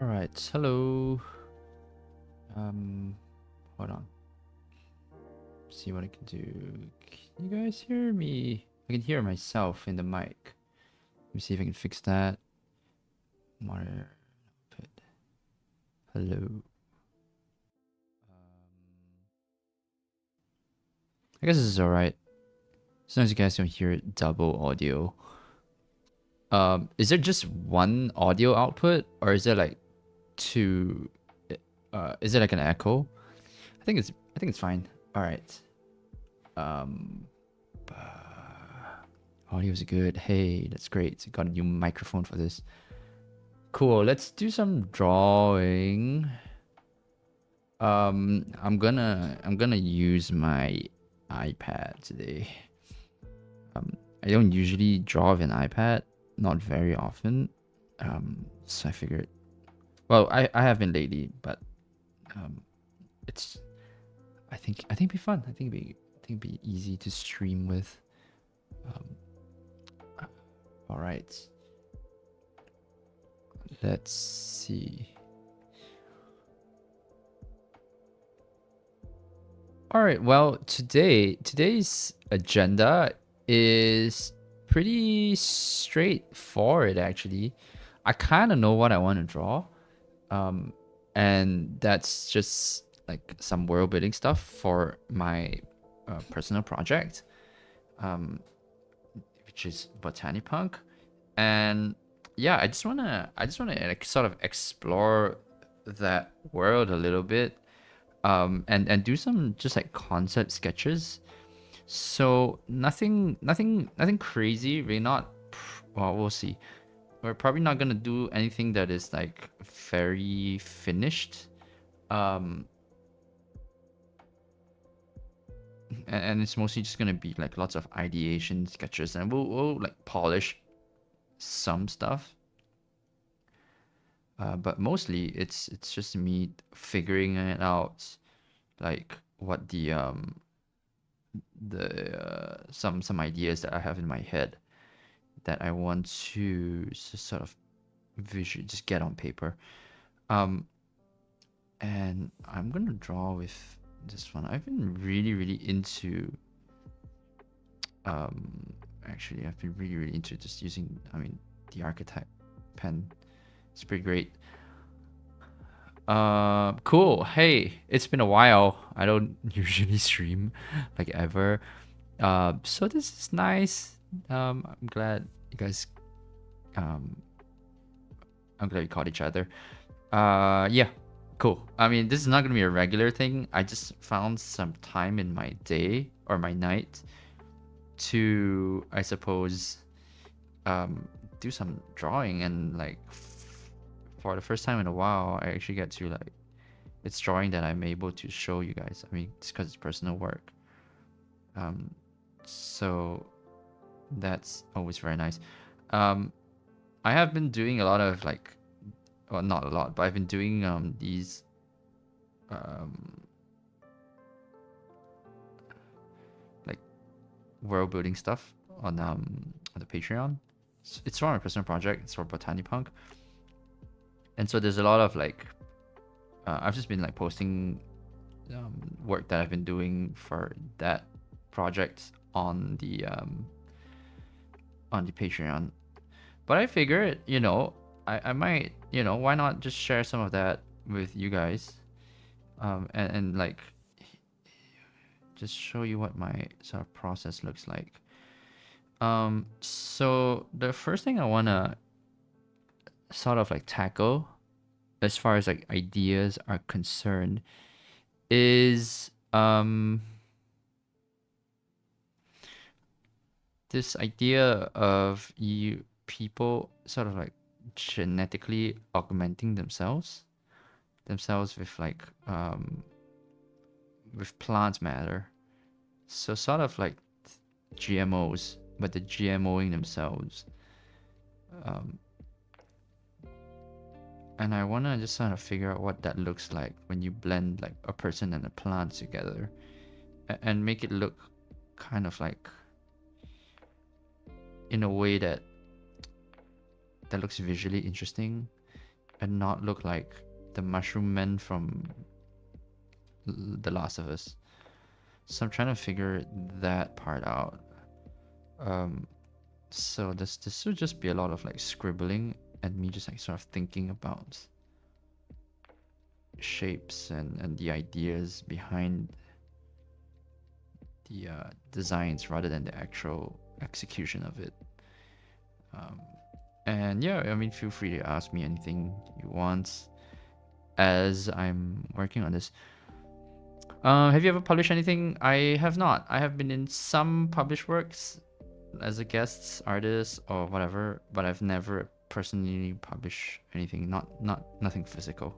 All right, hello. Hold on. See what I can do. Can you guys hear me? I can hear myself in the mic. Let me see if I can fix that. Monitor output. Hello. I guess this is all right. As long as you guys don't hear double audio. Is there just one audio output, or is there like two? Is it like an echo? I think it's fine. All right. Um, Audio's good. Hey, that's great. Got a new microphone for this. Cool. Let's do some drawing. I'm gonna use my iPad today. I don't usually draw with an iPad, not very often. So I figured. Well, I have been lately, but it's. I think it'd be fun. I think it'd be easy to stream with. All right. Let's see. All right. Well, today's agenda is pretty straightforward actually. I kind of know what I want to draw. And that's just like some world building stuff for my personal project, which is Botanipunk. And yeah, I just wanna like sort of explore that world a little bit, and do some just like concept sketches. So nothing crazy. We're not. Well, we'll see. We're probably not gonna do anything that is like very finished. Um, and it's mostly just gonna be like lots of ideation sketches, and we'll like polish some stuff. But mostly it's just me figuring it out, like what some ideas that I have in my head that I want to sort of visually just get on paper. And I'm gonna draw with this one. I've been really into actually I've been really into just using, I mean, the archetype pen. It's pretty great. Cool. Hey, it's been a while. I don't usually stream like ever. So this is nice. I'm glad you guys um I'm glad we caught each other. Yeah, cool. I mean, this is not gonna be a regular thing. I just found some time in my day or my night to, I suppose, do some drawing, and like for the first time in a while, I actually get to like, it's drawing that I'm able to show you guys. I mean, it's because it's personal work. So that's always very nice. I have been doing a lot of like, well, not a lot, but I've been doing these like world building stuff on the Patreon. It's for my personal project. It's for Botanipunk, and so there's a lot of like, I've just been like posting work that I've been doing for that project on the Patreon. But I figured, I might, why not just share some of that with you guys, and like just show you what my sort of process looks like. So the first thing I wanna sort of like tackle, as far as like ideas are concerned, is this idea of you people sort of like genetically augmenting themselves with like with plant matter. So sort of like GMOs, but the GMOing themselves. And I wanna just sort of figure out what that looks like when you blend like a person and a plant together, and make it look kind of like in a way that looks visually interesting, and not look like the mushroom men from The Last of Us. So I'm trying to figure that part out. So this would just be a lot of like scribbling and me just like sort of thinking about shapes and the ideas behind the designs rather than the actual execution of it. And yeah, I mean, feel free to ask me anything you want as I'm working on this. Have you ever published anything? I have not. I have been in some published works as a guest artist or whatever, but I've never personally published anything. Nothing physical.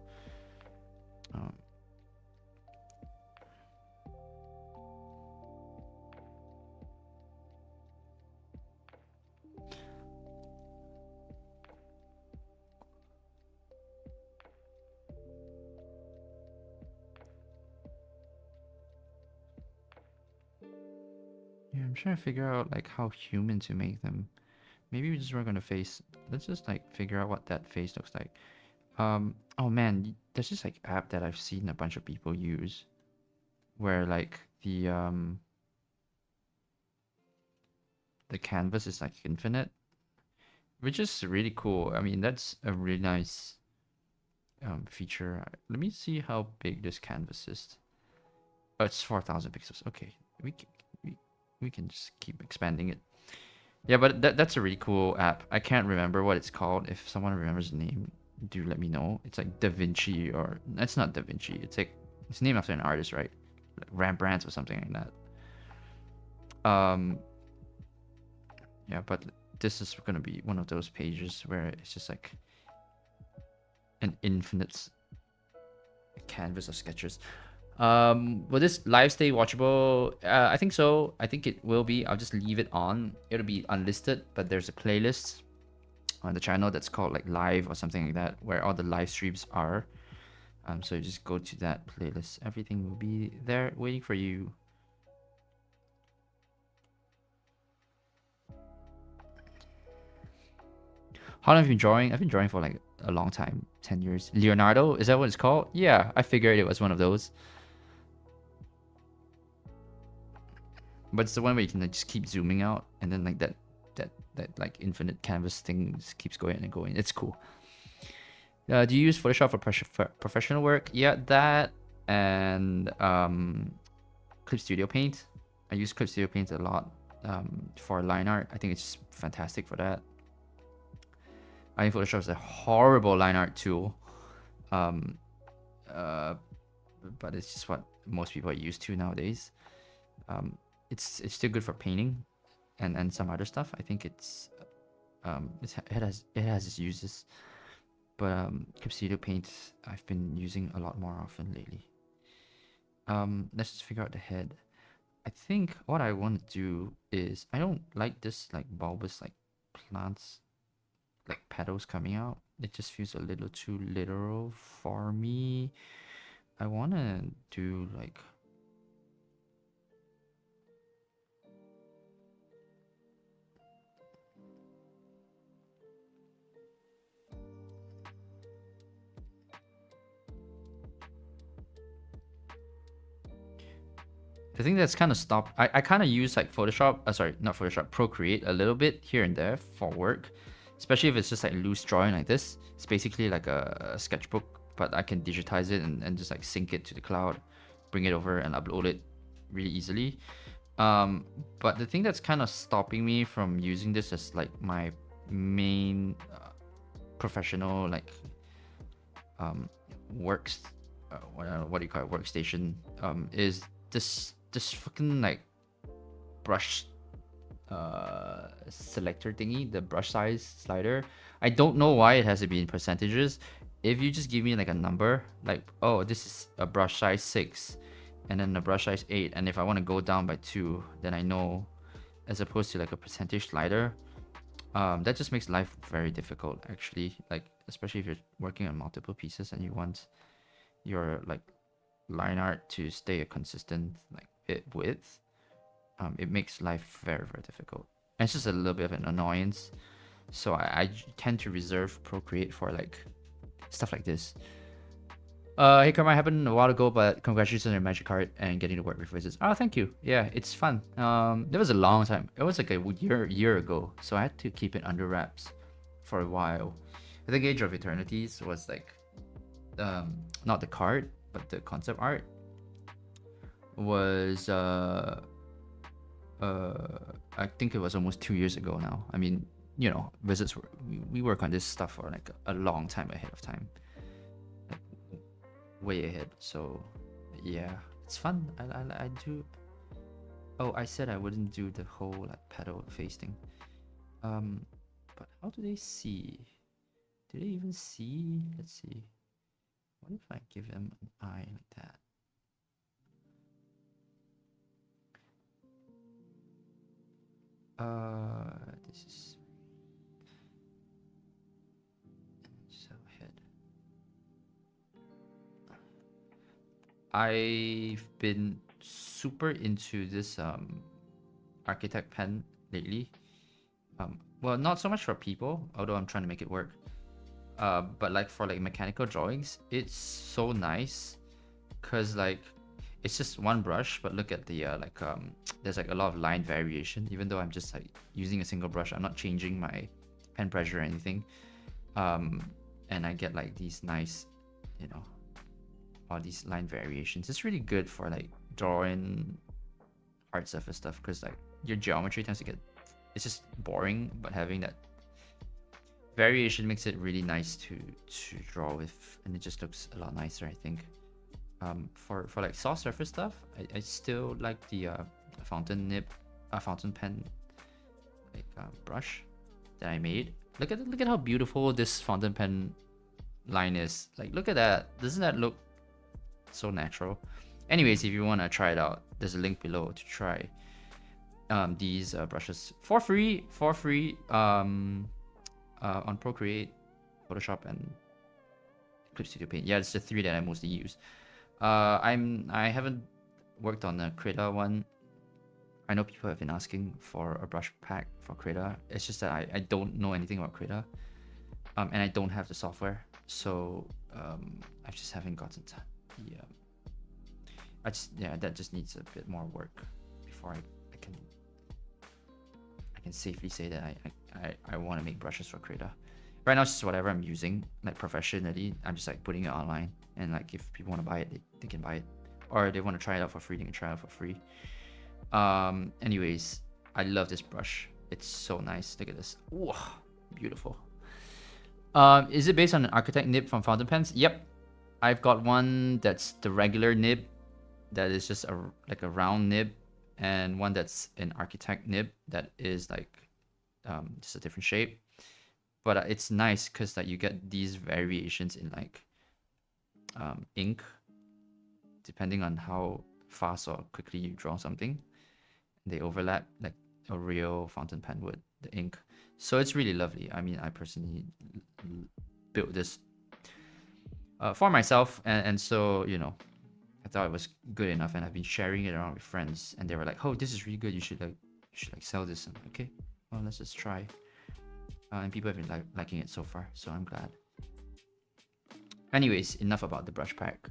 Yeah, I'm trying to figure out like how human to make them. Maybe we just work on the face. Let's just like figure out what that face looks like. Oh man, there's this like app that I've seen a bunch of people use where like the canvas is like infinite, which is really cool. I mean, that's a really nice feature. Let me see how big this canvas is. Oh, it's 4,000 pixels. Okay, we can just keep expanding it. Yeah, but that's a really cool app. I can't remember what it's called. If someone remembers the name, do let me know. It's like Da Vinci, or it's not Da Vinci. It's like it's named after an artist, right? Like Rembrandt or something like that. Yeah, but this is gonna be one of those pages where it's just like an infinite canvas of sketches. Will this live stay watchable? I think so. I think it will be. I'll just leave it on. It'll be unlisted, but there's a playlist on the channel that's called like live or something like that, where all the live streams are. So you just go to that playlist. Everything will be there waiting for you. How long have you been drawing? I've been drawing for like a long time, 10 years. Leonardo, is that what it's called? Yeah, I figured it was one of those. But it's the one where you can like, just keep zooming out, and then like that like infinite canvas thing just keeps going and going. It's cool. Do you use Photoshop for professional work? Yeah, that and Clip Studio Paint. I use Clip Studio Paint a lot for line art. I think it's fantastic for that. I think Photoshop is a horrible line art tool, but it's just what most people are used to nowadays. It's still good for painting and some other stuff. I think it has its uses, but Clip Studio Paint I've been using a lot more often lately. Let's just figure out the head. I think what I want to do is, I don't like this like bulbous like plants like petals coming out. It just feels a little too literal for me. I want to do like the thing that's kind of stopped. I kind of use like Photoshop, sorry, not Photoshop, Procreate a little bit here and there for work, especially if it's just like loose drawing like this. It's basically like a sketchbook, but I can digitize it and just like sync it to the cloud, bring it over and upload it really easily. But the thing that's kind of stopping me from using this as like my main professional like works, what do you call it, workstation, is this fucking like brush selector thingy, the brush size slider. I don't know why it has to be in percentages. If you just give me like a number, like, oh, this is a brush size 6 and then a brush size 8, and if I want to go down by 2, then I know, as opposed to like a percentage slider, that just makes life very difficult actually, like especially if you're working on multiple pieces and you want your like line art to stay a consistent like bit width. It makes life very difficult, and it's just a little bit of an annoyance. So I tend to reserve Procreate for like Stuff like this. Hey, Karma, happened a while ago, but congratulations on your magic card and getting to work with wizards. Oh, thank you. Yeah, it's fun. That was a long time. It was like a year ago, so I had to keep it under wraps for a while. I think Age of Eternities was like, not the card, but the concept art was I think it was almost 2 years ago now. I mean, you know, wizards we work on this stuff for like a long time ahead of time. Way ahead. So yeah, it's fun. I do. Oh, I said I wouldn't do the whole like pedal face thing. But how do they see? Do they even see? Let's see. What if I give them an eye like that? This is so head. I've been super into this architect pen lately. Well, not so much for people, although I'm trying to make it work. But like for like mechanical drawings, it's so nice, cause like it's just one brush, but look at the there's like a lot of line variation. Even though I'm just like using a single brush, I'm not changing my pen pressure or anything. And I get like these nice, you know, all these line variations. It's really good for like drawing hard surface stuff, because like your geometry tends to get, it's just boring, but having that variation makes it really nice to draw with, and it just looks a lot nicer, I think. For like soft surface stuff, I still like the fountain pen like brush that I made. Look at how beautiful this fountain pen line is. Like, look at that. Doesn't that look so natural? Anyways, if you want to try it out, there's a link below to try these brushes for free on Procreate, Photoshop, and Clip Studio Paint. Yeah, it's the three that I mostly use. I haven't worked on the Krita one. I know people have been asking for a brush pack for Krita. It's just that I don't know anything about Krita, and I don't have the software, so I just haven't gotten to the. That just needs a bit more work before I can safely say that I want to make brushes for Krita. Right now, it's just whatever I'm using, like professionally. I'm just like putting it online, and like if people want to buy it, they can buy it, or they want to try it out for free, they can try it out for free. Anyways, I love this brush. It's so nice. Look at this. Whoa, beautiful. Is it based on an architect nib from fountain pens? Yep, I've got one that's the regular nib, that is just like a round nib, and one that's an architect nib that is like just a different shape. But it's nice because like you get these variations in like ink, depending on how fast or quickly you draw something. They overlap like a real fountain pen would, the ink. So it's really lovely. I mean, I personally built this for myself, and so, you know, I thought it was good enough, and I've been sharing it around with friends, and they were like, "Oh, this is really good. You should like sell this." And okay, well, let's just try. And people have been liking it so far, so I'm glad. Anyways, enough about the brush pack.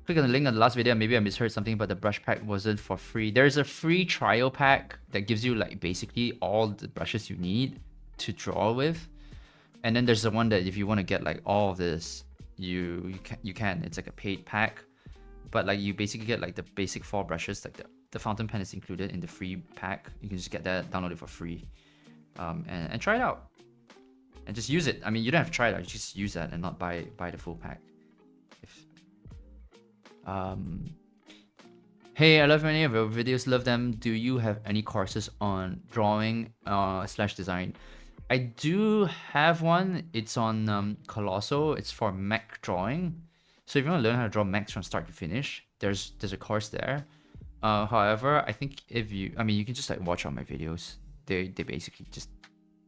Click on the link on the last video. Maybe I misheard something, but the brush pack wasn't for free. There's a free trial pack that gives you like basically all the brushes you need to draw with, and then there's the one that if you want to get like all of this, you can. It's like a paid pack, but like you basically get like the basic 4 brushes. Like the fountain pen is included in the free pack. You can just get that, download it for free, and try it out, and just use it. I mean, you don't have to try it out. You just use that and not buy the full pack. Hey, I love many of your videos. Love them. Do you have any courses on drawing / design? I do have one. It's on Colossal. It's for Mac drawing. So if you want to learn how to draw Macs from start to finish, there's a course there. However, I think you can just like watch all my videos. They basically just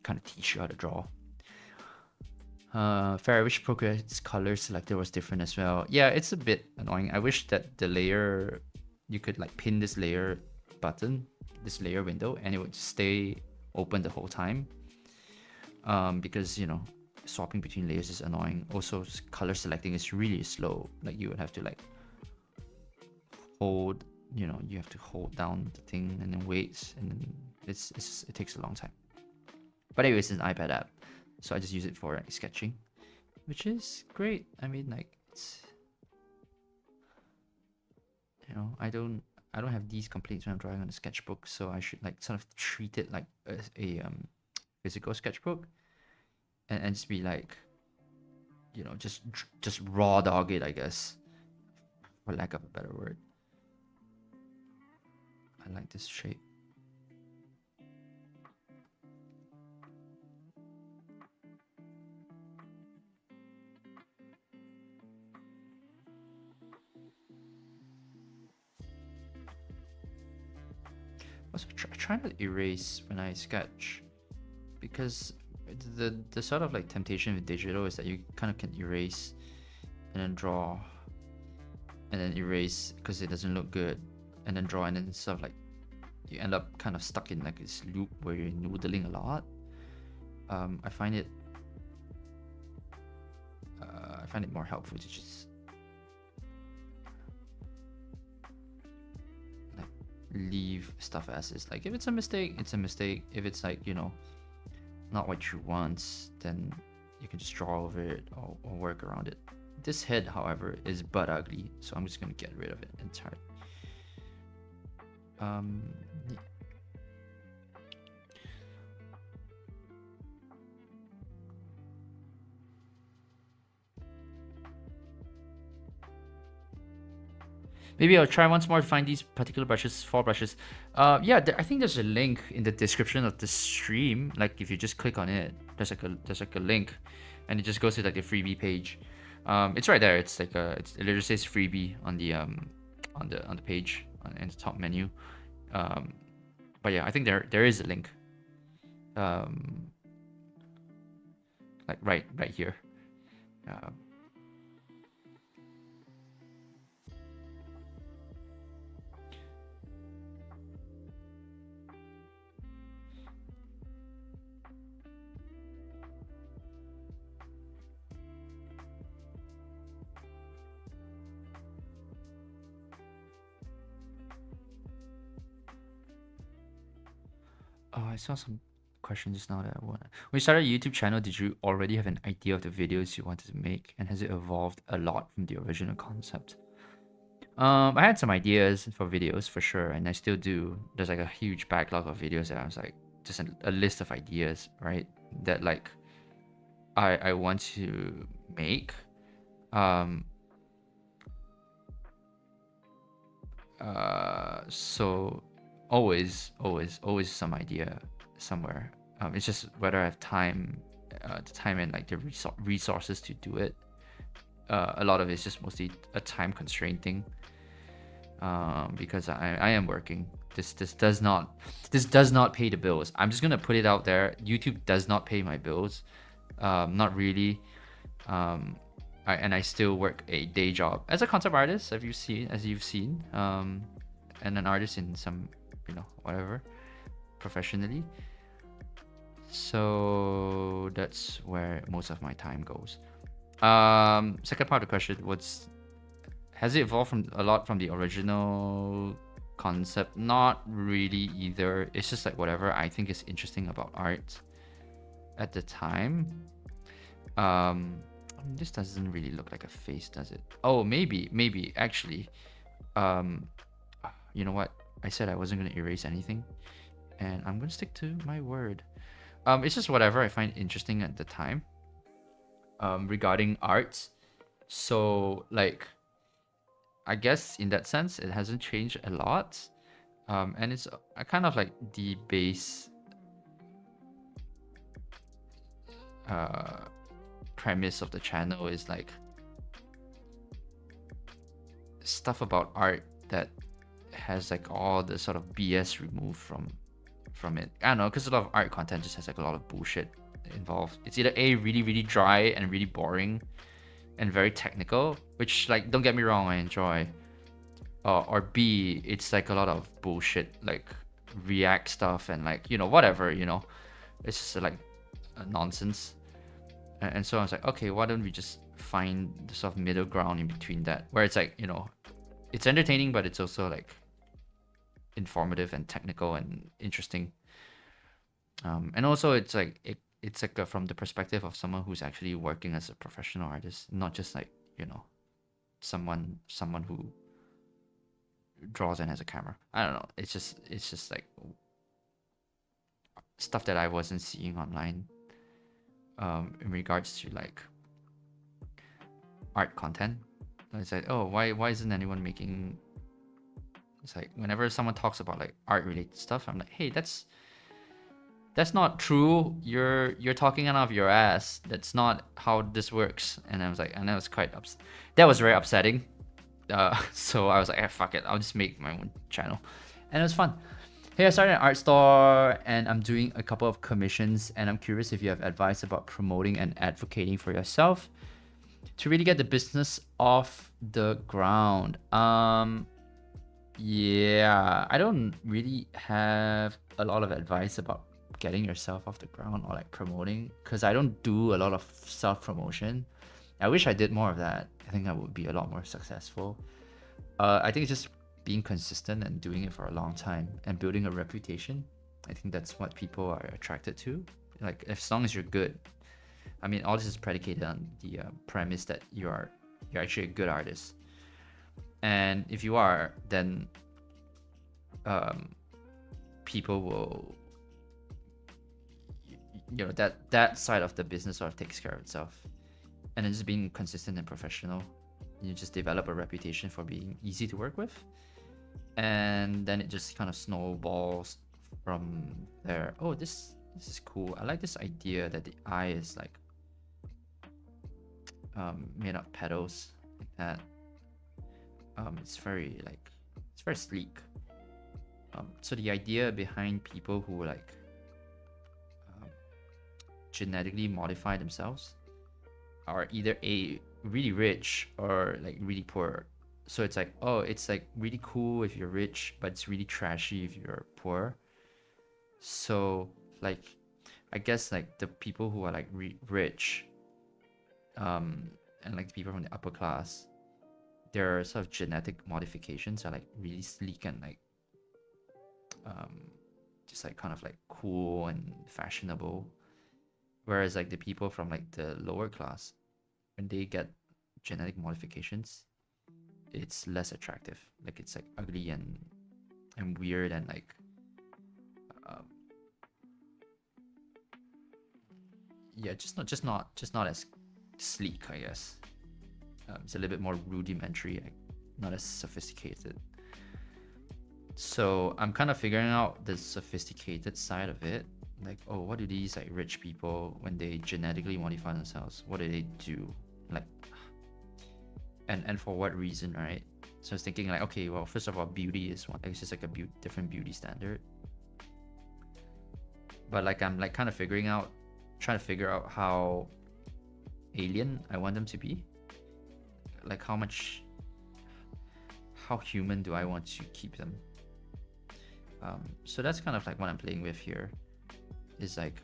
kind of teach you how to draw. Fair, I wish Procreate's color selector was different as well. Yeah, it's a bit annoying. I wish that the layer, you could like pin this layer button, this layer window, and it would stay open the whole time. because you know, swapping between layers is annoying. Also, color selecting is really slow. Like you would have to like hold, you know, you have to hold down the thing and then wait, and then it takes a long time. But anyways, it's an iPad app, so I just use it for like sketching, which is great. I mean, like it's, you know, I don't have these complaints when I'm drawing on a sketchbook, so I should like sort of treat it like a physical sketchbook, and just be like, you know, just raw dog it, I guess, for lack of a better word. I like this shape. Also, try not to erase when I sketch, because the sort of like temptation with digital is that you kind of can erase and then draw and then erase because it doesn't look good, and then draw, and then sort of like you end up kind of stuck in like this loop where you're noodling a lot. I find it more helpful to just like leave stuff as is. Like if it's a mistake, it's a mistake. If it's like, you know, not what you want, then you can just draw over it or work around it. This head, however, is butt ugly, so I'm just gonna get rid of it entirely. Yeah. Maybe I'll try once more to find these particular brushes, 4 brushes. Yeah, I think there's a link in the description of the stream. Like if you just click on it, there's like a link, and it just goes to like the freebie page. It's right there. It's like it literally says freebie on the page in the top menu. But yeah, I think there is a link. Like right here. Oh, I saw some questions just now that I want. When you started a YouTube channel, did you already have an idea of the videos you wanted to make, and has it evolved a lot from the original concept? I had some ideas for videos for sure, and I still do. There's like a huge backlog of videos that I was like, just a list of ideas, right? That like I want to make. So always some idea somewhere. It's just whether I have time, the time and like the resources to do it. A lot of it's just mostly a time constraint thing. Because I am working. This does not pay the bills. I'm just gonna put it out there. YouTube does not pay my bills. Not really. I still work a day job as a concept artist, as you've seen, and an artist in some, you know, whatever, professionally. So that's where most of my time goes. Second part of the question was, has it evolved a lot from the original concept? Not really either. It's just like whatever I think is interesting about art at the time. This doesn't really look like a face, does it? Oh, maybe actually. You know what? I said I wasn't gonna erase anything, and I'm gonna stick to my word. It's just whatever I find interesting at the time. Regarding art, so like, I guess in that sense, it hasn't changed a lot. And it's kind of like the base premise of the channel is like stuff about art that has like all the sort of BS removed from it. I don't know, because a lot of art content just has like a lot of bullshit involved. It's either A, really dry and really boring and very technical, which, like, don't get me wrong, I enjoy, or B, it's like a lot of bullshit, like React stuff and like, you know, whatever, you know, it's just like nonsense. And so I was like, okay, why don't we just find the sort of middle ground in between that, where it's like, you know, it's entertaining, but it's also like informative and technical and interesting. And also it's like it's like from the perspective of someone who's actually working as a professional artist, not just like, you know, someone who draws and has a camera. I don't know. It's just like stuff that I wasn't seeing online in regards to like art content. It's like, oh, why isn't anyone making? It's like whenever someone talks about like art related stuff, I'm like, hey, that's not true. You're talking out of your ass. That's not how this works. And I was like, and that was that was very upsetting. So I was like, fuck it, I'll just make my own channel, and it was fun. Hey, I started an art store and I'm doing a couple of commissions, and I'm curious if you have advice about promoting and advocating for yourself to really get the business off the ground. Yeah, I don't really have a lot of advice about getting yourself off the ground or like promoting, because I don't do a lot of self-promotion. I wish I did more of that. I think I would be a lot more successful. I think it's just being consistent and doing it for a long time and building a reputation. I think that's what people are attracted to. Like, as long as you're good. I mean, all this is predicated on the premise that you're actually a good artist. And if you are, then people will, you know, that side of the business sort of takes care of itself. And then just being consistent and professional, you just develop a reputation for being easy to work with, and then it just kind of snowballs from there. Oh, this is cool. I like this idea that the eye is like made up petals like that. It's very sleek. So the idea behind people who like genetically modify themselves are either really rich or like really poor. So it's like, oh, it's like really cool if you're rich, but it's really trashy if you're poor. So like, I guess like the people who are like rich, and like the people from the upper class, their sort of genetic modifications are like really sleek and like just like kind of like cool and fashionable. Whereas like the people from like the lower class, when they get genetic modifications, it's less attractive. Like it's like ugly and weird and like yeah, just not as sleek, I guess. It's a little bit more rudimentary, like not as sophisticated. So I'm kind of figuring out the sophisticated side of it. Like, oh, what do these like rich people, when they genetically modify themselves, what do they do? Like, and for what reason, right? So I was thinking like, okay, well, first of all, beauty is one. It's just like a different beauty standard. But like, I'm like kind of trying to figure out how alien I want them to be. Like how human do I want to keep them? So that's kind of like what I'm playing with here. Is like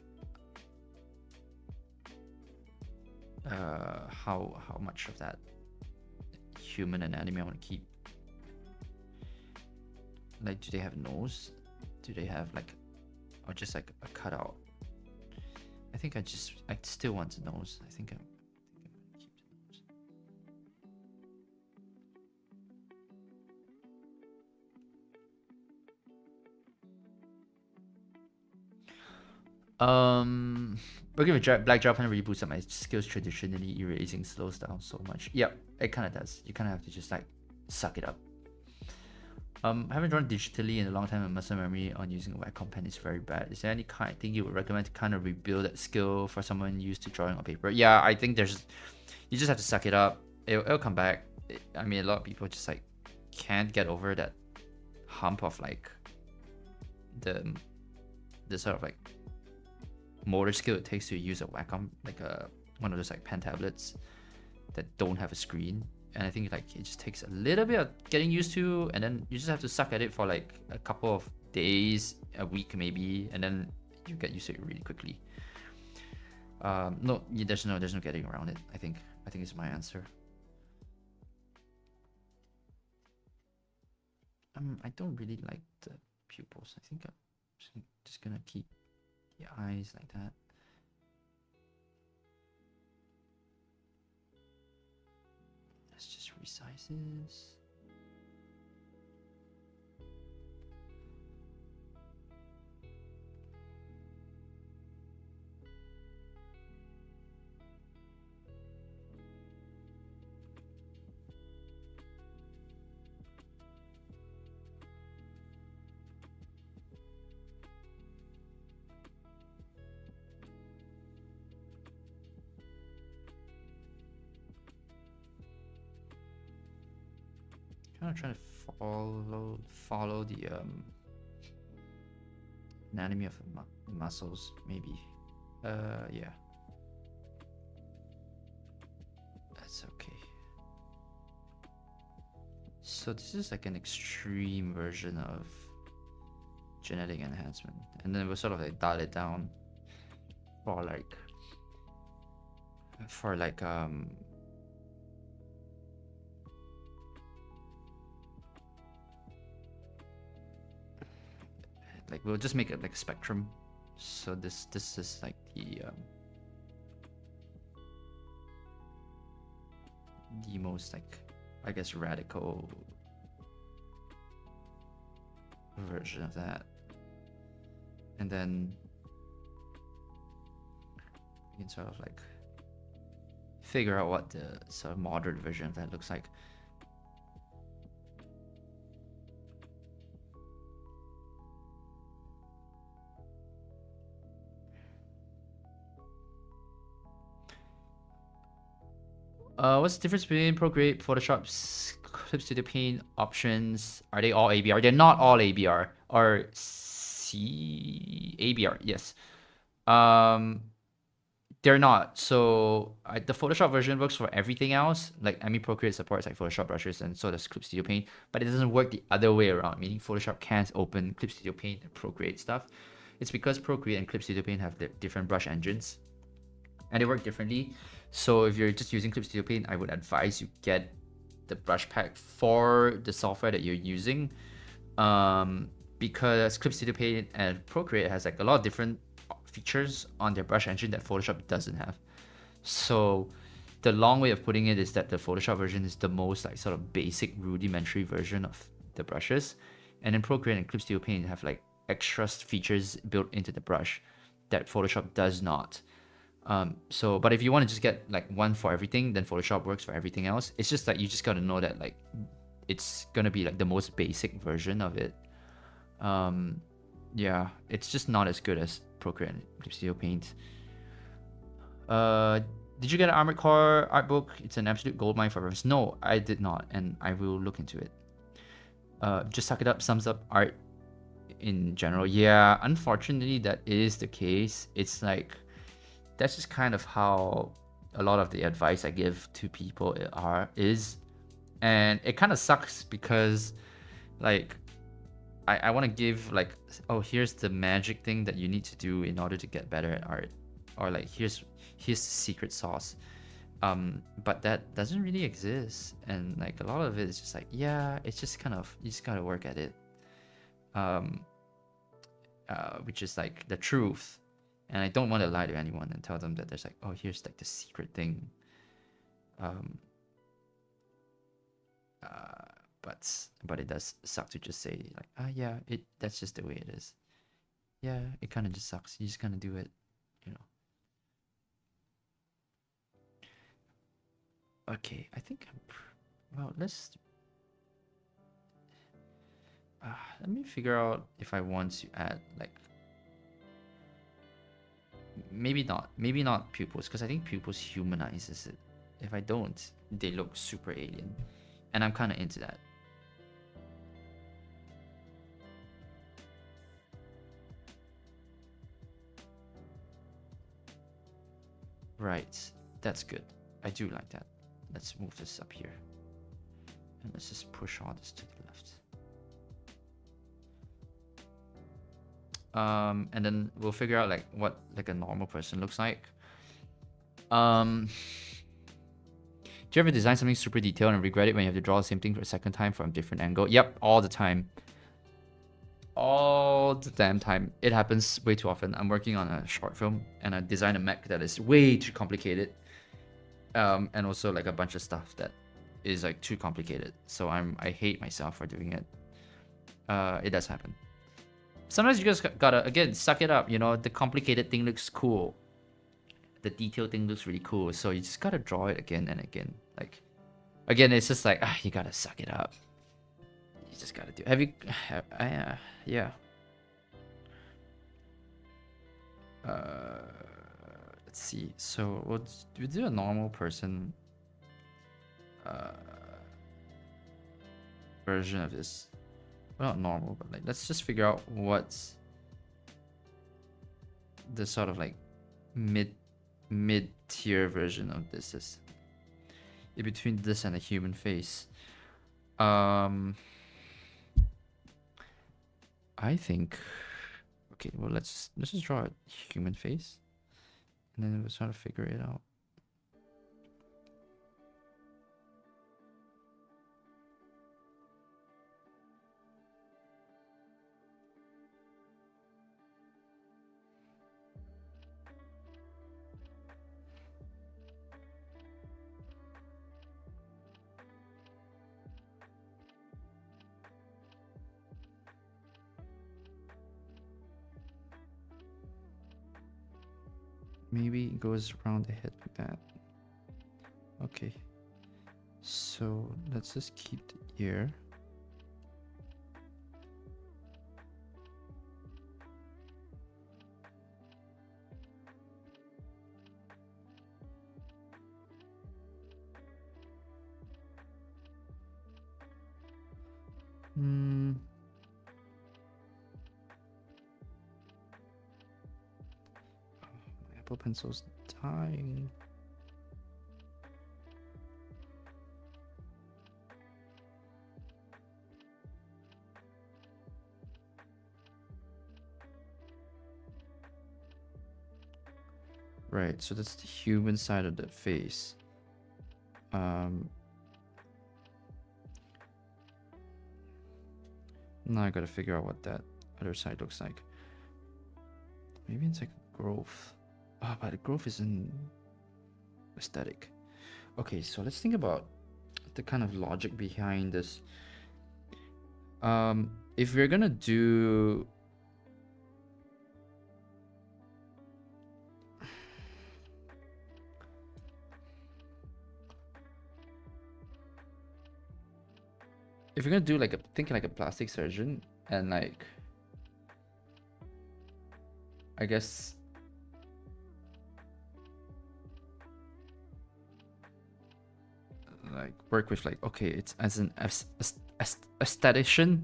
how much of that human anatomy I want to keep. Like, do they have nose? Do they have like, or just like a cutout? I think I still want a nose. I think I'm gonna keep the nose. Working with black gel pen really boosts up my skills. Traditionally, erasing slows down so much. Yep, it kind of does. You kind of have to just like suck it up. I haven't drawn digitally in a long time, and muscle memory on using a Wacom pen is very bad. Is there any kind of thing you would recommend to kind of rebuild that skill for someone used to drawing on paper? Yeah, I think you just have to suck it up. It'll come back. I mean, a lot of people just like can't get over that hump of like the sort of like motor skill it takes to use a Wacom, like one of those like pen tablets that don't have a screen. And I think like it just takes a little bit of getting used to, and then you just have to suck at it for like a couple of days, a week maybe, and then you get used to it really quickly. No, there's no getting around it. I think it's my answer. I don't really like the pupils. I think I'm just gonna keep the eyes like that. Let's just resize this. Kind of trying to follow the anatomy of the muscles, maybe. Yeah, that's okay. So this is like an extreme version of genetic enhancement, and then we'll sort of like dial it down for like like we'll just make it like a spectrum. So this is like the most, like, I guess, radical version of that. And then we can sort of like figure out what the sort of moderate version of that looks like. What's the difference between Procreate, Photoshop's Clip Studio Paint options? Are they all ABR? They're not all ABR. Or ABR, yes. They're not. So the Photoshop version works for everything else. Like, I mean, Procreate supports like Photoshop brushes, and so does Clip Studio Paint. But it doesn't work the other way around, meaning Photoshop can't open Clip Studio Paint and Procreate stuff. It's because Procreate and Clip Studio Paint have different brush engines, and they work differently. So if you're just using Clip Studio Paint, I would advise you get the brush pack for the software that you're using, because Clip Studio Paint and Procreate has like a lot of different features on their brush engine that Photoshop doesn't have. So the long way of putting it is that the Photoshop version is the most like sort of basic rudimentary version of the brushes, and then Procreate and Clip Studio Paint have like extra features built into the brush that Photoshop does not. But if you want to just get like one for everything, then Photoshop works for everything else. It's just like you just got to know that like it's gonna be like the most basic version of it. Yeah, it's just not as good as Procreate and Clip Studio Paint. Did you get an Armored Core art book? It's an absolute goldmine for reference. No, I did not, and I will look into it. Just suck it up, sums up art in general. Yeah, unfortunately, that is the case. It's like that's just kind of how a lot of the advice I give to people is, and it kind of sucks because like I want to give like, oh, here's the magic thing that you need to do in order to get better at art, or like here's the secret sauce, but that doesn't really exist. And like a lot of it is just like, yeah, it's just kind of, you just gotta work at it, which is like the truth. And I don't want to lie to anyone and tell them that there's like, oh, here's like the secret thing. But it does suck to just say like, yeah, that's just the way it is. Yeah, it kind of just sucks. You just kind of do it, you know. Okay, I think well, let's let me figure out if I want to add like, maybe not pupils, because I think pupils humanizes it. If I don't, they look super alien, and I'm kind of into that. Right, that's good. I do like that. Let's move this up here, and let's just push all this to the left. And then we'll figure out like what like a normal person looks like. Do you ever design something super detailed and regret it when you have to draw the same thing for a second time from a different angle? Yep, all the time. All the damn time. It happens way too often. I'm working on a short film and I designed a mech that is way too complicated. And also like a bunch of stuff that is like too complicated. So I hate myself for doing it. It does happen. Sometimes you just gotta, again, suck it up. You know, the complicated thing looks cool. The detailed thing looks really cool. So you just gotta draw it again and again. Like, again, it's just like, you gotta suck it up. You just gotta do. Have you? Yeah. Let's see. So we'll do a normal person version of this. Well, not normal, but like let's just figure out what's the sort of like mid-tier version of this is. In between this and a human face. I think, okay, well let's just draw a human face and then we'll try to figure it out. Maybe it goes around the head like that. Okay. So let's just keep the ear. Apple Pencil's dying. Right, so that's the human side of the face. Now I gotta figure out what that other side looks like. Maybe it's like growth. But the growth isn't aesthetic. Okay, so let's think about the kind of logic behind this. If we're gonna do like thinking like a plastic surgeon and like I guess like work with like, okay, it's as an aesthetician,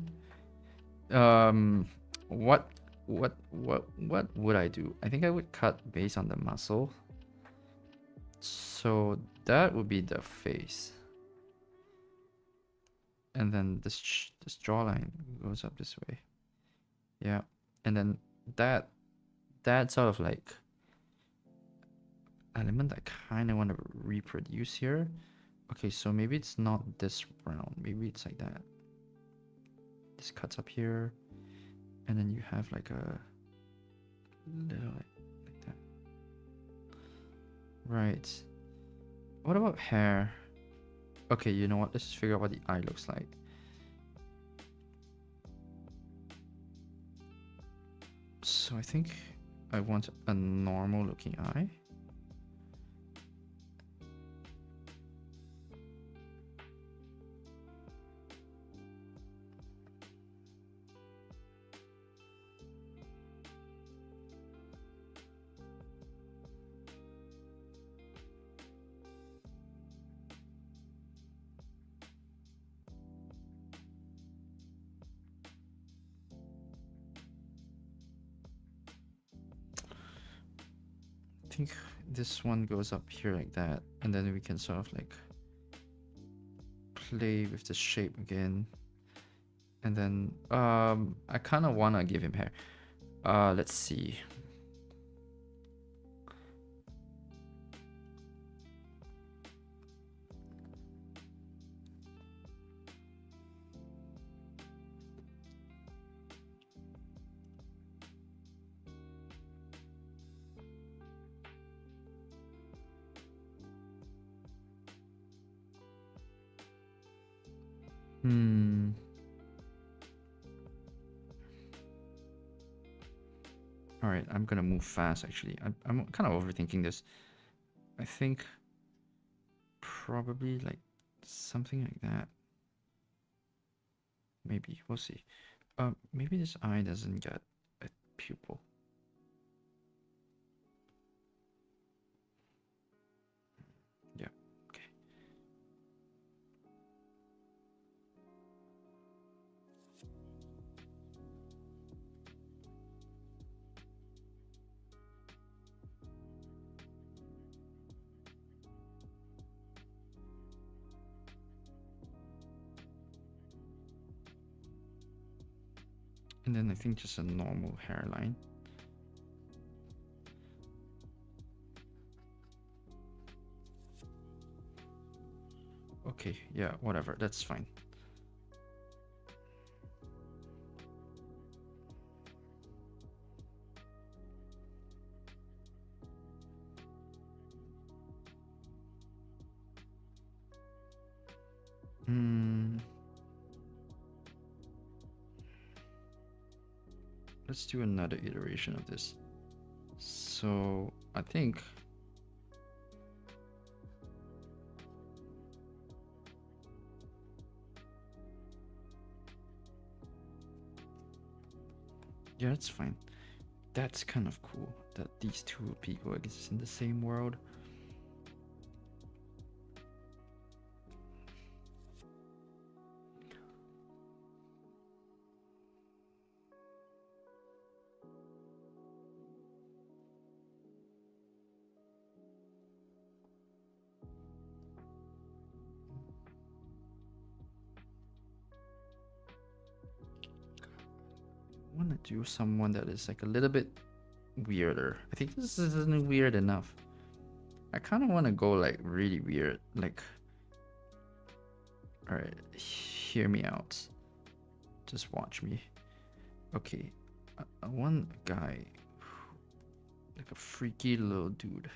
what would I do? I think I would cut based on the muscle, so that would be the face, and then this jawline goes up this way, yeah, and then that sort of like element I kind of want to reproduce here. Okay, so maybe it's not this round, maybe it's like that. This cuts up here, and then you have like a little like that. Right. What about hair? Okay, you know what? Let's just figure out what the eye looks like. So I think I want a normal looking eye. I think this one goes up here like that, and then we can sort of like play with the shape again. And then I kind of want to give him hair. Let's see. All right, I'm gonna move fast. Actually, I'm kind of overthinking this. I think probably like something like that. Maybe we'll see. Maybe this eye doesn't get a pupil. Yeah. Okay. And then I think just a normal hairline. Okay, yeah, whatever, that's fine. Let's do another iteration of this. So I think yeah, that's fine. That's kind of cool that these two people exist in the same world. I want to do someone that is like a little bit weirder. I think this isn't weird enough. I kind of want to go like really weird. Like, all right, hear me out. Just watch me. Okay, I want a guy, like a freaky little dude.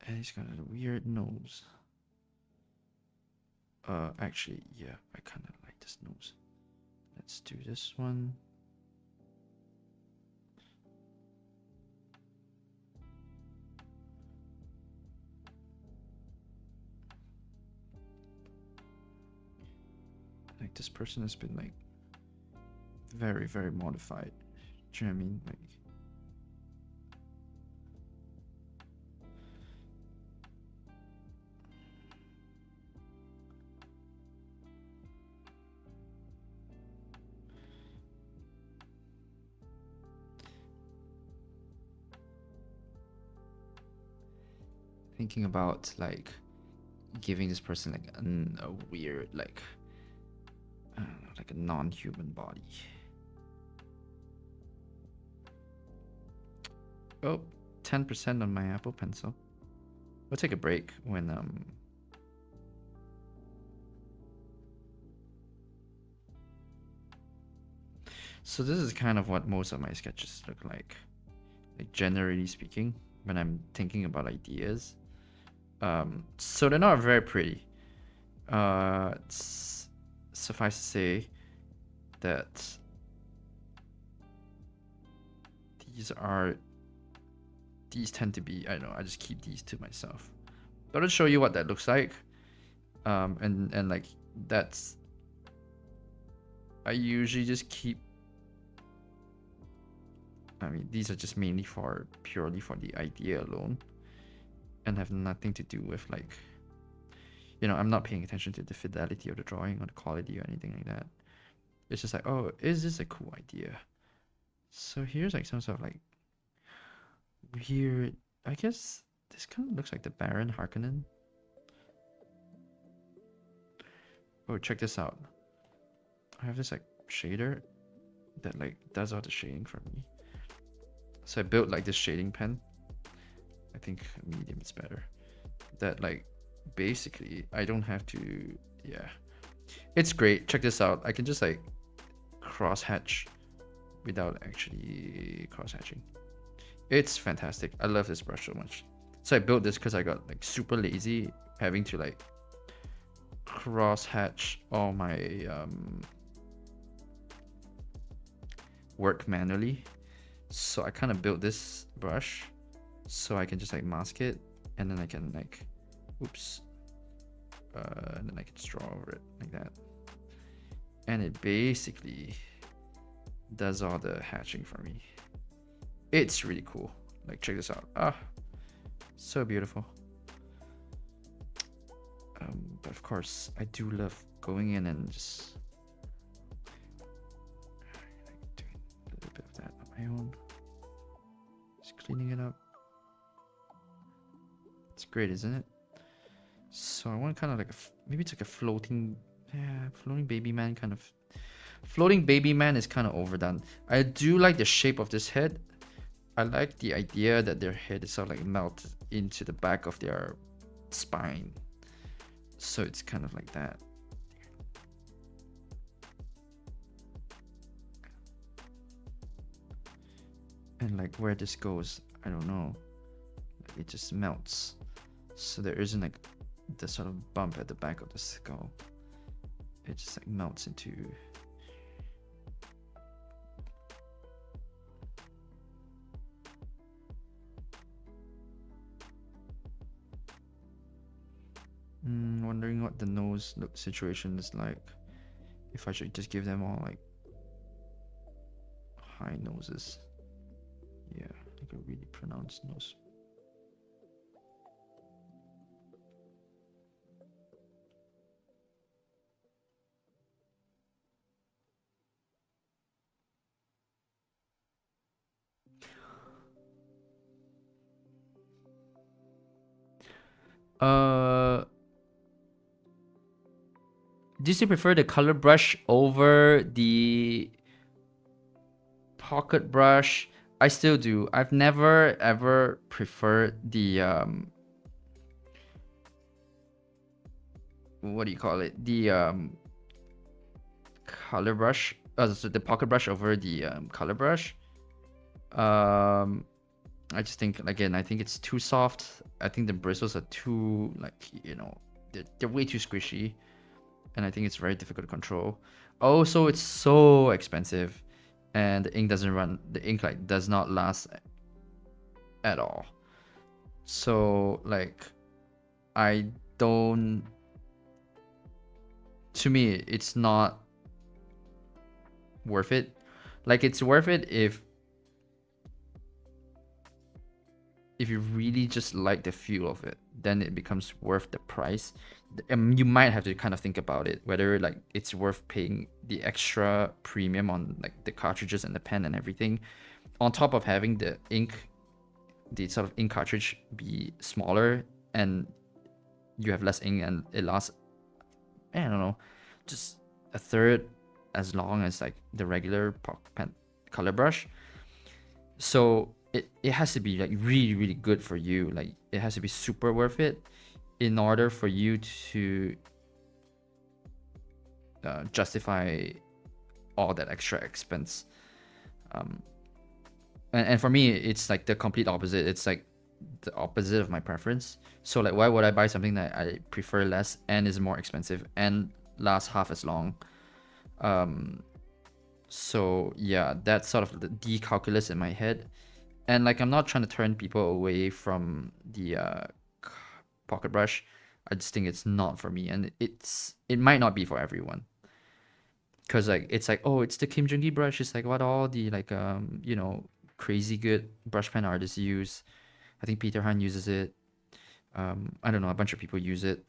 And he's got a weird nose. Actually, yeah, I kind of like this nose. Let's do this one. Like this person has been like very, very modified. Do you know what I mean? Like, thinking about like giving this person like a weird like I don't know, like a non-human body. Oh, 10% on my Apple Pencil. We'll take a break when so this is kind of what most of my sketches look like generally speaking, when I'm thinking about ideas. So they're not very pretty. Suffice to say that these tend to be, I don't know, I just keep these to myself. But I'll show you what that looks like. And like that's, I usually just keep, I mean, these are just mainly for purely for the idea alone and have nothing to do with like, you know, I'm not paying attention to the fidelity of the drawing or the quality or anything like that. It's just like, oh, is this a cool idea? So here's like some sort of like weird, I guess this kind of looks like the Baron Harkonnen. Oh, check this out. I have this like shader that like does all the shading for me. So I built like this shading pen. I think medium is better. That like basically I don't have to, yeah. It's great. Check this out. I can just like cross hatch without actually cross hatching. It's fantastic. I love this brush so much. So I built this because I got like super lazy having to like cross hatch all my work manually. So I kind of built this brush so I can just like mask it, and then I can like, oops, and then I can just draw over it like that. And it basically does all the hatching for me. It's really cool. Like, check this out. Ah, so beautiful. But of course, I do love going in and just like doing a little bit of that on my own. Just cleaning it up. It's great, isn't it? So I want kind of like maybe it's like a floating, yeah, floating baby man kind of. Floating baby man is kind of overdone. I do like the shape of this head. I like the idea that their head is sort of like melted into the back of their spine. So it's kind of like that. And like where this goes, I don't know. It just melts. So there isn't like the sort of bump at the back of the skull. It just like melts into. Wondering what the nose look situation is like. If I should just give them all like high noses. Yeah, like a really pronounced nose. Do you prefer the color brush over the pocket brush? I still do. I've never ever preferred the what do you call it? The color brush. So the pocket brush over the color brush. I just think, again, I think it's too soft. I think the bristles are too, like, you know, they're way too squishy, and I think it's very difficult to control. Also, it's so expensive, and the ink doesn't run. The ink like does not last at all. So like, I don't. To me, it's not worth it. Like, it's worth it if you really just like the feel of it, then it becomes worth the price. You might have to kind of think about it, whether like it's worth paying the extra premium on like the cartridges and the pen and everything, on top of having the ink, the sort of ink cartridge be smaller, and you have less ink and it lasts, I don't know, just a third as long as like the regular pen color brush. So it has to be like really, really good for you. Like, it has to be super worth it in order for you to justify all that extra expense. And for me, it's like the complete opposite. It's like the opposite of my preference. So like, why would I buy something that I prefer less and is more expensive and lasts half as long? So yeah, that's sort of the calculus in my head. And like, I'm not trying to turn people away from the pocket brush. I just think it's not for me, and it might not be for everyone. Cause like, it's like, oh, it's the Kim Jong-gi brush. It's like what all the like you know, crazy good brush pen artists use. I think Peter Han uses it. I don't know, a bunch of people use it.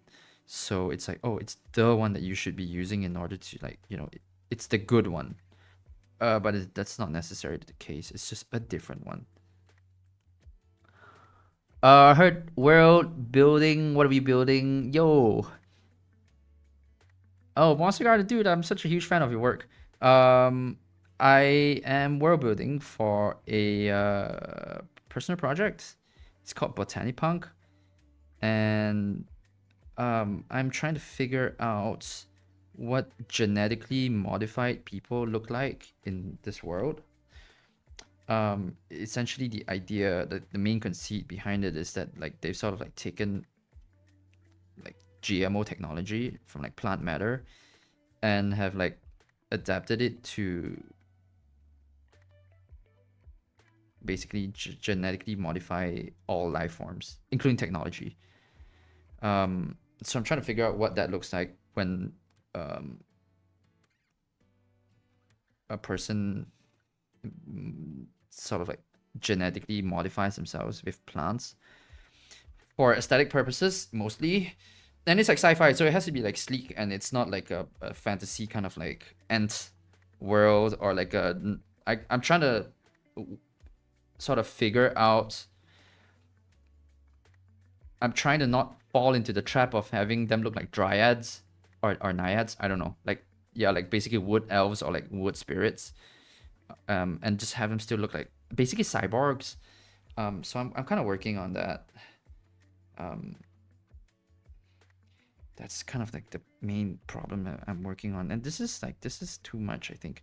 So it's like, oh, it's the one that you should be using in order to, like, you know, it's the good one. But that's not necessarily the case. It's just a different one. I heard world building. What are we building? Yo. Oh, Monster Garden, dude, I'm such a huge fan of your work. I am world building for a personal project. It's called Botanipunk. And I'm trying to figure out what genetically modified people look like in this world. essentially the idea, the main conceit behind it is that like they've sort of like taken like GMO technology from like plant matter and have like adapted it to basically genetically modify all life forms, including technology. So I'm trying to figure out what that looks like when um, a person sort of like genetically modifies themselves with plants for aesthetic purposes mostly. And it's like sci-fi, so it has to be like sleek, and it's not like a fantasy kind of like ant world or like I'm trying to sort of figure out. I'm trying to not fall into the trap of having them look like dryads or naiads. I don't know. Like yeah, like basically wood elves or like wood spirits. And just have them still look like basically cyborgs. So I'm kind of working on that. That's kind of like the main problem that I'm working on, and this is too much. I think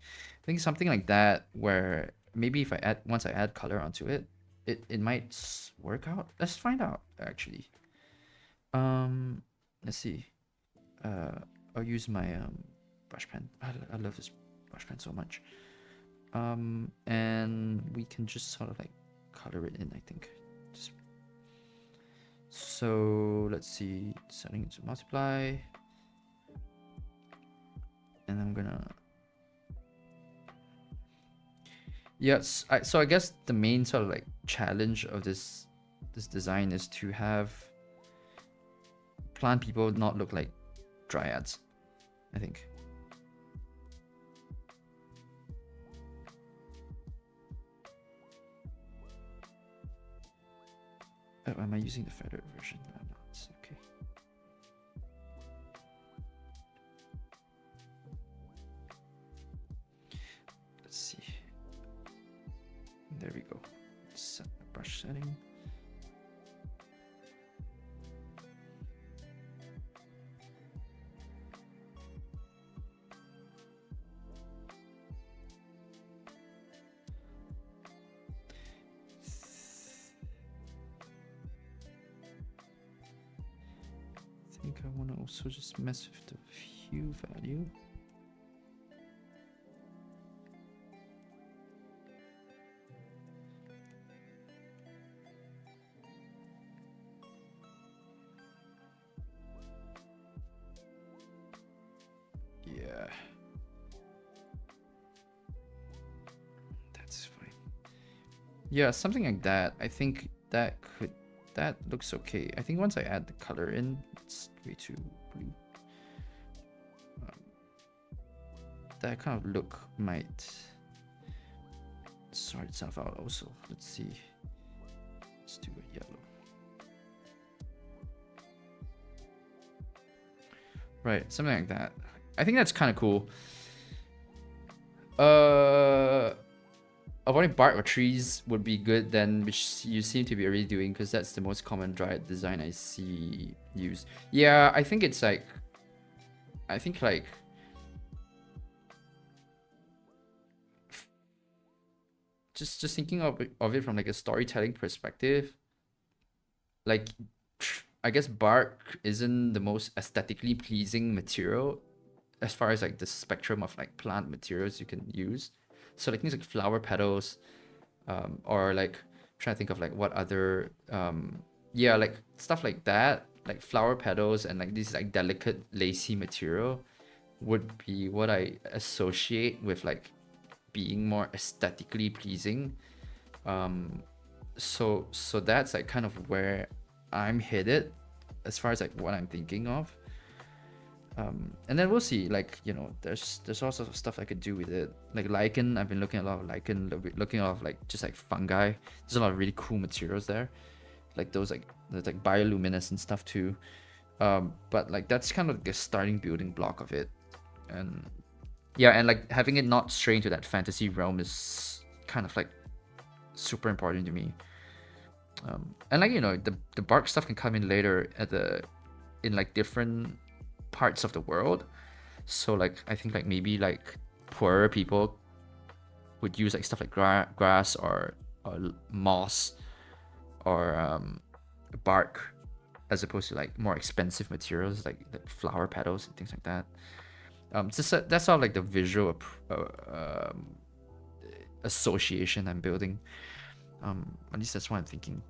something like that where maybe if once I add color onto it, it might work out. Let's find out actually. Let's see. I'll use my brush pen. I love this brush pen so much. And we can just sort of like color it in, I think. So let's see, setting it to multiply. And I'm gonna... Yes, so I guess the main sort of like challenge of this design is to have plant people not look like dryads, I think. Oh, am I using the feathered version? No, no, it's okay. Let's see. There we go. Set the brush setting. I think I want to also just mess with the hue value. Yeah. That's fine. Yeah, something like that. I think that looks okay. I think once I add the color in, it's way too blue. That kind of look might sort itself out also. Let's see. Let's do a yellow. Right, something like that. I think that's kind of cool. Avoiding bark or trees would be good then, which you seem to be already doing because that's the most common dryad design I see used. Yeah, I think it's like... I think like... Just thinking of it from like a storytelling perspective, like I guess bark isn't the most aesthetically pleasing material as far as like the spectrum of like plant materials you can use. So like things like flower petals, or like trying to think of like what other yeah, like stuff like that, like flower petals and like this like delicate lacy material would be what I associate with like being more aesthetically pleasing. So that's like kind of where I'm headed as far as like what I'm thinking of. And then we'll see, like, you know, there's all sorts of stuff I could do with it. Like lichen, I've been looking at a lot of lichen, looking at a lot of like just like fungi. There's a lot of really cool materials there, like those like there's like bioluminescent stuff too. But like that's kind of the starting building block of it. And yeah, and like having it not stray into that fantasy realm is kind of like super important to me. And like, you know, the bark stuff can come in later in like different parts of the world. So like I think like maybe like poorer people would use like stuff like grass or moss or bark, as opposed to like more expensive materials like flower petals and things like that. That's all like the visual association I'm building. At least that's what I'm thinking.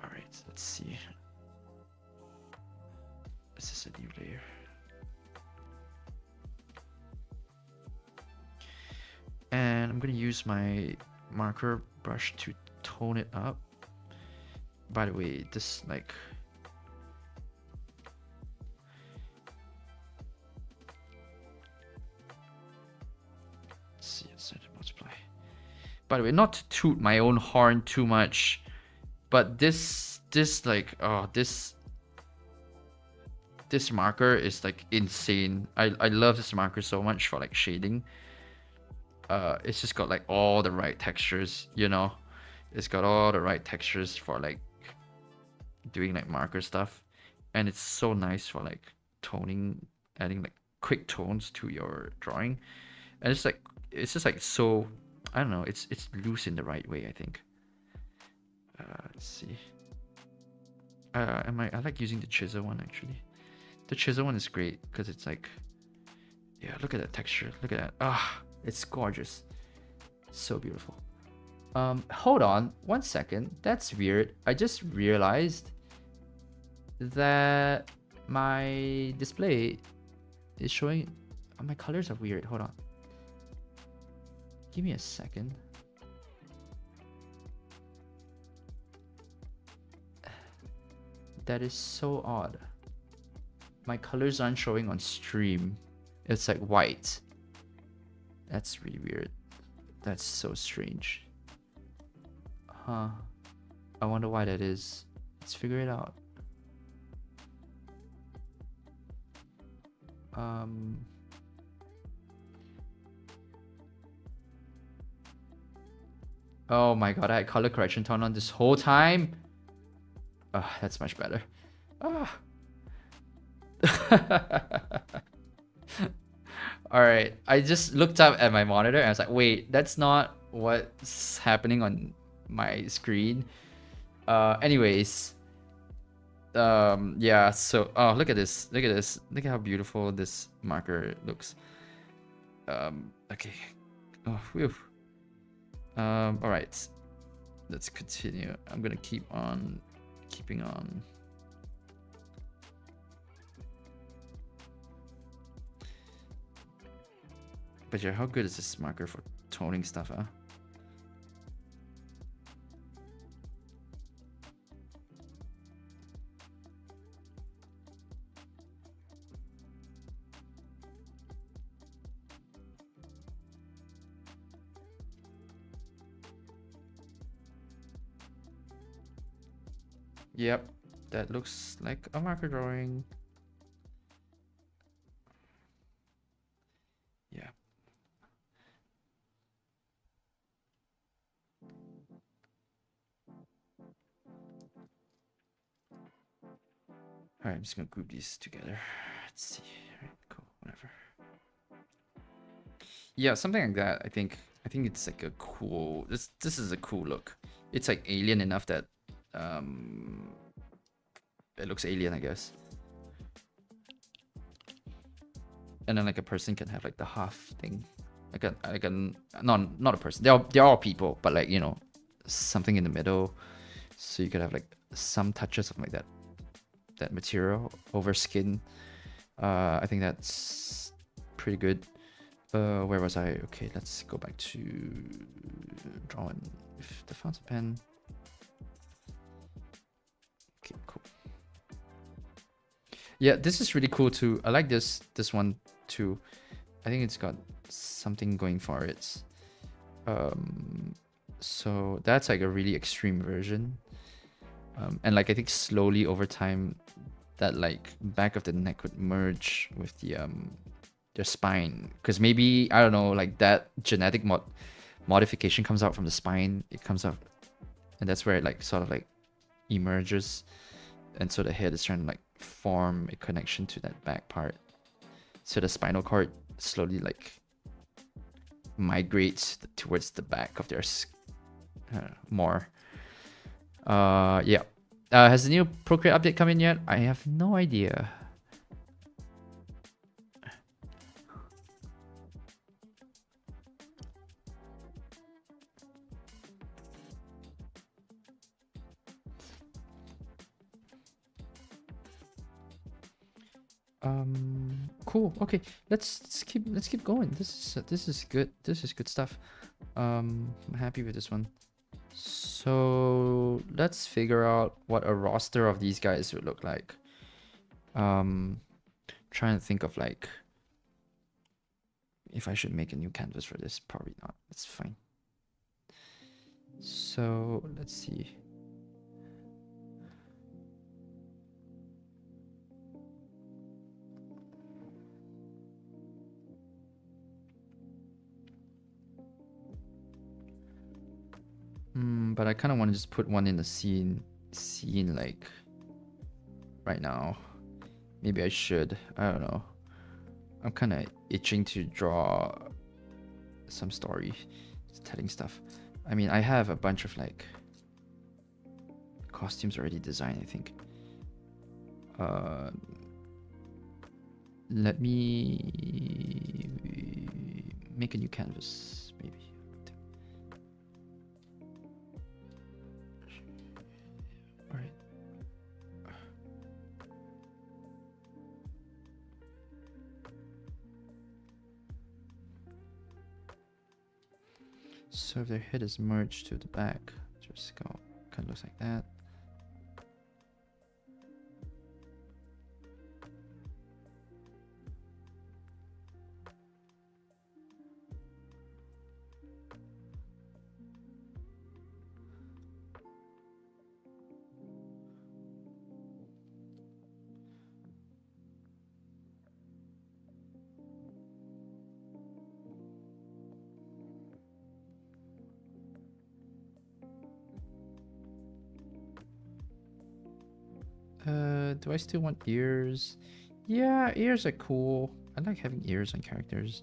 All right, let's see. Is this a new layer? And I'm gonna use my marker brush to tone it up. By the way, this like let's see, let's multiply. By the way, not to toot my own horn too much, but this like this marker is like insane. I love this marker so much for like shading. It's just got like all the right textures, you know. It's got all the right textures for like doing like marker stuff, and it's so nice for like toning, adding like quick tones to your drawing. And it's just like so, I don't know, it's loose in the right way, I think. Let's see. I like using the chisel one actually. The chisel one is great because it's like, yeah, look at that texture. Look at that. It's gorgeous. So beautiful. Hold on 1 second. That's weird. I just realized that my display is showing my colors are weird. Hold on. Give me a second. That is so odd. My colors aren't showing on stream. It's like white. That's really weird. That's so strange. Huh. I wonder why that is. Let's figure it out. Oh my god, I had color correction turned on this whole time. That's much better. Alright, I just looked up at my monitor and I was like, wait, that's not what's happening on my screen. Anyways. Yeah, so look at this. Look at this. Look at how beautiful this marker looks. Okay. Oh, whew. Alright. Let's continue. I'm gonna keep on keeping on. But yeah, how good is this marker for toning stuff, huh? Yep, that looks like a marker drawing. Yeah. Alright, I'm just gonna group these together. Let's see. Alright, cool, whatever. Yeah, something like that. I think it's like a cool. This is a cool look. It's like alien enough that it looks alien, I guess. And then like a person can have like the half thing, like a not a person. They're all people, but like, you know, something in the middle. So you could have like some touches of like that material over skin. I think that's pretty good. Where was I? Okay, let's go back to Drawin with the fountain pen. Okay, cool. Yeah, this is really cool too. I like this one too. I think it's got something going for it. So that's like a really extreme version. And like I think slowly over time, that like back of the neck would merge with the spine, because maybe, I don't know, like that genetic modification comes out from the spine. It comes out, and that's where it like sort of like emerges, and so the head is trying to like form a connection to that back part. So the spinal cord slowly like migrates towards the back of their more. Yeah. Has the new Procreate update come in yet? I have no idea. Cool. Okay, let's keep going. This is good. This is good stuff. I'm happy with this one. So let's figure out what a roster of these guys would look like. Trying to think of like if I should make a new canvas for this. Probably not. It's fine. So let's see. But I kind of want to just put one in the scene like right now. Maybe I should. I don't know. I'm kind of itching to draw some story, telling stuff. I mean, I have a bunch of like costumes already designed, I think. Let me make a new canvas, maybe. All right. So if their head is merged to the back, their skull kind of looks like that. Do I still want ears? Yeah, ears are cool. I like having ears on characters.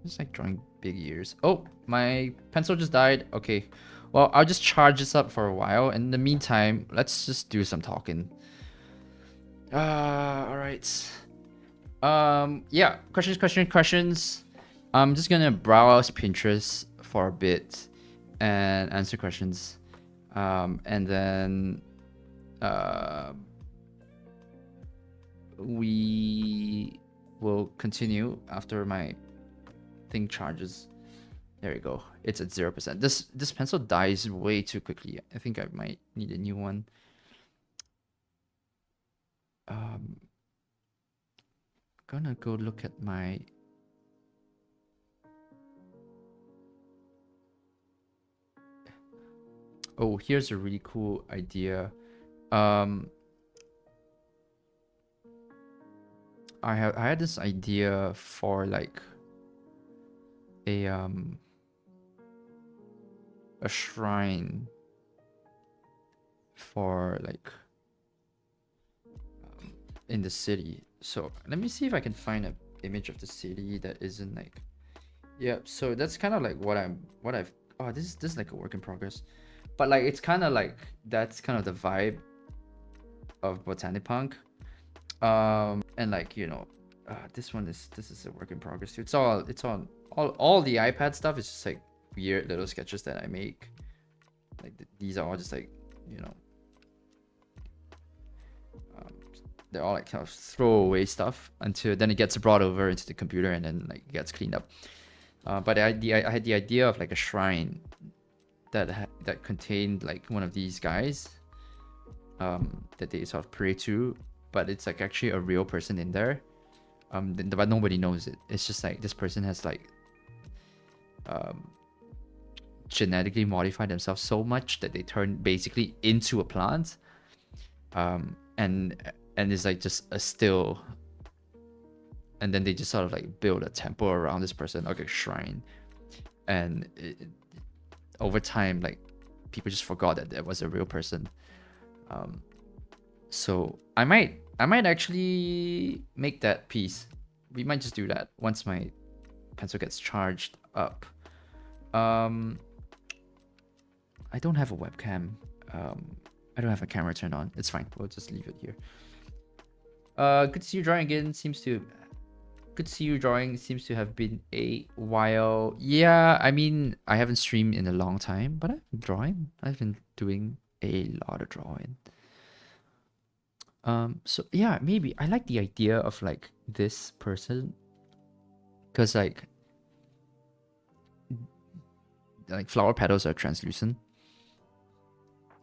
Just like drawing big ears. Oh, my pencil just died. Okay. Well, I'll just charge this up for a while. In the meantime, let's just do some talking. All right. Yeah, questions. I'm just gonna browse Pinterest for a bit and answer questions. And then we will continue after my thing charges. There we go. It's at 0%. This pencil dies way too quickly. I think I might need a new one. Gonna go look at my oh, here's a really cool idea. I had this idea for like a shrine for like in the city. So let me see if I can find an image of the city that isn't like, yeah. So that's kind of like what I've. Oh, this is like a work in progress, but like it's kind of like that's kind of the vibe of Botanic Punk. And like this is a work in progress too. It's all the iPad stuff is just like weird little sketches that I make. Like these are all just like they're all like kind of throwaway stuff until then it gets brought over into the computer and then like gets cleaned up. But I had the idea of like a shrine that contained like one of these guys that they sort of pray to, but it's like actually a real person in there. But nobody knows it. It's just like this person has like genetically modified themselves so much that they turn basically into a plant. And it's like just a still, and then they just sort of like build a temple around this person, like a shrine, and over time like people just forgot that there was a real person. So I might actually make that piece. We might just do that once my pencil gets charged up. I don't have a webcam. I don't have a camera turned on. It's fine. We'll just leave it here. Good to see you drawing again. Good to see you drawing. Seems to have been a while. Yeah, I mean, I haven't streamed in a long time, but I've been drawing. I've been doing a lot of drawing. So yeah, maybe I like the idea of like this person, because like flower petals are translucent.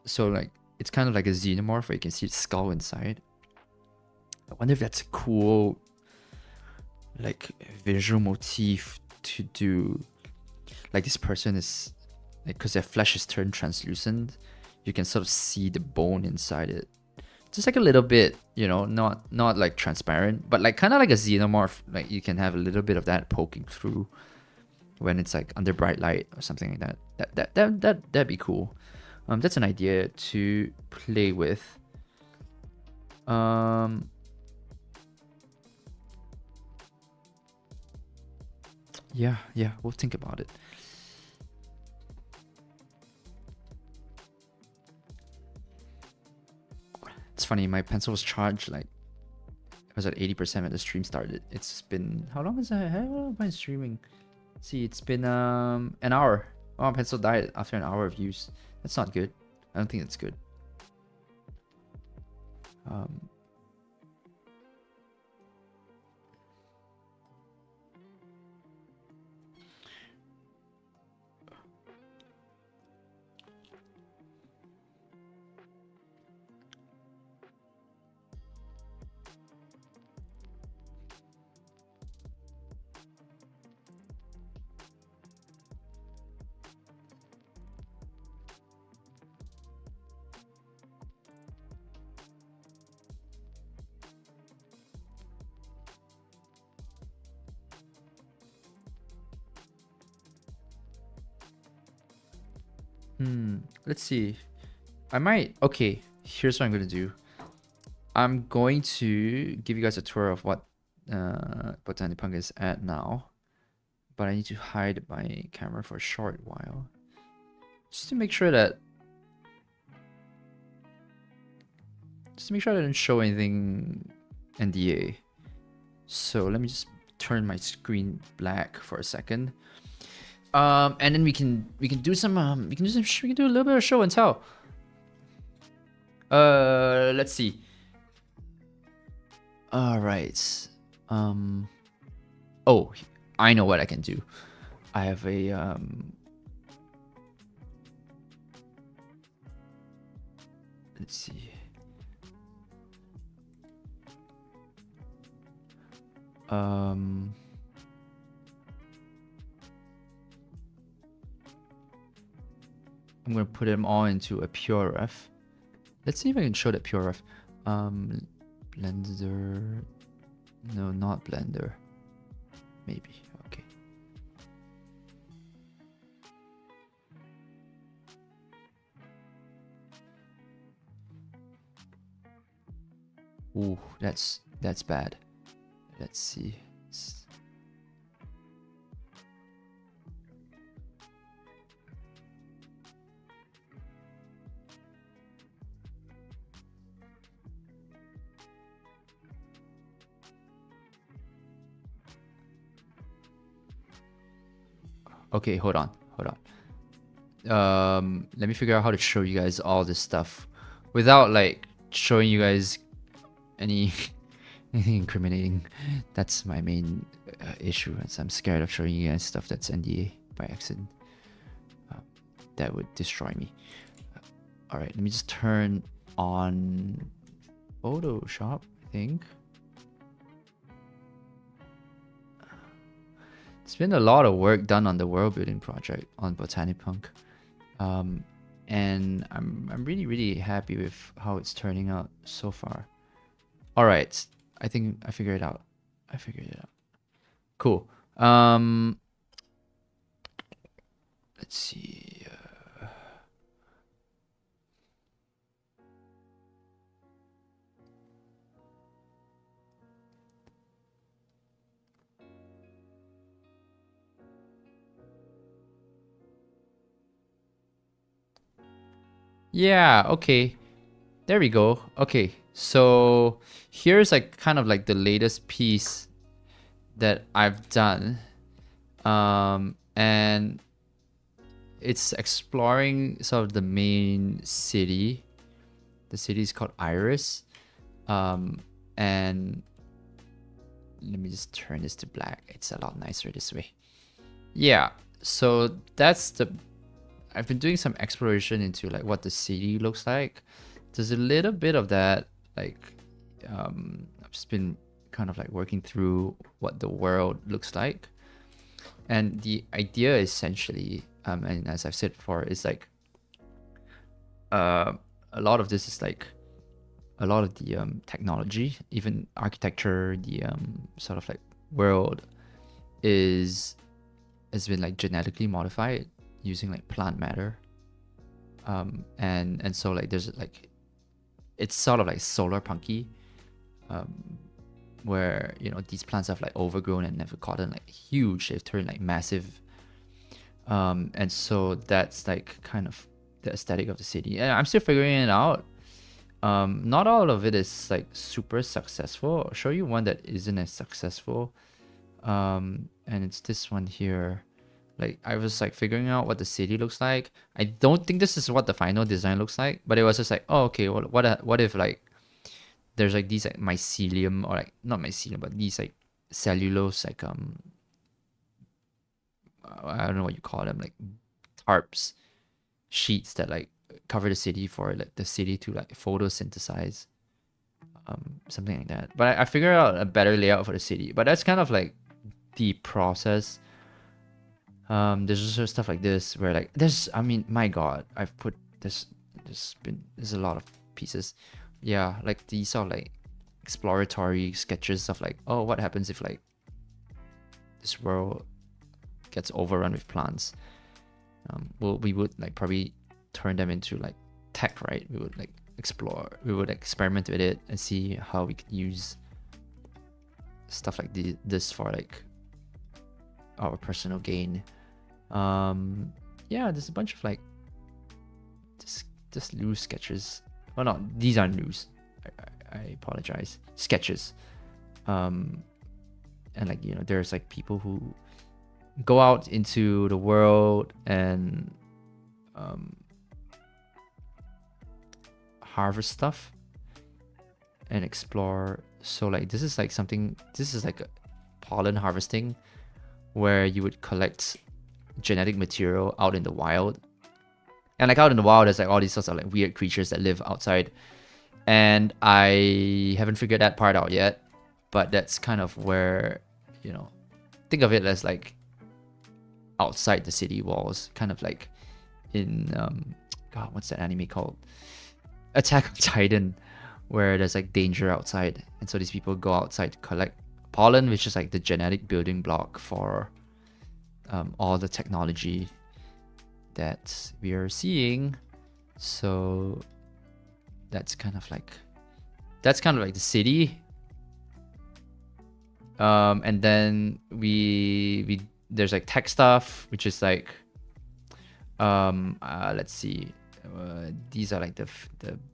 So like it's kind of like a xenomorph where you can see the skull inside. I wonder if that's a cool like visual motif to do. Like this person is like, because their flesh is turned translucent, you can sort of see the bone inside it. Just like a little bit, you know, not like transparent, but like kind of like a xenomorph. Like you can have a little bit of that poking through when it's like under bright light or something like that. That'd be cool. That's an idea to play with. Yeah, we'll think about it. It's funny, my pencil was charged like I was at 80% when the stream started. It's been, how long is that? How long have I been streaming? See, it's been an hour. Oh, my pencil died after an hour of use. That's not good. I don't think that's good. Let's see. I might, okay, here's what I'm gonna do. I'm going to give you guys a tour of what Botanipunk is at now, but I need to hide my camera for a short while just to make sure that I didn't show anything NDA. So let me just turn my screen black for a second. And then we can do some we can do a little bit of show and tell. Let's see. All right. Oh, I know what I can do. I have a let's see. I'm gonna put them all into a pure ref. Let's see if I can show that pure ref. Blender. No, not Blender. Maybe. Okay. Ooh, that's bad. Let's see. Okay, hold on. Let me figure out how to show you guys all this stuff without like showing you guys anything incriminating. That's my main issue. I'm scared of showing you guys stuff that's NDA by accident. That would destroy me. All right, let me just turn on Photoshop, I think. It's been a lot of work done on the world building project on Botanipunk. And I'm really happy with how it's turning out so far. All right, I think I figured it out. Cool. Let's see. Yeah, okay. There we go. Okay, so here's like kind of like the latest piece that I've done. And it's exploring sort of the main city. The city is called Iris. And let me just turn this to black. It's a lot nicer this way. Yeah, so that's the I've been doing some exploration into like what the city looks like. There's a little bit of that, like I've just been kind of like working through what the world looks like. And the idea essentially, and as I've said before, is like a lot of this is like a lot of the technology, even architecture, the sort of like world is has been like genetically modified using like plant matter. And so like there's like it's sort of like solar punky, where you know these plants have like overgrown and never gotten like huge. They've turned like massive. And so that's like kind of the aesthetic of the city. And I'm still figuring it out. Not all of it is like super successful. I'll show you one that isn't as successful. And it's this one here. Like I was like figuring out what the city looks like. I don't think this is what the final design looks like, but it was just like, oh, okay, well, what if like there's like these like mycelium, or like not mycelium, but these like cellulose, like I don't know what you call them, like tarps, sheets that like cover the city for like the city to like photosynthesize, something like that. But I figured out a better layout for the city. But that's kind of like the process. There's also stuff like this where like I mean, my God, I've put there's a lot of pieces. Yeah, like these are like exploratory sketches of like, oh, what happens if like this world gets overrun with plants? Well, we would like probably turn them into like tech, right? We would like we would experiment with it and see how we could use stuff like this for like our personal gain. Yeah, there's a bunch of like just loose sketches. Oh no, these aren't loose. I apologize. Sketches. And like, you know, there's like people who go out into the world and harvest stuff and explore. So like this is like a pollen harvesting, where you would collect genetic material out in the wild. And like out in the wild, there's like all these sorts of like weird creatures that live outside. And I haven't figured that part out yet. But that's kind of where, you know, think of it as like outside the city walls. Kind of like in, God, what's that anime called? Attack on Titan, where there's like danger outside. And so these people go outside to collect pollen, which is like the genetic building block for all the technology that we are seeing. So that's kind of like the city. And then we there's like tech stuff, which is like let's see, these are like the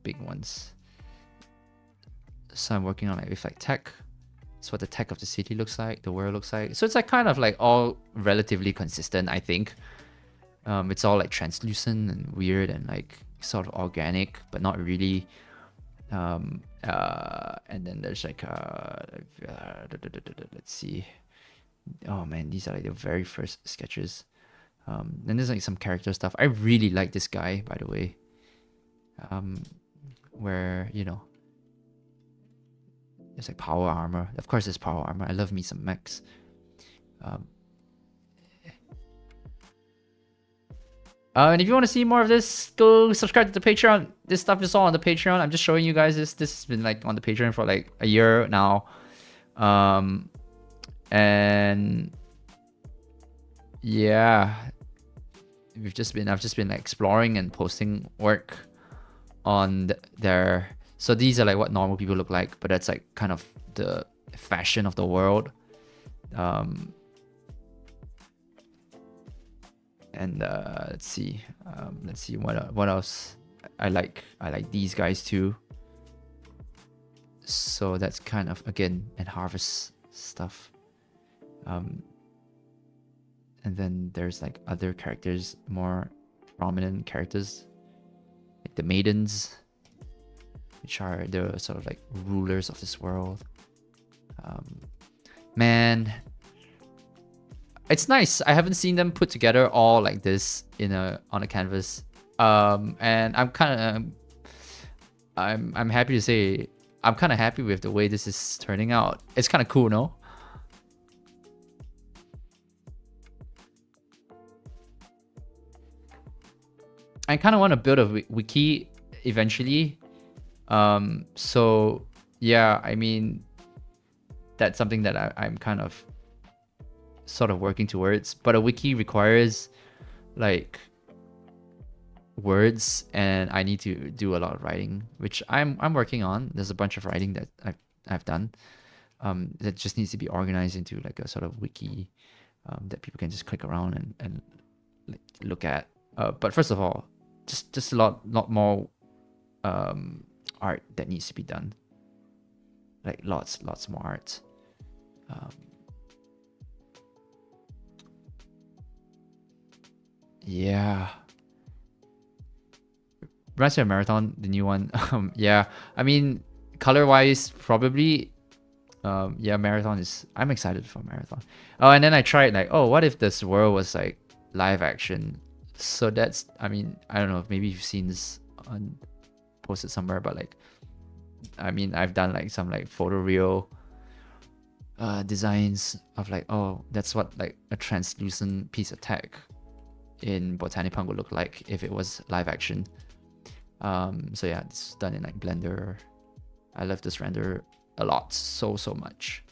big ones. So I'm working on like with like tech. It's what the tech of the city looks like, the world looks like. So it's like kind of like all relatively consistent, I think. It's all like translucent and weird and like sort of organic, but not really. And then there's like let's see. Oh man, these are like the very first sketches. Then there's like some character stuff. I really like this guy, by the way. Where, you know, there's like power armor. Of course, there's power armor. I love me some mechs. And if you want to see more of this, go subscribe to the Patreon. This stuff is all on the Patreon. I'm just showing you guys this. This has been like on the Patreon for like a year now. And yeah, I've just been like exploring and posting work on there. So these are like what normal people look like, but that's like kind of the fashion of the world. And let's see what else. I like these guys too. So that's kind of, again, and harvest stuff. And then there's like other characters, more prominent characters, like the maidens, which are the sort of like rulers of this world. Man, it's nice. I haven't seen them put together all like this on a canvas. And I'm happy to say I'm kind of happy with the way this is turning out. It's kind of cool, no? I kind of want to build a wiki eventually. So yeah, I mean, that's something that I'm kind of sort of working towards. But a wiki requires like words, and I need to do a lot of writing, which I'm working on. There's a bunch of writing that I've done. That just needs to be organized into like a sort of wiki that people can just click around and look at. But first of all, just a lot more art that needs to be done. Like lots more art. Yeah. Rise of Marathon, the new one. Yeah. I mean, color wise, probably. Yeah, Marathon is. I'm excited for Marathon. Oh, and then I tried like, oh, what if this world was like live action? So that's. I mean, I don't know. Maybe you've seen this posted somewhere, but like, I mean, I've done like some like photoreal designs of like, oh, that's what like a translucent piece of tech in Botanipunk would look like if it was live action. So yeah, it's done in like Blender. I love this render a lot, so much.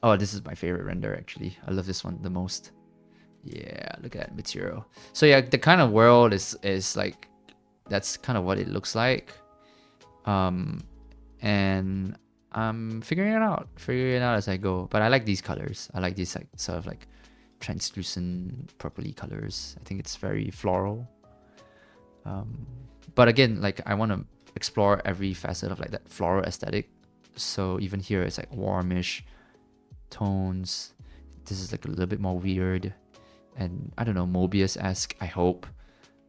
Oh, this is my favorite render actually. I love this one the most. Yeah, look at that material. So yeah, the kind of world is like, that's kind of what it looks like. And I'm figuring it out as I go. But I like these colors. I like these like sort of like translucent purpley colors. I think it's very floral. But again, like I want to explore every facet of like that floral aesthetic. So even here it's like warmish tones. This is like a little bit more weird and I don't know, Mobius-esque, I hope.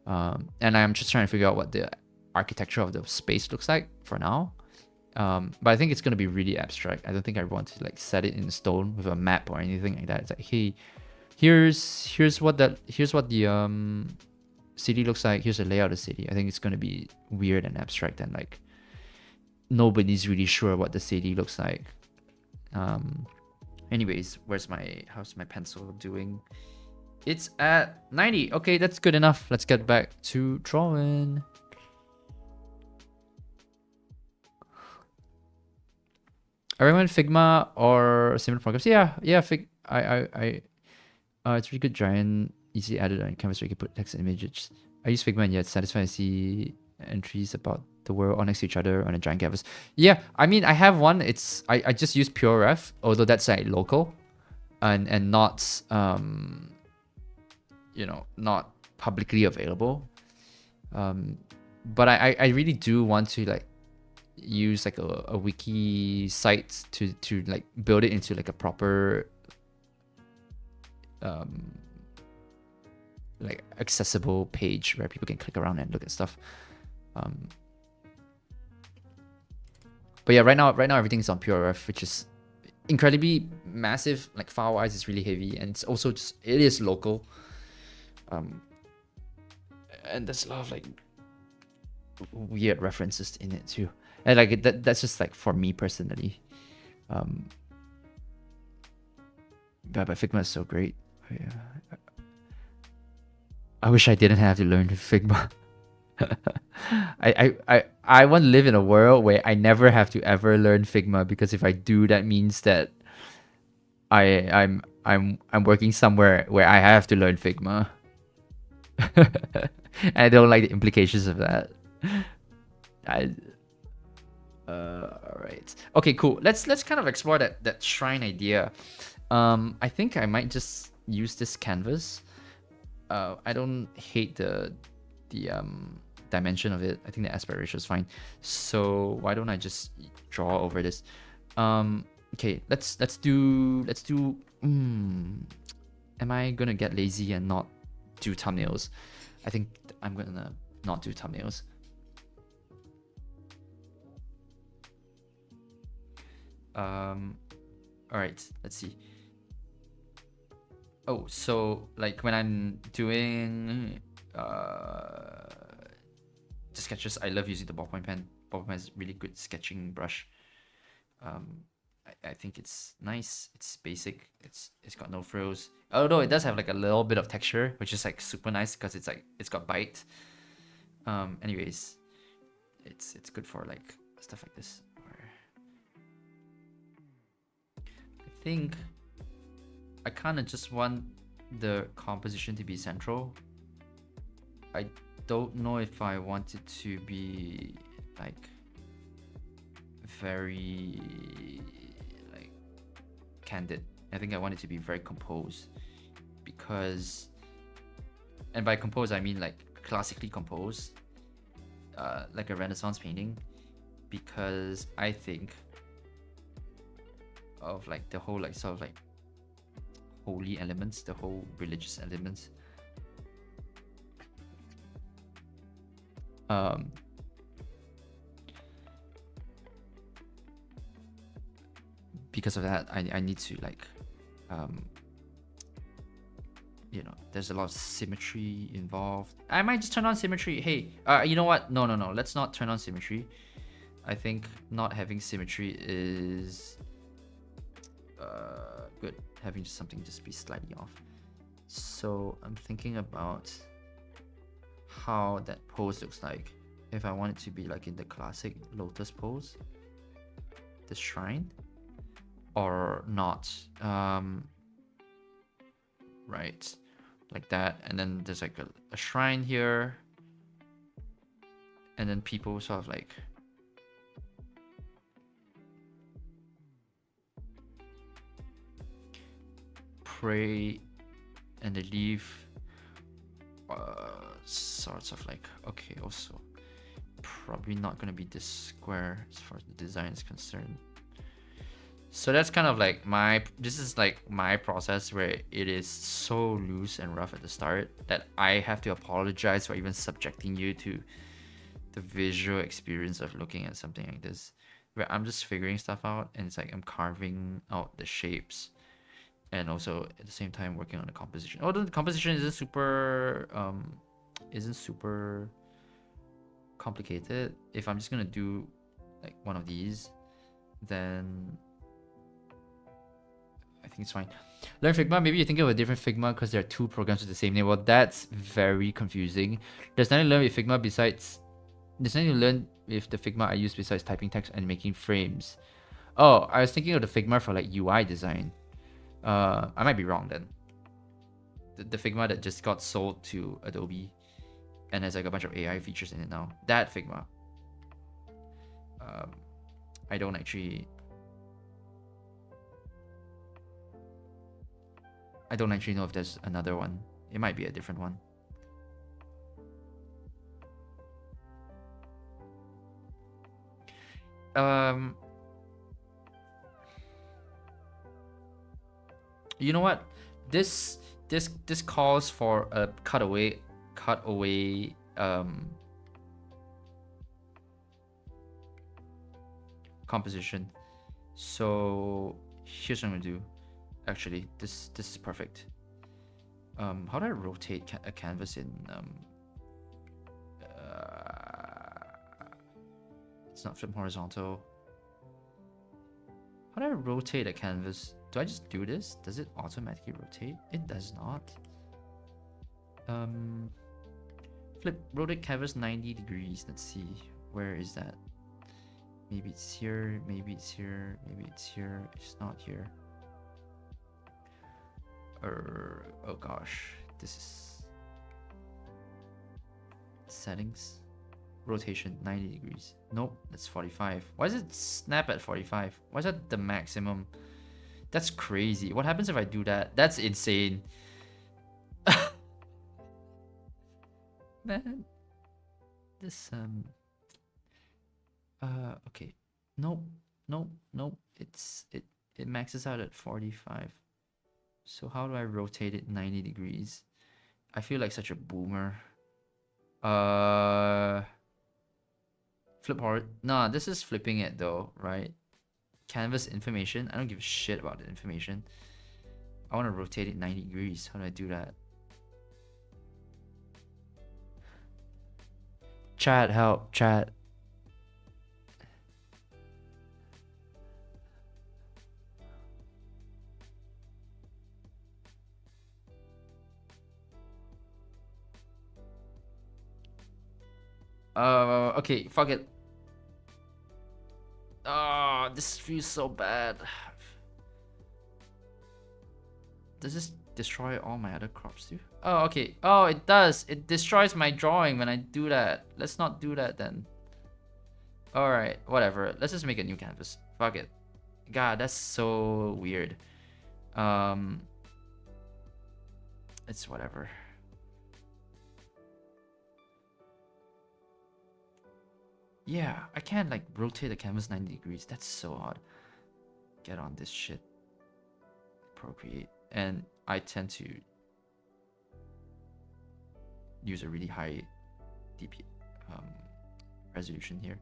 And I'm just trying to figure out what the architecture of the space looks like for now. But I think it's going to be really abstract. I don't think I want to like set it in stone with a map or anything like that. It's like, hey, here's what the city looks like. Here's the layout of the city. I think it's going to be weird and abstract and like nobody's really sure what the city looks like. Anyways, how's my pencil doing? It's at 90. Okay, that's good enough. Let's get back to drawing. I recommend Figma or similar programs. Yeah. It's really good, giant, easily added on canvas where you can put text and images. I use Figma and yet satisfied to see entries about the world all next to each other on a giant canvas. Yeah, I mean, I have one. I just use Pure Ref, although that's like local, and not not publicly available. But I really do want to like use like a wiki site to like build it into like a proper like accessible page where people can click around and look at stuff. But yeah, right now everything's on PureRef, which is incredibly massive. Like file wise, it's really heavy, and it's also just, it is local. And there's a lot of like weird references in it too, and like that's just like for me personally. But Figma is so great. I wish I didn't have to learn Figma. I want to live in a world where I never have to ever learn Figma, because if I do, that means that I'm working somewhere where I have to learn Figma. And I don't like the implications of that. Alright. Okay, cool. Let's kind of explore that shrine idea. I think I might just use this canvas. I don't hate the dimension of it. I think the aspect ratio is fine. So why don't I just draw over this? Okay, let's do. Am I gonna get lazy and not do thumbnails? I think I'm gonna not do thumbnails. All right, let's see. Oh, so like when I'm doing the sketches, I love using the ballpoint pen. Ballpoint pen is really good sketching brush. I think it's nice. It's basic. It's got no frills. Although it does have like a little bit of texture, which is like super nice because it's like it's got bite. Anyways, it's good for like stuff like this. I think I kind of just want the composition to be central. I don't know if I want it to be like very like candid. I think I want it to be very composed, because, and by composed I mean like classically composed, like a Renaissance painting, because I think of like the whole like sort of like holy elements, the whole religious elements. Because of that, I need to like, you know, there's a lot of symmetry involved. I might just turn on symmetry. Hey, you know what? No, let's not turn on symmetry. I think not having symmetry is good. Having something just be slightly off. So I'm thinking about how that pose looks like. If I want it to be like in the classic lotus pose, the shrine, or not. Right, like that, and then there's like a shrine here, and then people sort of like pray, and they leave sorts of like, okay, also probably not gonna be this square as far as the design is concerned. So that's kind of like this is like my process, where it is so loose and rough at the start that I have to apologize for even subjecting you to the visual experience of looking at something like this, where I'm just figuring stuff out, and it's like I'm carving out the shapes, and also at the same time working on the composition. Although the composition isn't super complicated. If I'm just gonna do like one of these, then I think it's fine. Learn Figma. Maybe you're thinking of a different Figma because there are two programs with the same name. Well, that's very confusing. There's nothing to learn with Figma besides. There's nothing to learn with the Figma I use besides typing text and making frames. Oh, I was thinking of the Figma for like UI design. I might be wrong then. The Figma that just got sold to Adobe and has like a bunch of AI features in it now. That Figma. I don't actually know if there's another one. It might be a different one. You know what? This calls for a cutaway composition. So here's what I'm gonna do. Actually, this is perfect. How do I rotate a canvas in it's not flip horizontal. How do I rotate a canvas? Do I just do this? Does it automatically rotate? It does not. Rotate canvas 90 degrees. Let's see. Where is that? Maybe it's here, maybe it's here, maybe it's here. It's not here. Oh gosh, this is settings, rotation 90 degrees. Nope, that's 45. Why does it snap at 45? Why is that the maximum? That's crazy. What happens if I do that? That's insane. Man, this okay. Nope, nope, nope. It maxes out at 45. So how do I rotate it 90 degrees? I feel like such a boomer. Flip forward. Nah, this is flipping it though, right? Canvas information. I don't give a shit about the information. I want to rotate it 90 degrees. How do I do that? Chat, help, chat. Okay, fuck it. This feels so bad. Does this destroy all my other crops too? Oh, okay. Oh, it does. It destroys my drawing when I do that. Let's not do that then. Alright, whatever. Let's just make a new canvas. Fuck it. God, that's so weird. It's whatever. Yeah, I can't like rotate the canvas 90 degrees. That's so odd. Get on this shit. Procreate. And I tend to use a really high DP resolution here.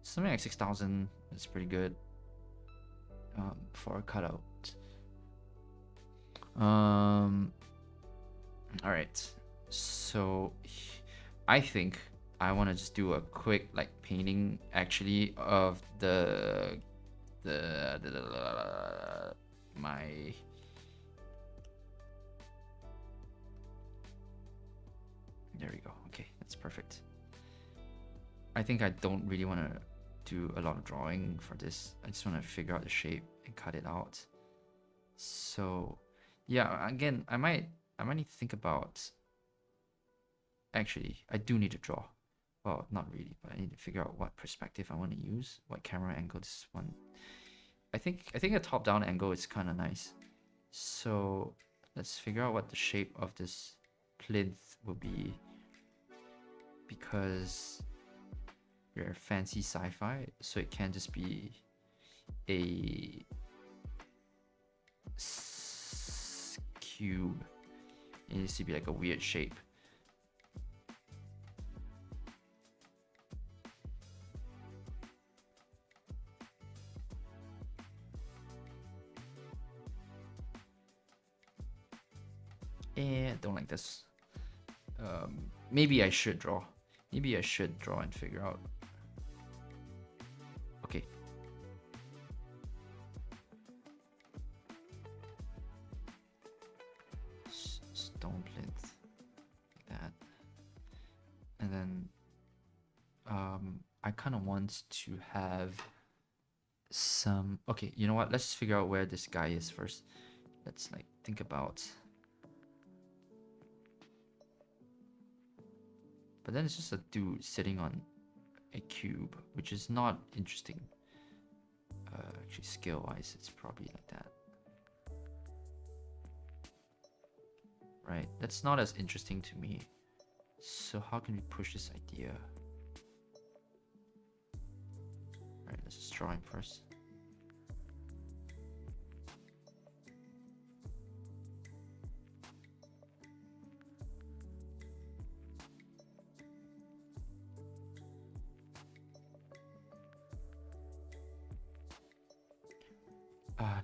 Something like 6000 is pretty good for a cutout. Alright. So I think I want to just do a quick like painting actually of my there we go. Okay, that's perfect. I think I don't really want to do a lot of drawing for this. I just want to figure out the shape and cut it out. So yeah, again, I might need to think about, actually I do need to draw. Well, not really, but I need to figure out what perspective I want to use, what camera angle this one. I think a top-down angle is kind of nice. So let's figure out what the shape of this plinth will be, because we're fancy sci-fi, so it can't just be a cube. It needs to be like a weird shape. Don't like this. Maybe I should draw. Maybe I should draw and figure out. Okay. Stone plinth. Like that. And then I kind of want to have some... Okay, you know what? Let's figure out where this guy is first. Let's like think about... But then it's just a dude sitting on a cube, which is not interesting. Actually, scale-wise, it's probably like that. Right? That's not as interesting to me. So how can we push this idea? Alright, let's just draw him first.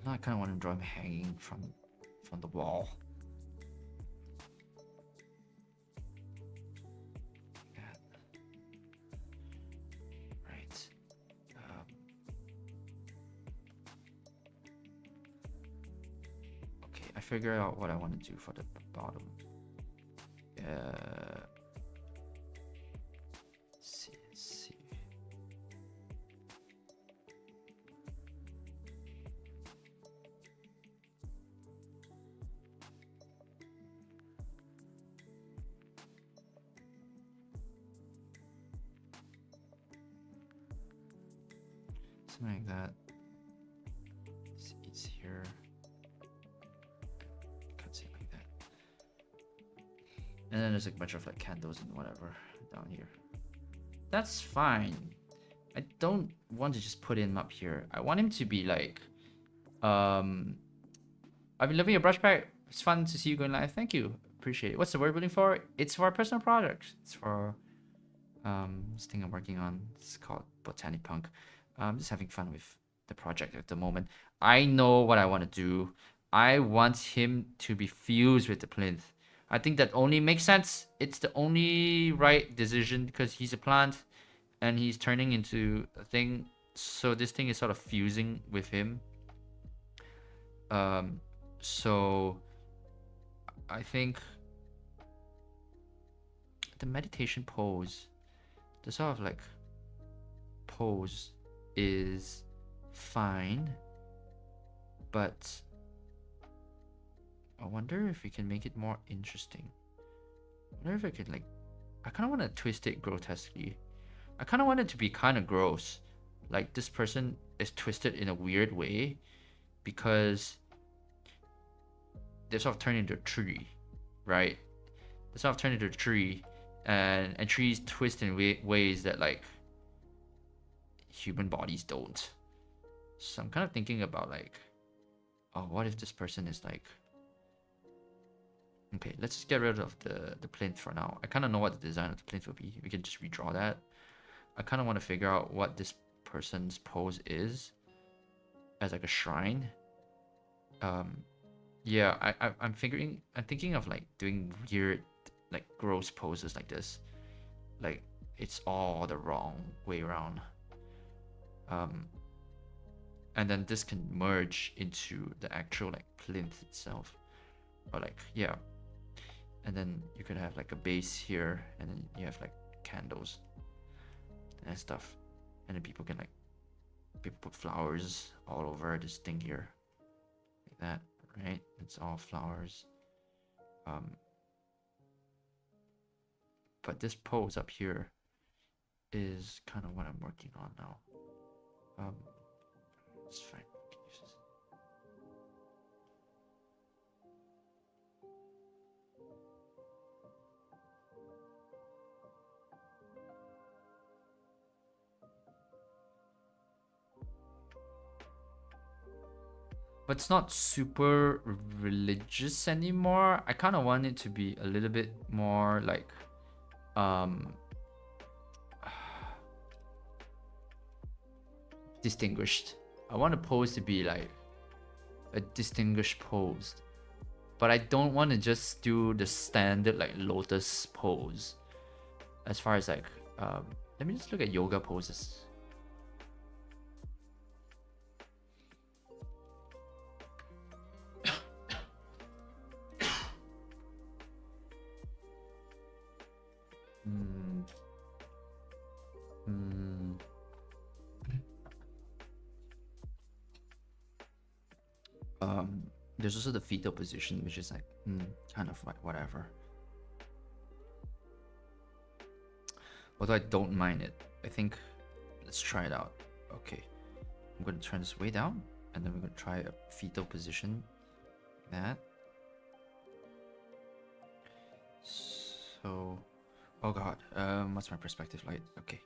Now I kind of want to draw him hanging from the wall. Right. Okay, I figured out what I want to do for the bottom. Let's see. Something like that. It's here. Cuts it like that. And then there's a bunch of like candles and whatever down here. that's fine. I don't want to just put him up here. I want him to be like, I've been loving your brush pack. It's fun to see you going live. Thank you. Appreciate it. What's the word building for? It's for a personal project. It's for this thing I'm working on. It's called Botanic Punk. I'm just having fun with the project at the moment. I know what I want to do. I want him to be fused with the plinth. I think that only makes sense. It's the only right decision because he's a plant and he's turning into a thing. So this thing is sort of fusing with him. So I think the meditation pose, the sort of like pose is fine, but I wonder if we can make it more interesting. I wonder if I could like, I kind of want to twist it grotesquely. I kind of want it to be kind of gross. Like this person is twisted in a weird way because they sort of turn into a tree, right? They sort of turn into a tree, and trees twist in ways that like human bodies don't. So I'm kind of thinking about like, oh, what if this person is like, okay, let's just get rid of the plinth for now. I kind of know what the design of the plinth will be. We can just redraw that. I kind of want to figure out what this person's pose is as like a shrine. Yeah, I'm thinking of like doing weird, like gross poses like this. Like it's all the wrong way around. And then this can merge into the actual like plinth itself. Or like, yeah. And then you could have like a base here, and then you have like candles and stuff. And then people put flowers all over this thing here. Like that, right? It's all flowers. But this pose up here is kind of what I'm working on now. It's fine. But it's not super religious anymore. I kind of want it to be a little bit more like distinguished. I want the pose to be like a distinguished pose, but I don't want to just do the standard like lotus pose. As far as like let me just look at yoga poses. There's also the fetal position, which is like kind of like whatever. Although I don't mind it. I think let's try it out. Okay, I'm gonna turn this way down, and then we're gonna try a fetal position like that. So, oh god, what's my perspective like? Okay,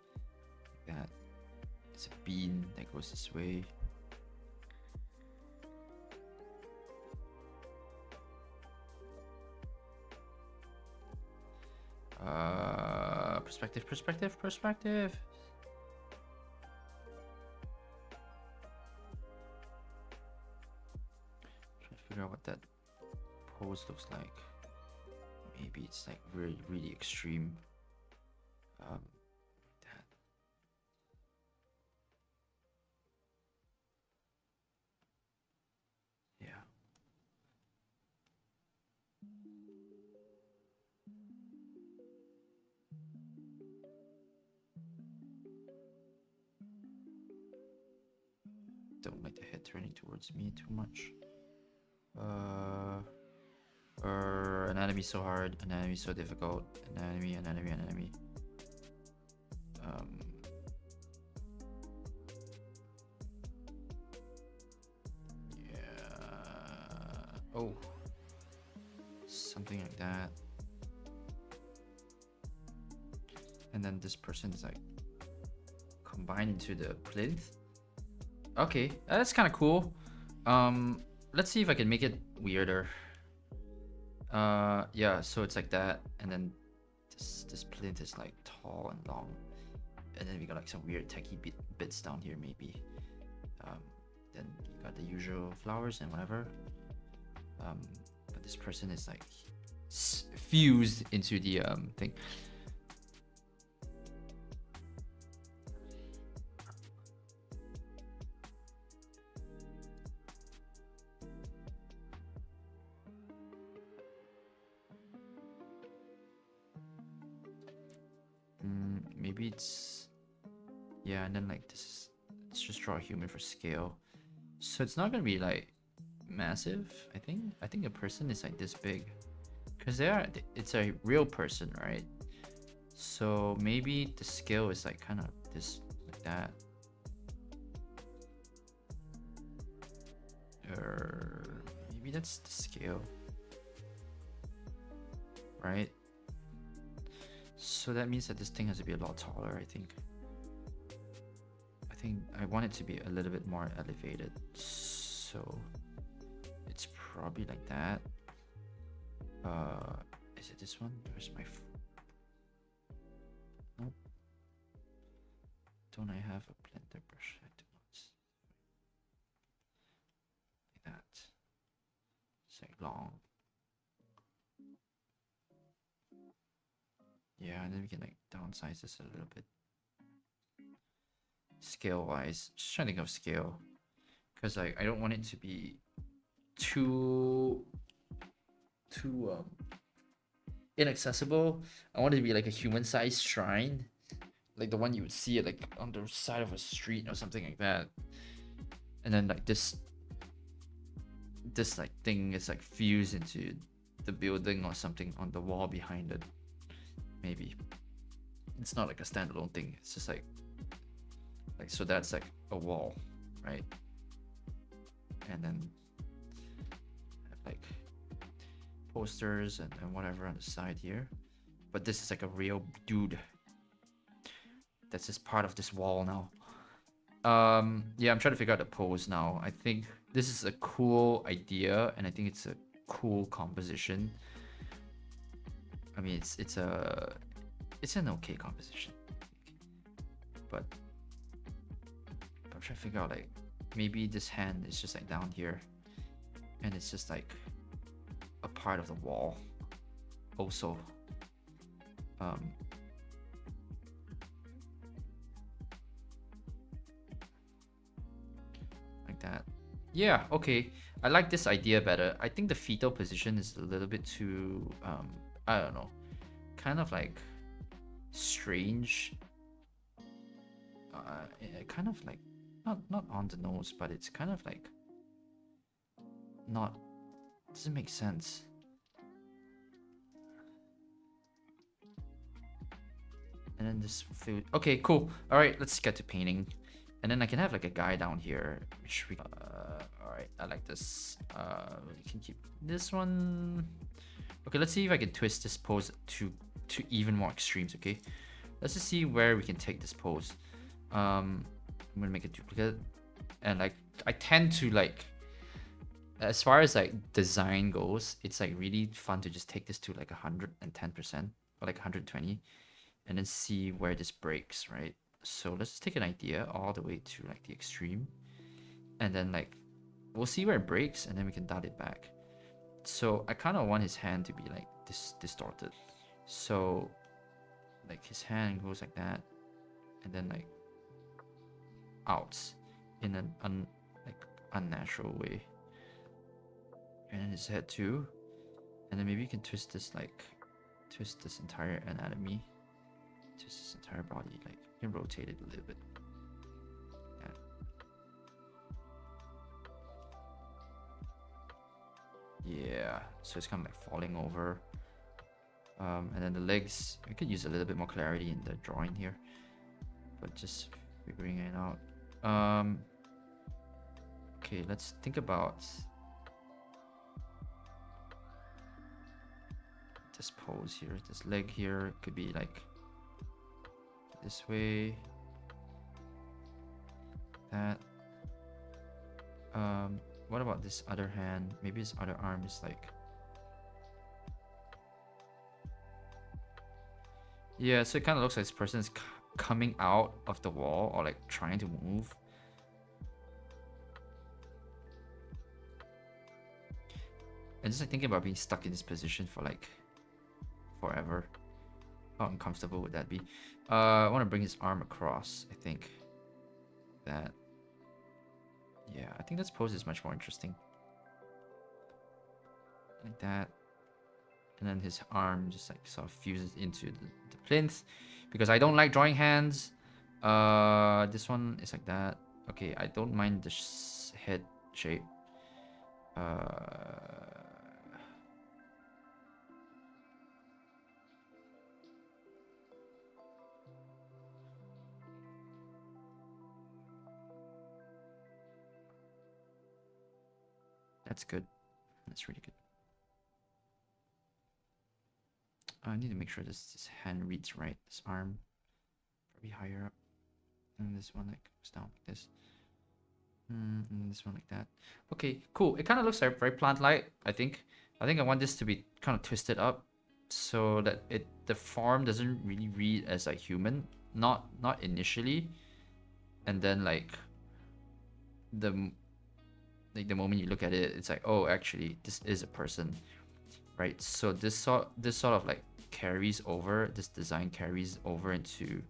like that. It's a bean that goes this way. Perspective. Trying to figure out what that pose looks like. Maybe it's like really extreme. That. Yeah. Don't like the head turning towards me too much. Anatomy so hard, anatomy so difficult, anatomy. Yeah. Oh, something like that. And then this person is like combine into the plinth. Okay, that's kind of cool. Let's see if I can make it weirder. Yeah, so it's like that, and then this plinth is like tall and long, and then we got like some weird techie bits down here maybe. Then you got the usual flowers and whatever. But this person is like fused into the thing. Maybe it's, yeah, and then like this is, let's just draw a human for scale. So it's not gonna be like massive. I think a person is like this big, because it's a real person, right? So maybe the scale is like kind of this, like that, or maybe that's the scale, right? So that means that this thing has to be a lot taller. I think I want it to be a little bit more elevated, so it's probably like that. Is it this one? Where's my nope. Don't I have a blender brush? I do not. Like that. It's like long. Yeah, and then we can like downsize this a little bit. Scale wise, just trying to think of scale, because I don't want it to be too inaccessible. I want it to be like a human-sized shrine, like the one you would see it like on the side of a street or something like that. And then like this like thing is like fused into the building or something on the wall behind it. Maybe it's not like a standalone thing. It's just like so that's like a wall, right? And then like posters and whatever on the side here. But this is like a real dude that's just part of this wall now. Yeah, I'm trying to figure out the pose now. I think this is a cool idea, and I think it's a cool composition. I mean, it's an okay composition, but I'm trying to figure out like maybe this hand is just like down here, and it's just like a part of the wall also. Like that. Yeah, okay. I like this idea better. I think the fetal position is a little bit too I don't know, kind of like strange. Kind of like not on the nose, but it's kind of like not, doesn't make sense. And then this food. Okay, cool. All right, let's get to painting. And then I can have like a guy down here, which we. All right, I like this. We can keep this one. Okay, let's see if I can twist this pose to even more extremes. Okay, let's just see where we can take this pose. I'm gonna make a duplicate, and like I tend to like, as far as like design goes, it's like really fun to just take this to like 110% or like 120, and then see where this breaks, right? So let's just take an idea all the way to like the extreme, and then like we'll see where it breaks, and then we can dial it back. So I kind of want his hand to be like this distorted. So like his hand goes like that, and then like out in an unnatural way, and then his head too, and then maybe you can twist this entire anatomy, twist this entire body, like you can rotate it a little bit. Yeah, so it's kind of like falling over. And then the legs, we could use a little bit more clarity in the drawing here, but just figuring it out. Okay, let's think about this pose here. This leg here could be like this way, that. What about this other hand? Maybe his other arm is like... Yeah, so it kind of looks like this person is coming out of the wall or like trying to move. And just like thinking about being stuck in this position for like forever. How uncomfortable would that be? I want to bring his arm across, I think. That. Yeah, I think this pose is much more interesting. Like that. And then his arm just like sort of fuses into the plinth. Because I don't like drawing hands. This one is like that. Okay, I don't mind the head shape. That's good. That's really good. I need to make sure this hand reads right. This arm probably higher up. And this one like goes down like this. And this one like that. Okay, cool. It kind of looks like very plant-like, I think. I think I want this to be kind of twisted up so that the form doesn't really read as like human. Not initially. And then like the moment you look at it, it's like, oh, actually this is a person. Right? So this sort of like carries over, this design carries over into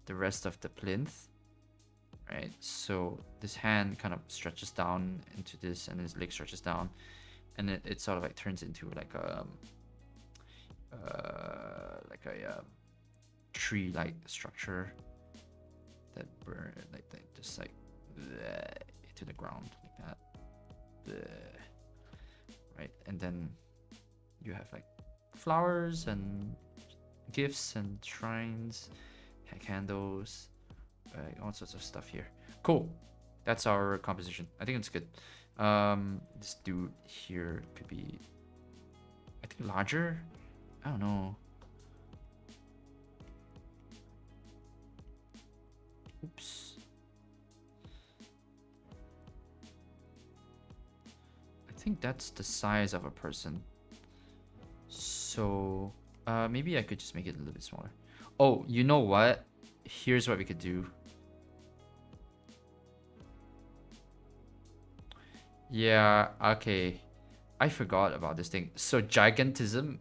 the rest of the plinth. Right, so this hand kind of stretches down into this, and his leg stretches down, and it sort of like turns into like a tree-like structure that burn like just like into the ground like that. Right, and then you have like flowers and gifts and shrines, candles. All sorts of stuff here. Cool. That's our composition. I think it's good. This dude here could be, I think, larger. I don't know. Oops. I think that's the size of a person. So maybe I could just make it a little bit smaller. Oh, you know what? Here's what we could do. Yeah, okay. I forgot about this thing. So gigantism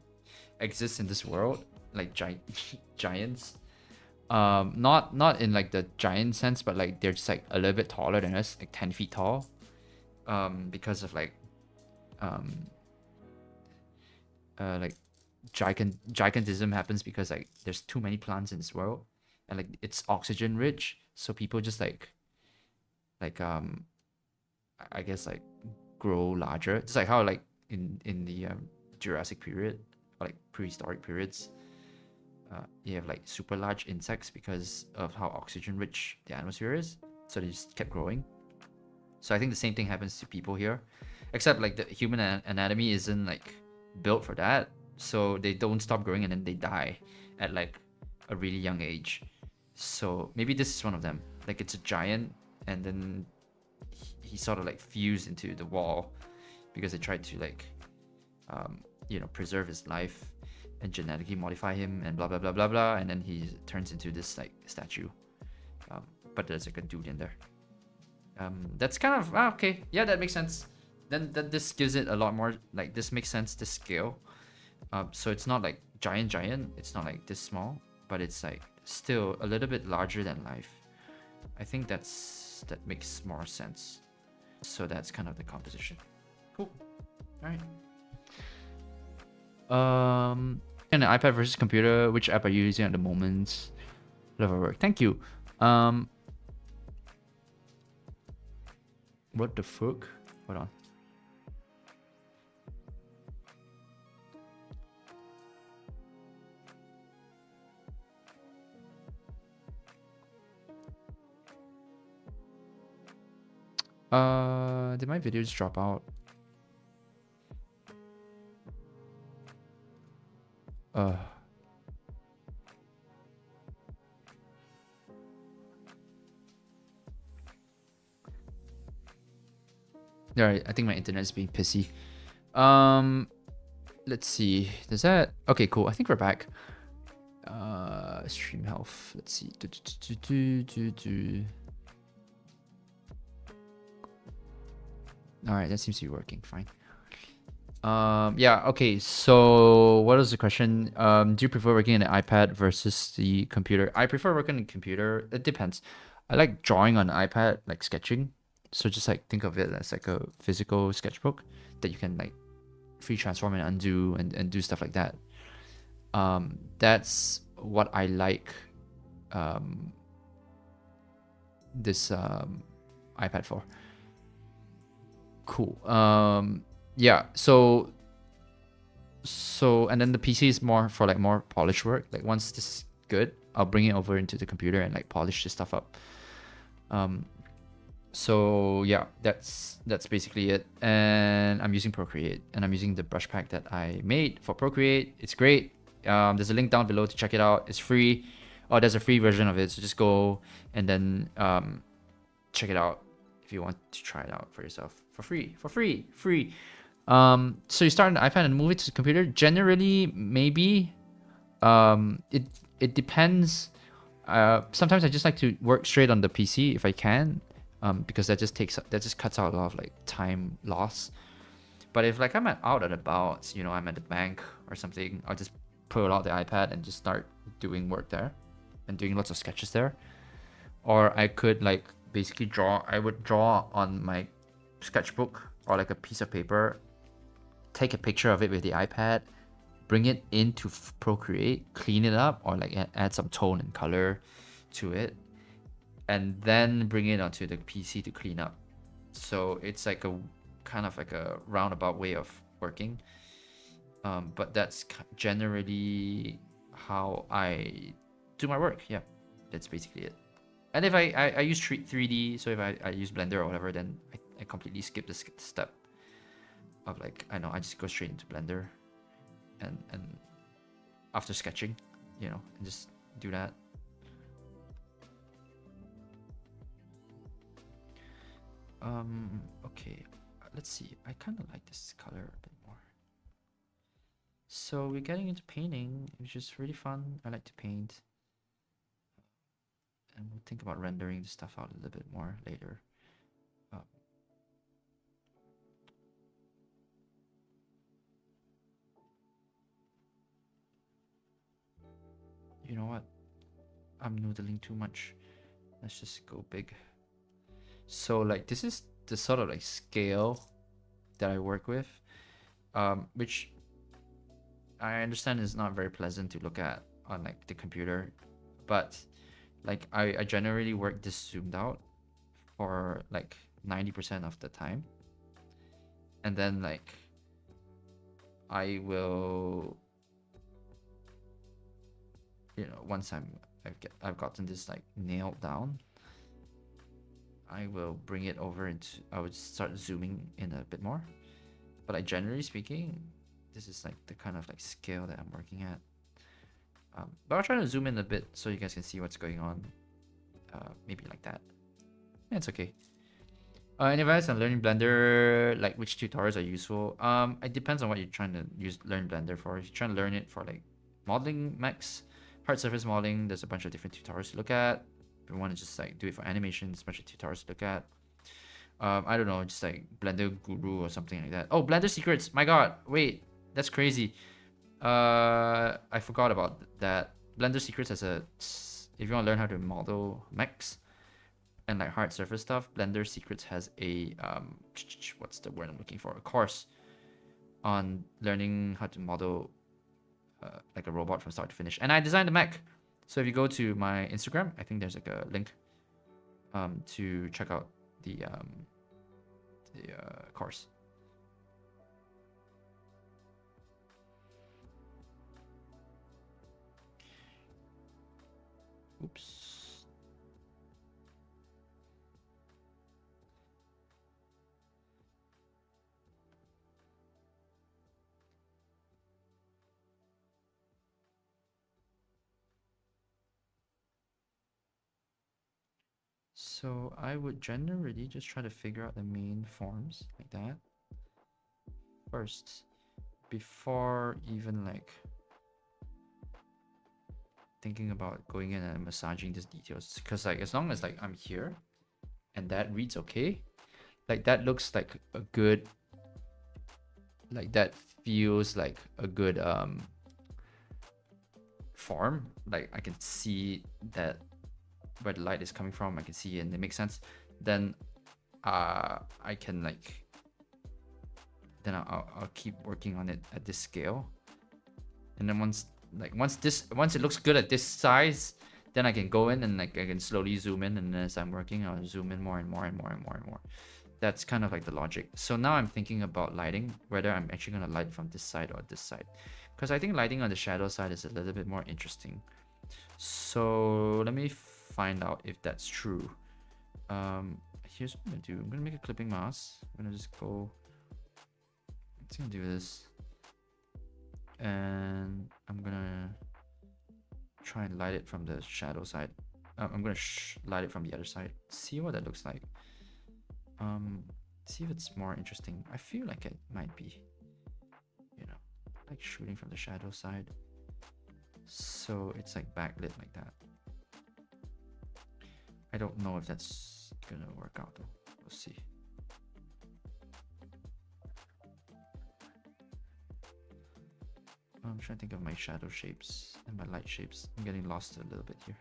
exists in this world, like giants. Not in like the giant sense, but like they're just like a little bit taller than us, like 10 feet tall. Because of like gigantism happens because like there's too many plants in this world, and like it's oxygen rich, so people just like I guess like grow larger. Just like how like in the Jurassic period or like prehistoric periods, you have like super large insects because of how oxygen rich the atmosphere is. So they just kept growing. So I think the same thing happens to people here, except like the human anatomy isn't like built for that. So they don't stop growing and then they die at like a really young age. So maybe this is one of them. Like it's a giant, and then he sort of like fused into the wall because they tried to like preserve his life and genetically modify him and blah blah blah blah blah, and then he turns into this like statue. But there's like a dude in there. That's kind of okay. Yeah, that makes sense. Then this gives it a lot more like, this makes sense, this scale. So it's not like giant. It's not like this small, but it's like still a little bit larger than life. I think that makes more sense. So that's kind of the composition. Cool. All right. And the iPad versus computer, which app are you using at the moment? Love our work. Thank you. What the fuck? Hold on. Did my videos drop out? Alright, I think my internet's being pissy. Let's see. Does that... Okay, cool. I think we're back. Stream health. Let's see. Alright, that seems to be working fine. Yeah, okay. So what was the question? Do you prefer working on an iPad versus the computer? I prefer working on the computer. It depends. I like drawing on an iPad, like sketching. So just like think of it as like a physical sketchbook that you can like free transform and undo and do stuff like that. That's what I like this iPad for. Cool. Yeah, so and then the PC is more for like more polished work. Like once this is good, I'll bring it over into the computer and like polish this stuff up. So yeah, that's basically it. And I'm using Procreate, and I'm using the brush pack that I made for Procreate. It's great. There's a link down below to check it out. It's free. Oh, there's a free version of it, so just go and then check it out if you want to try it out for yourself for free. So you start on the iPad and move it to the computer. Generally, maybe. It depends. Sometimes I just like to work straight on the PC if I can, because that just cuts out a lot of like time loss. But if like I'm out and about, you know, I'm at the bank or something, I'll just pull out the iPad and just start doing work there, and doing lots of sketches there. Or I could like basically draw. I would draw on my sketchbook or like a piece of paper, take a picture of it with the iPad, bring it into Procreate, clean it up, or like add some tone and color to it, and then bring it onto the PC to clean up. So it's like a kind of like a roundabout way of working. But that's generally how I do my work. Yeah, that's basically it. And if I use 3D, so if I use Blender or whatever, then I completely skip this step of like, I just go straight into Blender and after sketching, you know, and just do that. Okay, let's see. I kind of like this color a bit more. So we're getting into painting, which is really fun. I like to paint. And we'll think about rendering the stuff out a little bit more later. You know what? I'm noodling too much. Let's just go big. So like this is the sort of like scale that I work with, which I understand is not very pleasant to look at on like the computer, but like I generally work this zoomed out for like 90% of the time, and then like I will, you know, once I've gotten this like nailed down, I will bring it over into, I would start zooming in a bit more. But like generally speaking, this is like the kind of like scale that I'm working at. But I'll try to zoom in a bit so you guys can see what's going on. Maybe like that. Yeah, it's okay. Any advice on learning Blender? Like which tutorials are useful? It depends on what you're trying to learn Blender for. If you're trying to learn it for like modeling mechs, hard surface modeling, there's a bunch of different tutorials to look at. If you want to just like do it for animation, there's a bunch of tutorials to look at. I don't know, just like Blender Guru or something like that. Oh, Blender Secrets! My God, wait, that's crazy. I forgot about that. Blender Secrets has a, if you want to learn how to model mechs and like hard surface stuff, Blender Secrets has a what's the word I'm looking for? A course on learning how to model like a robot from start to finish. And I designed the mech. So if you go to my Instagram, I think there's like a link to check out the course. Oops. So I would generally just try to figure out the main forms like that first, before even like thinking about going in and massaging these details. Because like as long as like I'm here and that reads okay, like that looks like a good, like that feels like a good form. Like I can see that where the light is coming from, I can see it and it makes sense. Then I can like, then I'll keep working on it at this scale. And then once it looks good at this size, then I can go in and like I can slowly zoom in, and as I'm working, I'll zoom in more and more and more and more and more. That's kind of like the logic. So now I'm thinking about lighting, whether I'm actually going to light from this side or this side, because I think lighting on the shadow side is a little bit more interesting. So let me find out if that's true. Here's what I'm gonna do. I'm gonna make a clipping mask. I'm gonna just go, it's gonna do this, and I'm gonna try and light it from the shadow side. I'm gonna light it from the other side, see what that looks like. See if it's more interesting. I feel like it might be, you know, like shooting from the shadow side, so it's like backlit like that. I don't know if that's gonna work out though. We'll see. I'm trying to think of my shadow shapes and my light shapes. I'm getting lost a little bit here.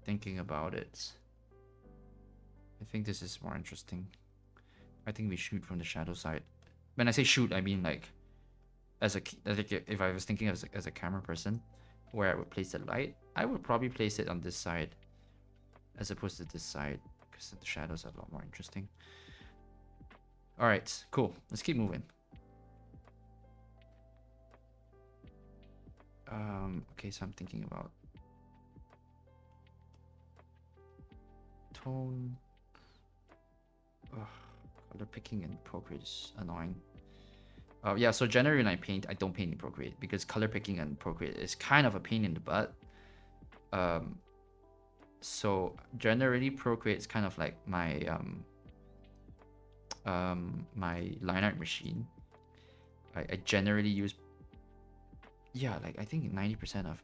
Thinking about it, I think this is more interesting. I think we shoot from the shadow side. When I say shoot, I mean like as a, like if I was thinking as a camera person, where I would place the light, I would probably place it on this side as opposed to this side, because the shadows are a lot more interesting. All right, cool. Let's keep moving. Okay, so I'm thinking about tone. Ugh, color picking in Procreate is annoying. Yeah, so generally when I paint, I don't paint in Procreate because color picking in Procreate is kind of a pain in the butt. So generally Procreate is kind of like my my line art machine. I generally use, yeah, like I think 90% of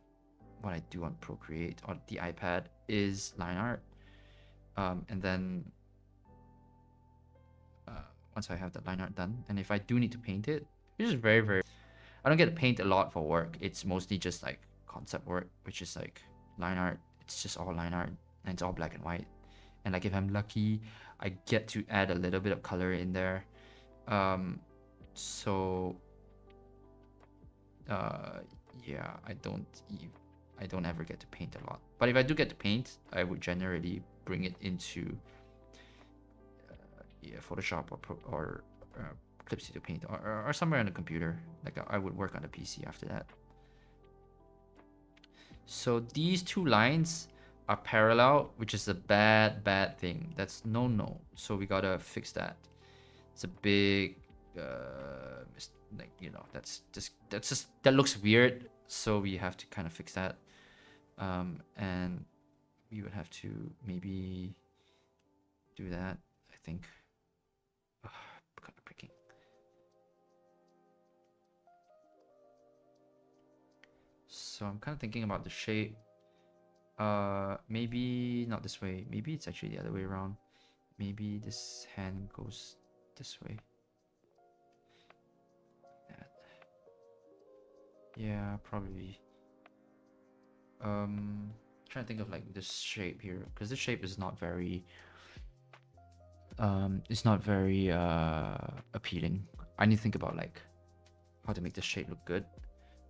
what I do on Procreate on the iPad is line art. And then once I have the line art done, and if I do need to paint it, which is very, very, I don't get to paint a lot for work. It's mostly just like concept work, which is like line art. It's just all line art and it's all black and white. And like if I'm lucky, I get to add a little bit of color in there. So yeah, I don't ever get to paint a lot. But if I do get to paint, I would generally bring it into yeah, Photoshop or Clip Studio Paint or somewhere on the computer. Like I would work on the PC after that. So these two lines are parallel, which is a bad thing. That's no. So we gotta fix that. It's a big like, you know, that's just that looks weird. So we have to kind of fix that. And we would have to maybe do that, I think. Color picking. So I'm kind of thinking about the shape. Maybe not this way. Maybe it's actually the other way around. Maybe this hand goes this way. That. Yeah, probably. Trying to think of like this shape here, because this shape is not very it's not very appealing. I need to think about like how to make this shape look good.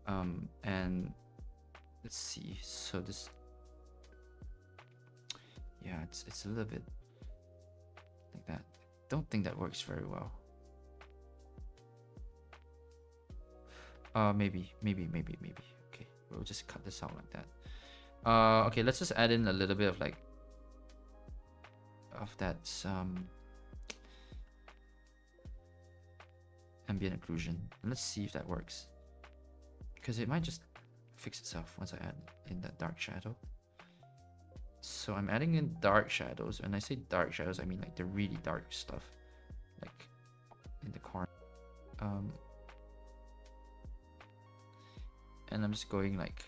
And let's see. So this, yeah, it's a little bit. like that. Don't think that works very well. Maybe. Okay, we'll just cut this out like that. Okay, let's just add in a little bit of like that ambient occlusion. Let's see if that works, because it might just fix itself once I add in that dark shadow. So I'm adding in dark shadows. When I say dark shadows, I mean like the really dark stuff, like in the corner. And I'm just going like,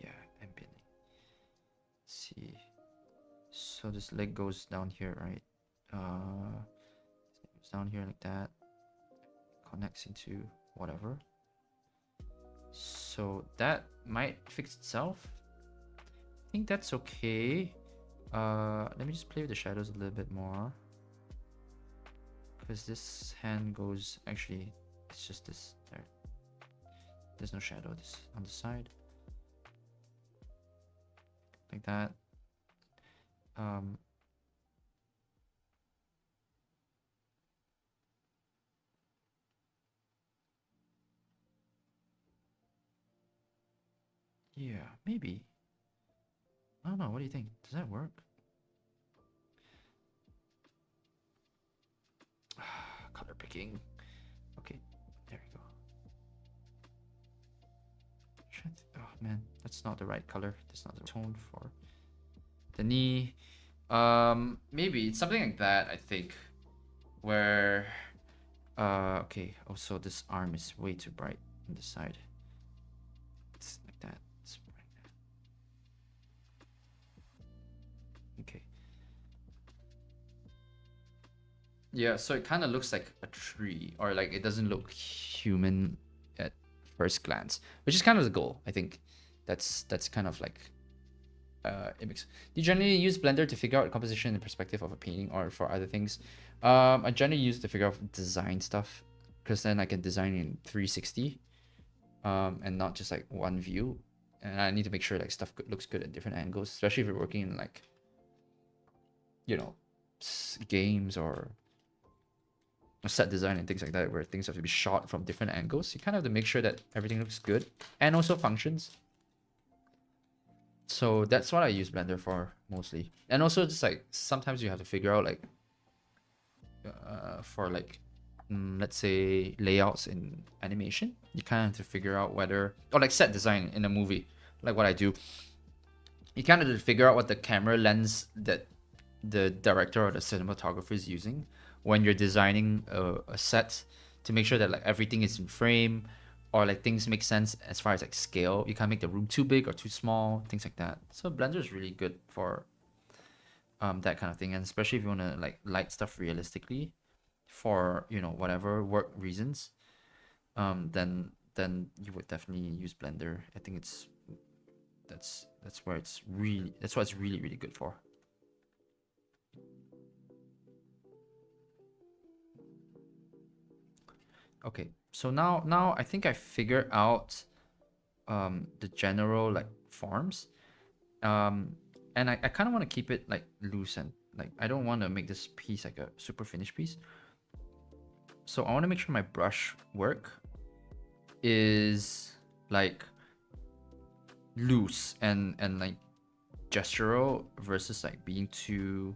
yeah, ambient. See, so this leg goes down here, right? It's down here like that, connects into whatever. So that might fix itself. I think that's okay. Let me just play with the shadows a little bit more, because this hand goes, actually it's just this there. There's no shadow this on the side, like that. Yeah, maybe. I don't know. What do you think? Does that work? Color picking. Okay, there we go. Oh man, that's not the right color. That's not the tone for the knee. Maybe it's something like that, I think, where okay, also this arm is way too bright on the side. It's like that. It's bright. Okay. Yeah, so it kind of looks like a tree, or like it doesn't look human at first glance, which is kind of the goal, I think. That's kind of like it makes. Do you generally use Blender to figure out composition and perspective of a painting, or for other things? I generally use to figure out design stuff, because then I can design in 360, and not just like one view. And I need to make sure like stuff looks good at different angles, especially if you're working in like, you know, games or set design and things like that, where things have to be shot from different angles. You kind of have to make sure that everything looks good and also functions. So that's what I use Blender for mostly. And also just like sometimes you have to figure out like for like let's say layouts in animation, you kind of have to figure out whether, or like set design in a movie, like what I do, you kind of have to figure out what the camera lens that the director or the cinematographer is using when you're designing a set, to make sure that like everything is in frame, or like things make sense as far as like scale. You can't make the room too big or too small, things like that. So Blender is really good for that kind of thing, and especially if you want to like light stuff realistically for, you know, whatever work reasons, then you would definitely use Blender. I think that's what it's really really good for. Okay, so now I think I figured out the general like forms, and I kind of want to keep it like loose, and like I don't want to make this piece like a super finished piece. So I want to make sure my brush work is like loose and like gestural versus like being too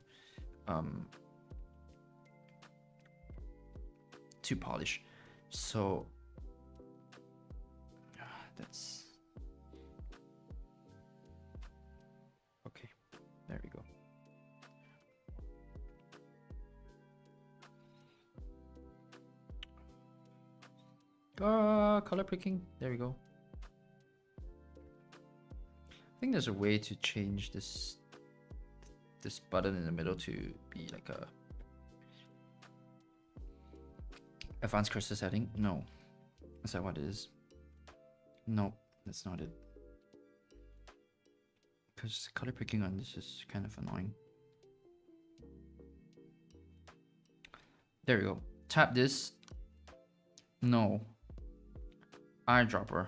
polished. So that's okay. There we go. Color picking. There we go. I think there's a way to change this button in the middle to be like a advanced cursor setting. No, is that what it is? No, that's not it. Because color picking on this is kind of annoying. There we go. Tap this. No. Eyedropper.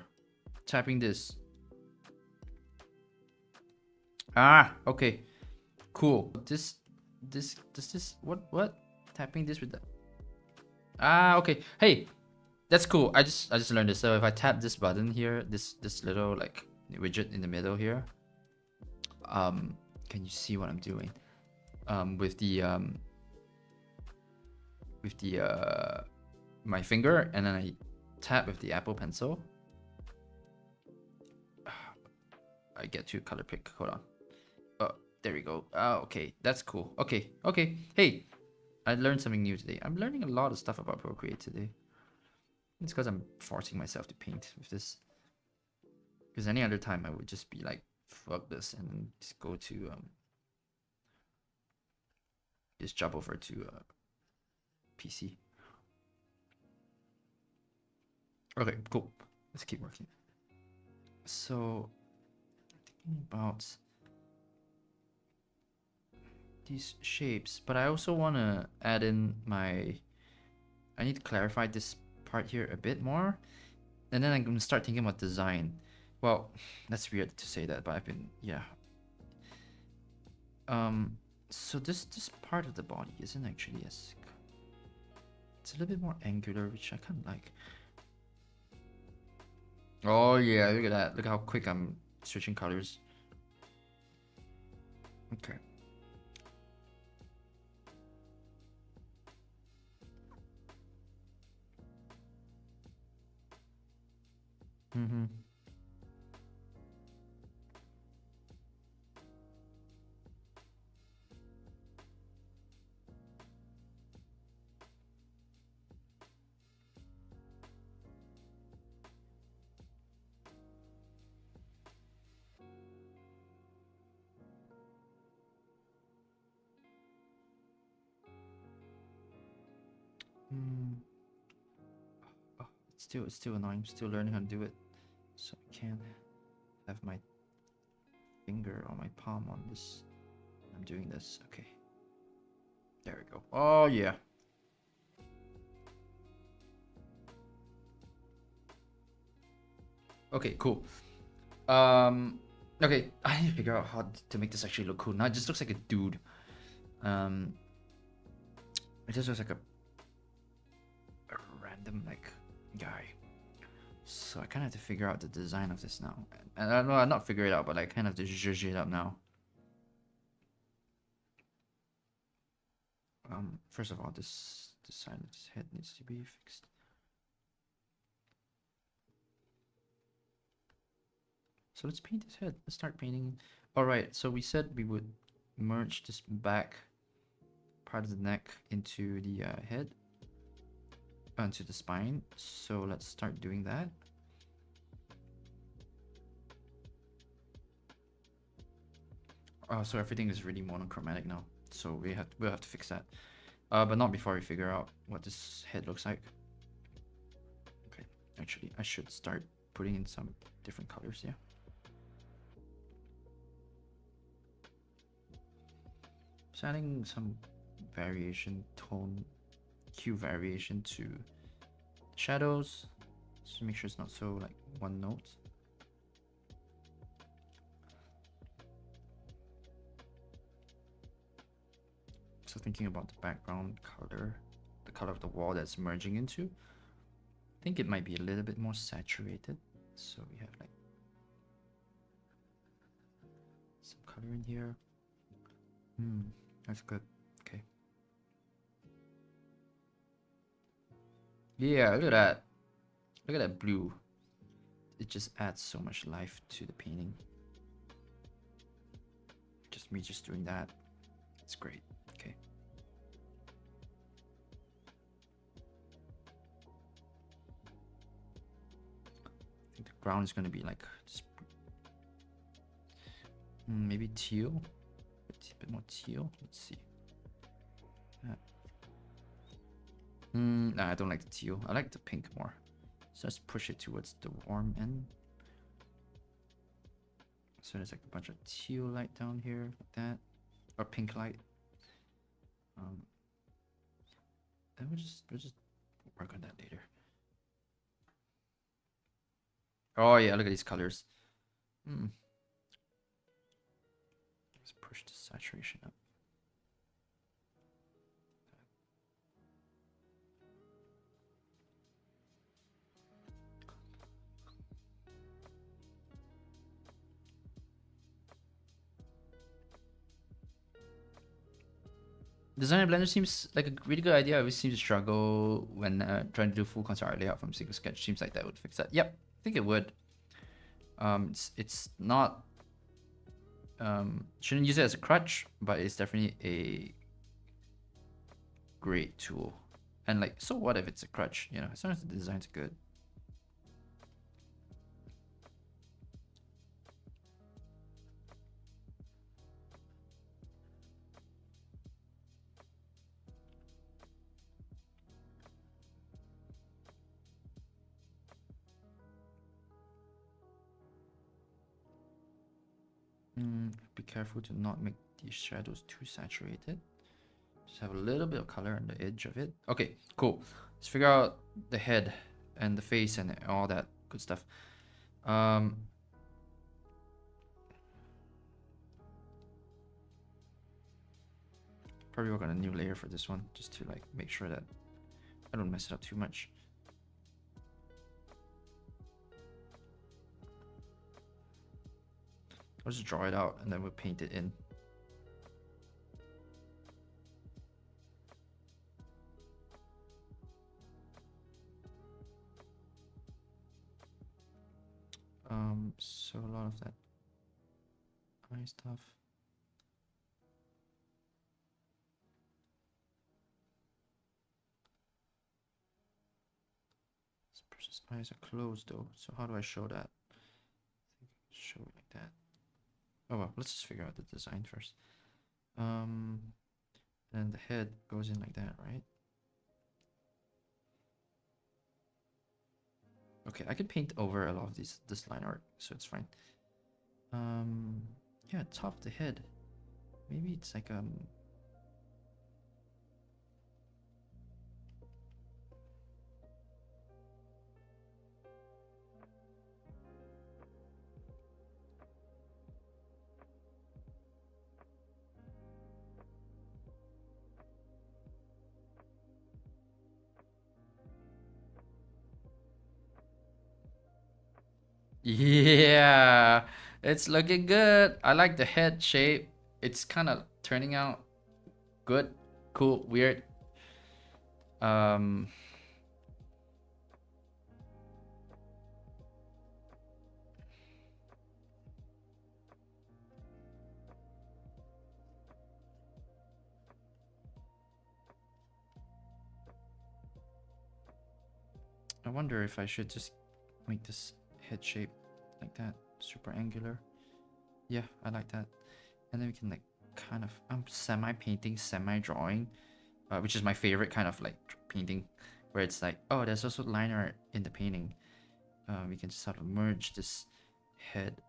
Tapping this. Ah, okay. Cool. This this does this what tapping this with the okay. Hey, that's cool. I just learned this. So if I tap this button here, this little like widget in the middle here, can you see what I'm doing? With the my finger, and then I tap with the Apple Pencil. I get to color pick. Hold on. Oh, there we go. Oh, okay, that's cool. Okay, okay. Hey, I learned something new today. I'm learning a lot of stuff about Procreate today. It's because I'm forcing myself to paint with this. Because any other time I would just be like, fuck this, and then just go to just jump over to PC. Okay, cool. Let's keep working. So, thinking about these shapes, but I also want to add in my. I need to clarify this part here a bit more, and then I'm gonna start thinking about design. Well, that's weird to say that, but I've been So this part of the body isn't actually as. It's a little bit more angular, which I kind of like. Oh yeah, look at that. Look how quick I'm switching colors. Okay. Mm-hmm. Mm. Oh, it's still annoying. I'm still learning how to do it. So I can't have my finger or my palm on this. I'm doing this. Okay. There we go. Oh yeah. Okay, cool. Okay, I need to figure out how to make this actually look cool. Now it just looks like a dude. It just looks like a random like guy. So I kind of have to figure out the design of this now. And I know not figure it out, but I kind of have to zhuzh it up now. First of all, this side of his head needs to be fixed. So let's paint his head. Let's start painting. All right. So we said we would merge this back part of the neck into the head, onto the spine. So let's start doing that. Oh, so everything is really monochromatic now. So we'll have to fix that. But not before we figure out what this head looks like. Okay, actually, I should start putting in some different colors. Yeah. So adding some variation, tone, hue variation to shadows, just to make sure it's not so like one note. So thinking about the background color, the color of the wall that's merging into, I think it might be a little bit more saturated. So we have like some color in here. That's good. Okay. Yeah, look at that. Look at that blue. It just adds so much life to the painting. Just me just doing that. It's great. Okay. I think the ground is going to be like just maybe teal. A bit more teal. Let's see. Nah, I don't like the teal. I like the pink more. So let's push it towards the warm end. So there's like a bunch of teal light down here, like that, or pink light. And we'll just work on that later. Oh yeah, look at these colors. Let's push the saturation up. Design in Blender seems like a really good idea. I always seem to struggle when trying to do full concept art layout from single sketch. Seems like that would fix that. Yep, I think it would. It's not shouldn't use it as a crutch, but it's definitely a great tool. And like, so what if it's a crutch? You know, as long as the design's good. Be careful to not make these shadows too saturated. Just have a little bit of color on the edge of it. Okay, cool. Let's figure out the head and the face and all that good stuff. Probably work on a new layer for this one, just to like make sure that I don't mess it up too much. I'll just draw it out and then we'll paint it in. So a lot of that eye stuff. This person's eyes are closed though, so how do I show that? I think I can show it like that. Oh well, let's just figure out the design first. And the head goes in like that, right? Okay, I can paint over a lot of this line art, so it's fine. Yeah, top of the head. Maybe it's like yeah, it's looking good. I like the head shape. It's kind of turning out good, cool, weird. I wonder if I should just make this head shape like that, super angular. Yeah, I like that. And then we can like kind of, I'm semi-painting, semi-drawing, which is my favorite kind of like painting, where it's like, oh, there's also line art in the painting. We can sort of merge this head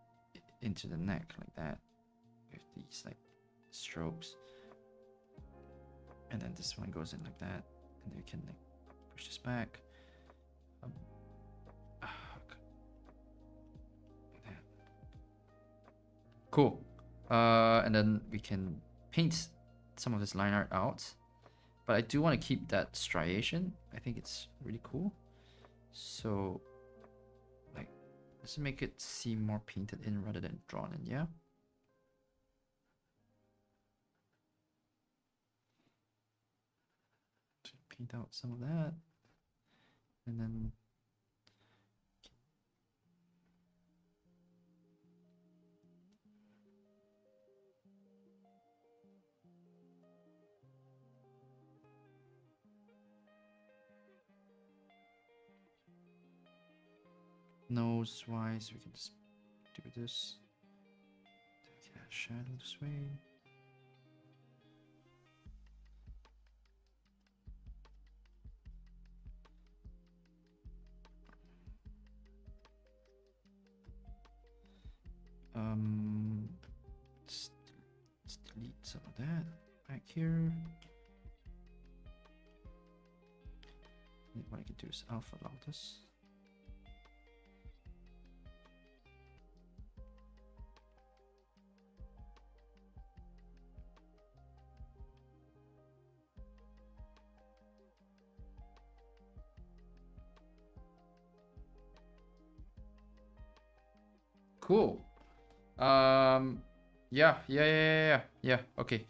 into the neck like that with these like strokes. And then this one goes in like that, and then we can like push this back. Cool. And then we can paint some of this line art out. But I do want to keep that striation. I think it's really cool. So, like, let's make it seem more painted in rather than drawn in, yeah? Paint out some of that. And then nose wise, we can just do this. Take that shadow this way. Let's delete some of that back here. What I can do is alpha log this. Cool. Yeah. Okay.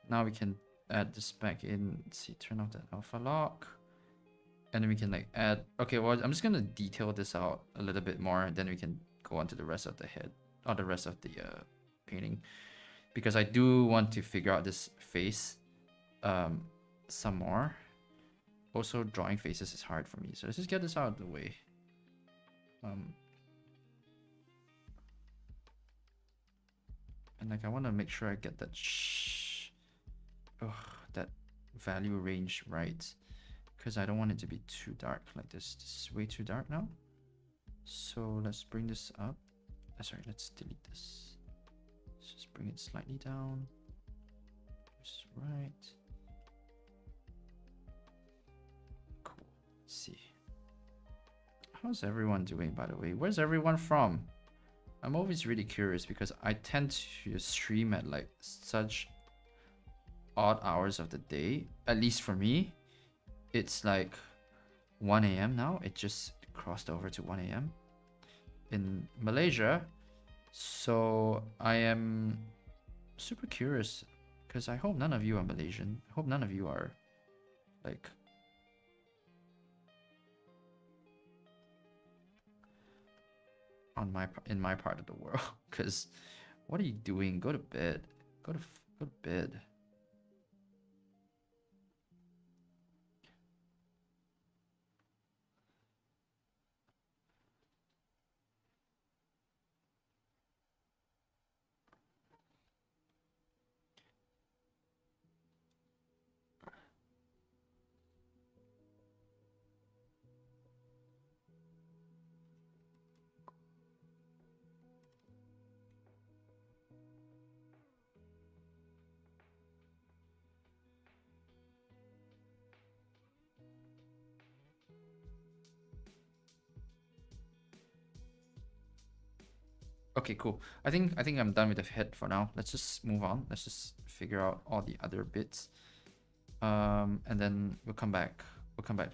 Now we can add this back in. Let's see, turn off that alpha lock. And then we can like add, okay, well, I'm just gonna detail this out a little bit more, and then we can go on to the rest of the head, or the rest of the painting. Because I do want to figure out this face some more. Also, drawing faces is hard for me, so let's just get this out of the way. And like I want to make sure I get that that value range right, because I don't want it to be too dark like this. This is way too dark now. So let's bring this up. Sorry, let's delete this. Let's just bring it slightly down. Just right. Cool. Let's see. How's everyone doing, by the way? Where's everyone from? I'm always really curious because I tend to stream at like such odd hours of the day. At least for me, it's like 1 a.m. now. It just crossed over to 1 a.m. in Malaysia. So I am super curious because I hope none of you are Malaysian. I hope none of you are like in my part of the world. Because what are you doing? Go to bed. Go to bed. Okay, cool. I think I'm done with the head for now. Let's just move on. Let's just figure out all the other bits. And then we'll come back.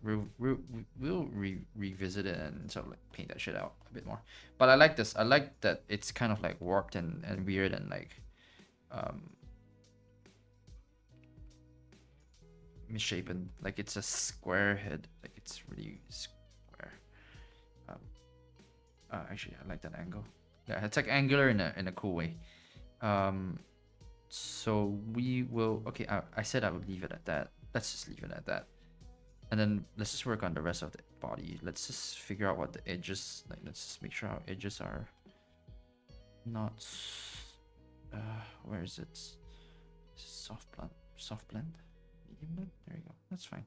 We'll revisit it and sort of like paint that shit out a bit more. But I like this. I like that it's kind of like warped and weird and like misshapen. Like it's a square head. Like it's really square. Actually, I like that angle. Yeah, it's like angular in a cool way. So we will. Okay, I said I would leave it at that. Let's just leave it at that. And then let's just work on the rest of the body. Let's just figure out what the edges, like let's just make sure our edges are not, where is it? Soft blend, medium blend, there you go, that's fine.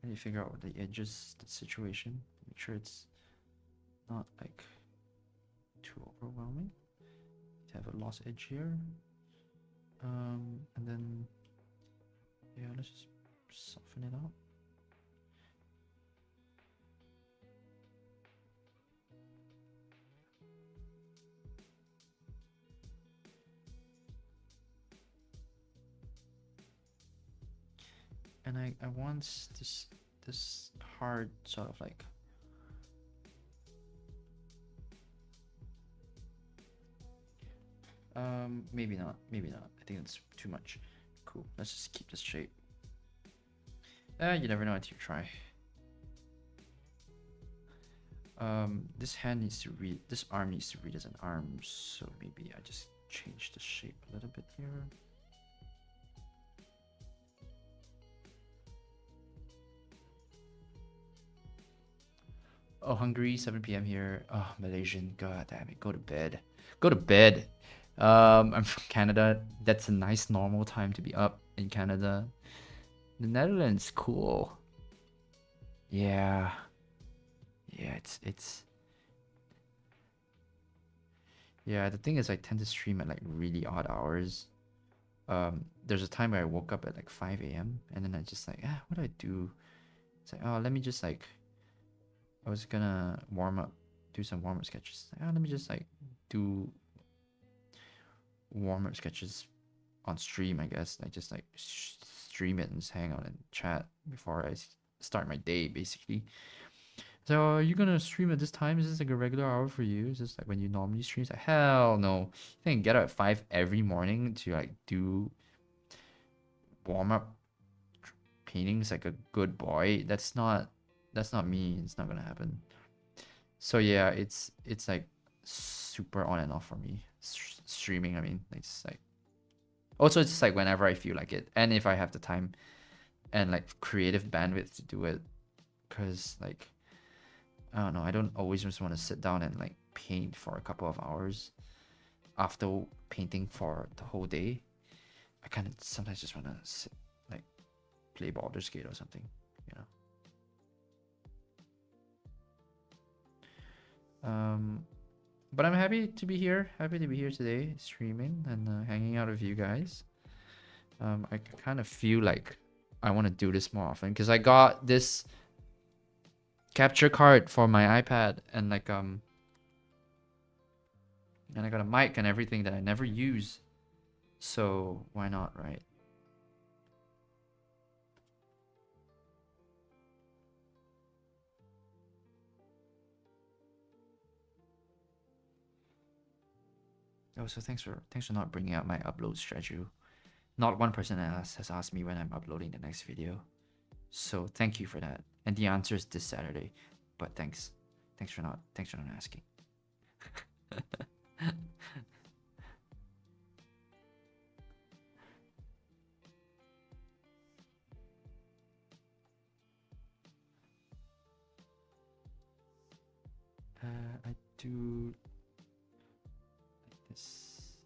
And you figure out what the edges, the situation, make sure it's not like too overwhelming. To have a lost edge here. And then, yeah, let's just soften it out. And I want this hard sort of like maybe not. I think it's too much. Cool. Let's just keep this shape. You never know until you try. This hand needs to read. This arm needs to read as an arm. So maybe I just change the shape a little bit here. Oh, hungry. 7 p.m. here. Oh, Malaysian. God damn it. Go to bed. Go to bed. I'm from Canada. That's a nice normal time to be up in Canada. The Netherlands, cool. Yeah. Yeah, it's yeah, the thing is I tend to stream at like really odd hours. There's a time where I woke up at like 5 a.m. and then I just like, what do I do? It's like, oh, let me just like, I was gonna do some warm-up sketches. Like, let me just like do warm-up sketches on stream, I guess. I just like stream it and just hang out and chat before I start my day, basically. So are you gonna stream at this time? Is this like a regular hour for you? Is this like when you normally stream? It's like, hell no. You can get up at 5 every morning to like do warm-up paintings like a good boy. That's not me. It's not gonna happen. So yeah, it's like super on and off for me. Streaming, I mean, it's like also it's just like whenever I feel like it, and if I have the time and like creative bandwidth to do it, because like I don't know, I don't always just want to sit down and like paint for a couple of hours after painting for the whole day. I kind of sometimes just want to sit, like play Baldur's Gate or something, you know. But I'm happy to be here. Happy to be here today, streaming and hanging out with you guys. I kind of feel like I want to do this more often because I got this capture card for my iPad and like and I got a mic and everything that I never use. So why not, right? Oh, so thanks for not bringing out my upload schedule. Not one person has asked me when I'm uploading the next video. So thank you for that. And the answer is this Saturday. But thanks for not asking. I do like this.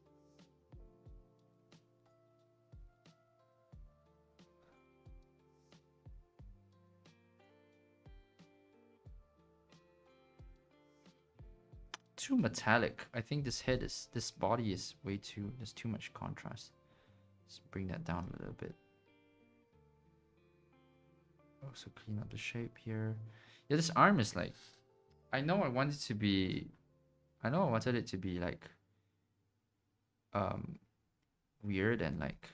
Too metallic. I think this body is way too, there's too much contrast. Let's bring that down a little bit. Also clean up the shape here. Yeah, this arm is like, I know I wanted it to be like weird and like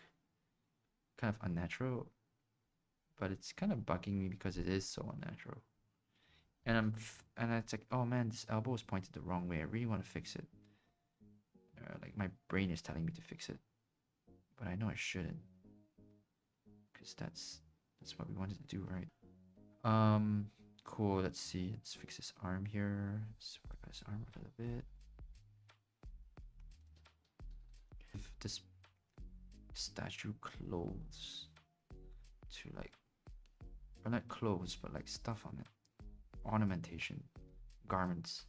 kind of unnatural, but it's kind of bugging me because it is so unnatural. And it's like, oh man, this elbow is pointed the wrong way. I really want to fix it. Like my brain is telling me to fix it, but I know I shouldn't, because that's what we wanted to do, right? Cool. Let's see. Let's fix this arm here. Let's work on this arm a little bit. If this statue clothes to like, or not clothes, but like stuff on it, ornamentation, garments,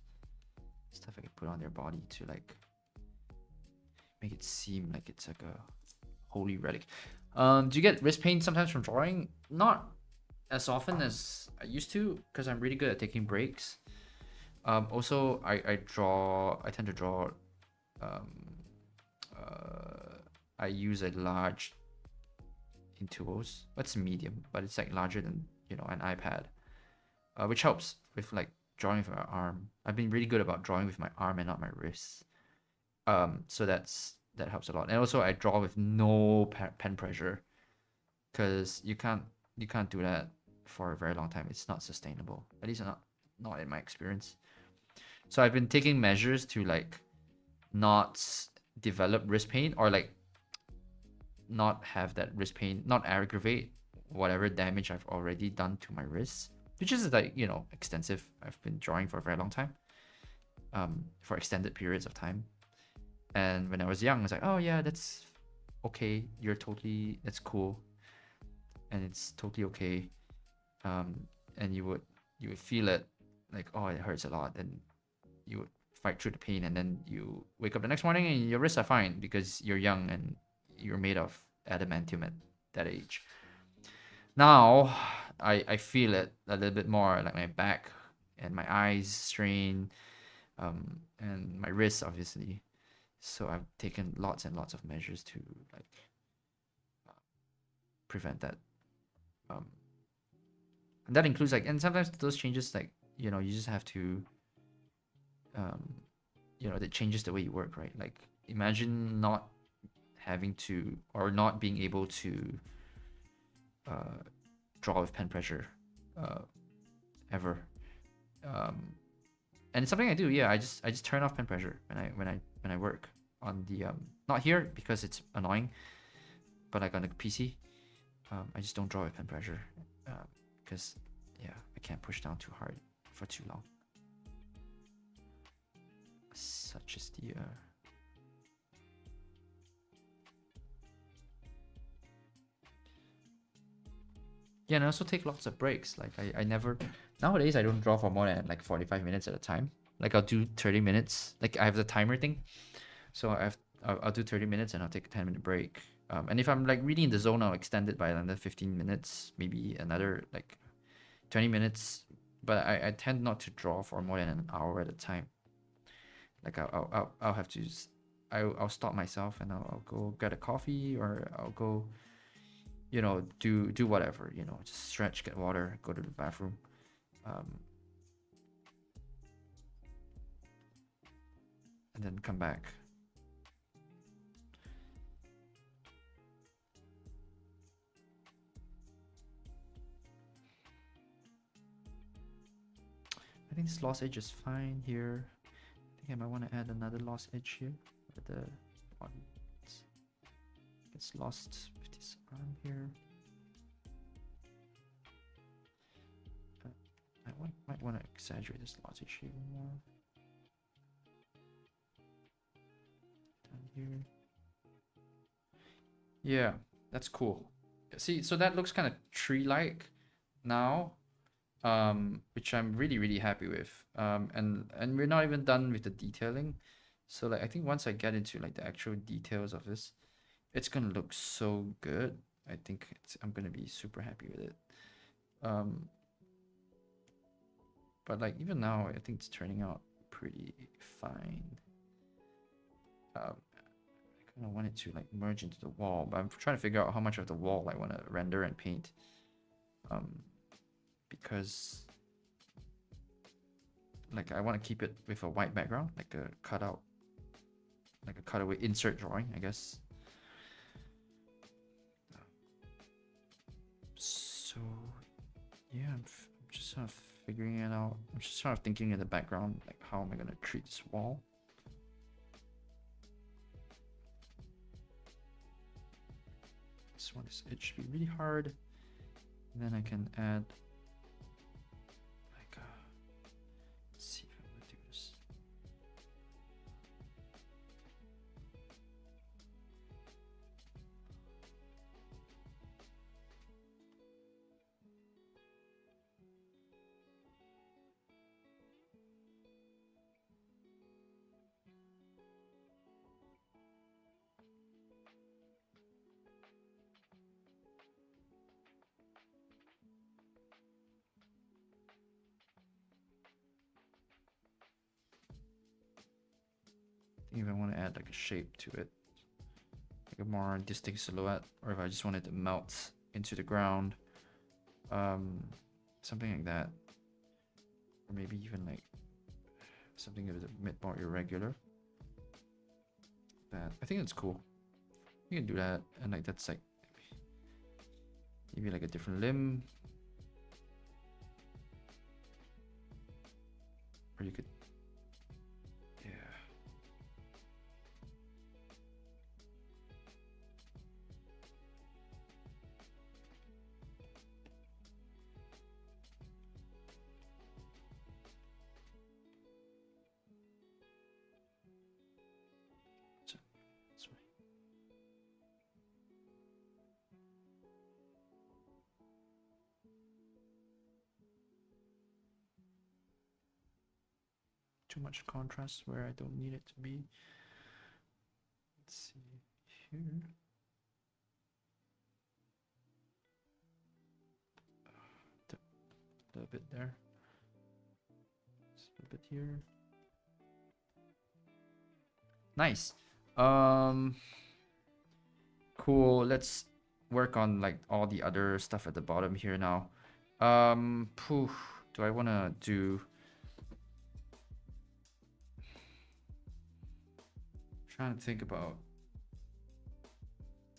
stuff I can put on their body to like make it seem like it's like a holy relic. Do you get wrist pain sometimes from drawing? Not as often as I used to, because I'm really good at taking breaks. Also, I tend to draw. I use a large Intuos. That's medium, but it's like larger than, you know, an iPad, which helps with like drawing with my arm. I've been really good about drawing with my arm and not my wrists. So that helps a lot. And also I draw with no pen pressure, because you can't do that for a very long time. It's not sustainable, at least not in my experience. So I've been taking measures to like not develop wrist pain, or like not have that wrist pain, not aggravate whatever damage I've already done to my wrists, which is like, you know, extensive. I've been drawing for a very long time, for extended periods of time. And when I was young, I was like, oh yeah, that's okay. That's cool, and it's totally okay. And you would feel it, like, oh, it hurts a lot, and you would fight through the pain, and then you wake up the next morning and your wrists are fine because you're young and you're made of adamantium at that age. Now I feel it a little bit more, like my back and my eyes strain, and my wrists obviously. So I've taken lots and lots of measures to like prevent that. And that includes like, and sometimes those changes, like, you know, you just have to, you know, that changes the way you work, right? Like imagine not having to, or not being able to draw with pen pressure ever. And it's something I do. Yeah, I just turn off pen pressure when I work on the not here because it's annoying, but like on the PC. I just don't draw with pen pressure because yeah, I can't push down too hard for too long. Such is the yeah, and I also take lots of breaks. Like I never nowadays I don't draw for more than like 45 minutes at a time. Like I'll do 30 minutes. Like I have the timer thing. So I'll do 30 minutes and I'll take a 10-minute break. And if I'm like really in the zone, I'll extend it by another 15 minutes, maybe another like 20 minutes. But I tend not to draw for more than an hour at a time. Like I'll have to I'll stop myself and I'll go get a coffee, or I'll go, you know, do whatever, you know, just stretch, get water, go to the bathroom. And then come back. I think this lost edge is fine here. I think I might want to add another lost edge here. But the body gets lost with this arm here. I might want to exaggerate this lost edge even more. Down here. Yeah, that's cool. See, so that looks kind of tree-like now. Which I'm really happy with. And we're not even done with the detailing. So like I think once I get into like the actual details of this, it's gonna look so good. I think I'm gonna be super happy with it. But like even now, I think it's turning out pretty fine. I kind of want it to like merge into the wall, but I'm trying to figure out how much of the wall I want to render and paint. Because like I want to keep it with a white background, like a cutout, like a cutaway insert drawing, I guess. So yeah, I'm just sort of figuring it out. I'm just sort of thinking in the background, like how am I gonna treat this wall? Just want this edge to be really hard, and then I can add like let's see if I'm gonna do this. I think if I want to add like a shape to it, like a more distinct silhouette, or if I just wanted to melt into the ground, something like that, or maybe even like something that is a bit more irregular. That I think that's cool. You can do that, and like that's like maybe like a different limb, or you could, yeah. So, this way. Too much contrast where I don't need it to be. Let's see here. A little bit there. Just a bit here. Nice. Cool. Let's work on like all the other stuff at the bottom here now. Do I want to do? Trying to think about.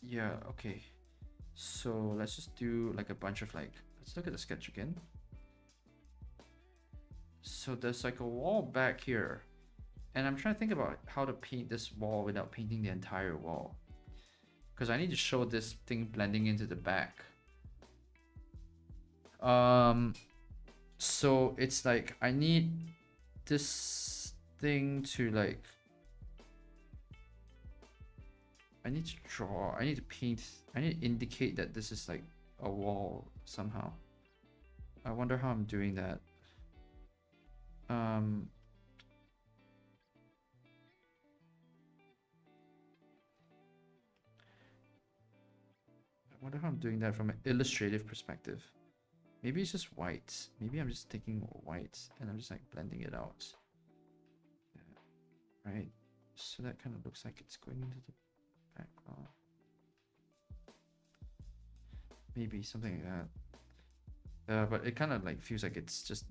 Yeah. Okay. So let's just do like a bunch of like. Let's look at the sketch again. So there's like a wall back here, and I'm trying to think about how to paint this wall without painting the entire wall, because I need to show this thing blending into the back. So it's like I need this thing to like, I need to draw, I need to paint, I need to indicate that this is like a wall somehow. I wonder how I'm doing that. Um, I wonder how I'm doing that from an illustrative perspective. Maybe it's just white. Maybe I'm just taking white and I'm just like blending it out. Yeah, right? So that kind of looks like it's going into the background. Maybe something like that. But it kind of like feels like it's just,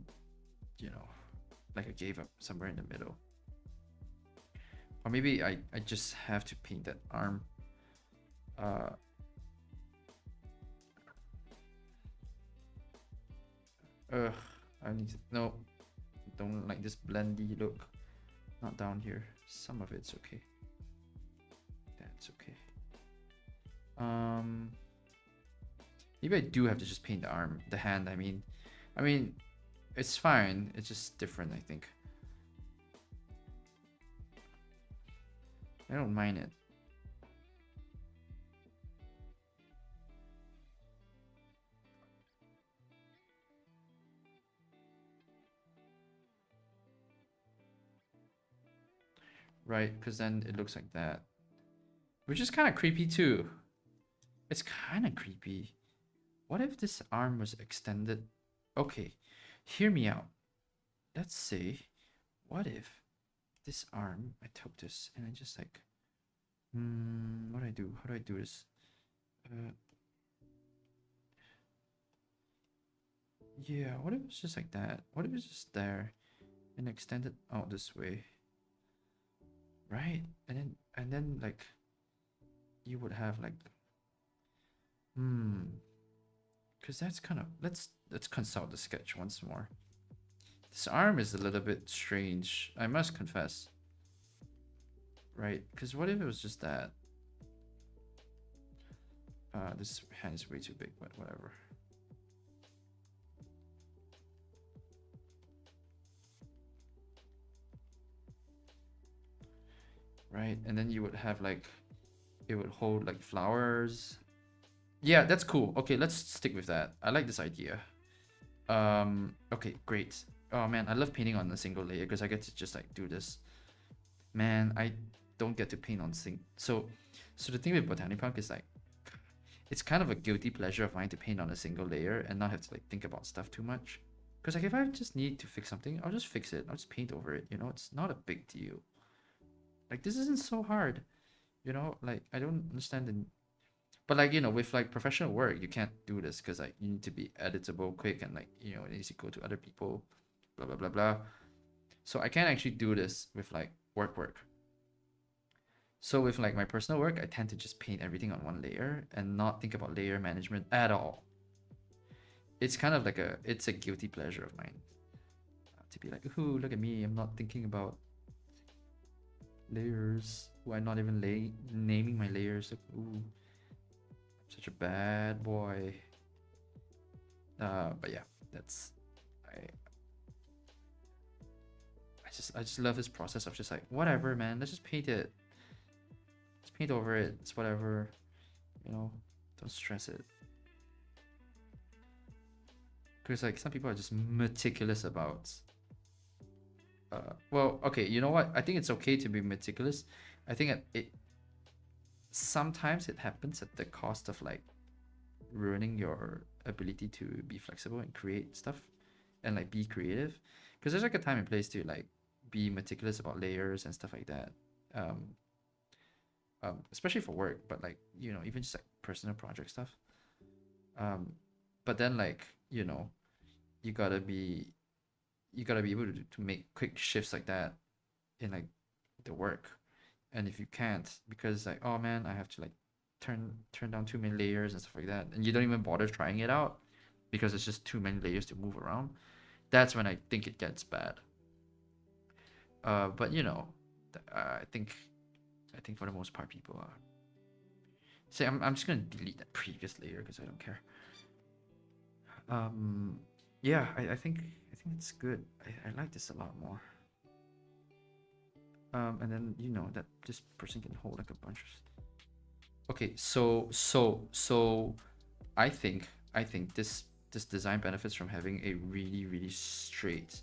you know, like I gave up somewhere in the middle. Or maybe I just have to paint that arm. I need to, no, don't like this blendy look. Not down here. Some of it's okay. That's okay. Maybe I do have to just paint the arm, the hand. I mean, it's fine. It's just different, I think. I don't mind it. Right, because then it looks like that. Which is kind of creepy too. It's kind of creepy. What if this arm was extended? Okay, hear me out. Let's say, what if this arm, I took this and I just like, what do I do? How do I do this? Yeah, what if it's just like that? What if it's just there and extended out this way? Right? And then like you would have like because that's kind of, let's consult the sketch once more. This arm is a little bit strange, I must confess. Right? Because what if it was just that? This hand is way too big, but whatever. Right? And then you would have like, it would hold like flowers. Yeah, that's cool. Okay, let's stick with that. I like this idea. Okay, great. Oh man, I love painting on a single layer because I get to just like do this. Man, I don't get to paint on so the thing with Botanic Punk is like, it's kind of a guilty pleasure of mine to paint on a single layer and not have to like think about stuff too much. Because like if I just need to fix something, I'll just fix it. I'll just paint over it. You know, it's not a big deal. Like this isn't so hard. You know, like I don't understand the, but like, you know, with like professional work, you can't do this because like you need to be editable quick and like, you know, it needs to go to other people, blah blah blah blah. So I can't actually do this with like work. So with like my personal work, I tend to just paint everything on one layer and not think about layer management at all. It's kind of like it's a guilty pleasure of mine to be like, ooh, look at me, I'm not thinking about layers. Ooh, I'm not even naming my layers. Like, ooh, I'm such a bad boy. But yeah, that's I just love this process of just like, whatever, man, let's just paint it. Let's paint over it. It's whatever, you know. Don't stress it. Because like some people are just meticulous about. Well, okay, you know what? I think it's okay to be meticulous. I think it sometimes it happens at the cost of like ruining your ability to be flexible and create stuff and like be creative. Because there's like a time and place to like be meticulous about layers and stuff like that. Especially for work, but like, you know, even just like personal project stuff. But then like, you know, you gotta be able to make quick shifts like that in like the work. And if you can't, because like, oh man, I have to like turn down too many layers and stuff like that, and you don't even bother trying it out because it's just too many layers to move around, that's when I think it gets bad. But you know, I think for the most part people are. Say, I'm just gonna delete that previous layer because I don't care. Yeah, I think it's good. I like this a lot more. And then you know that this person can hold like a bunch of. Okay, so I think this design benefits from having a really straight,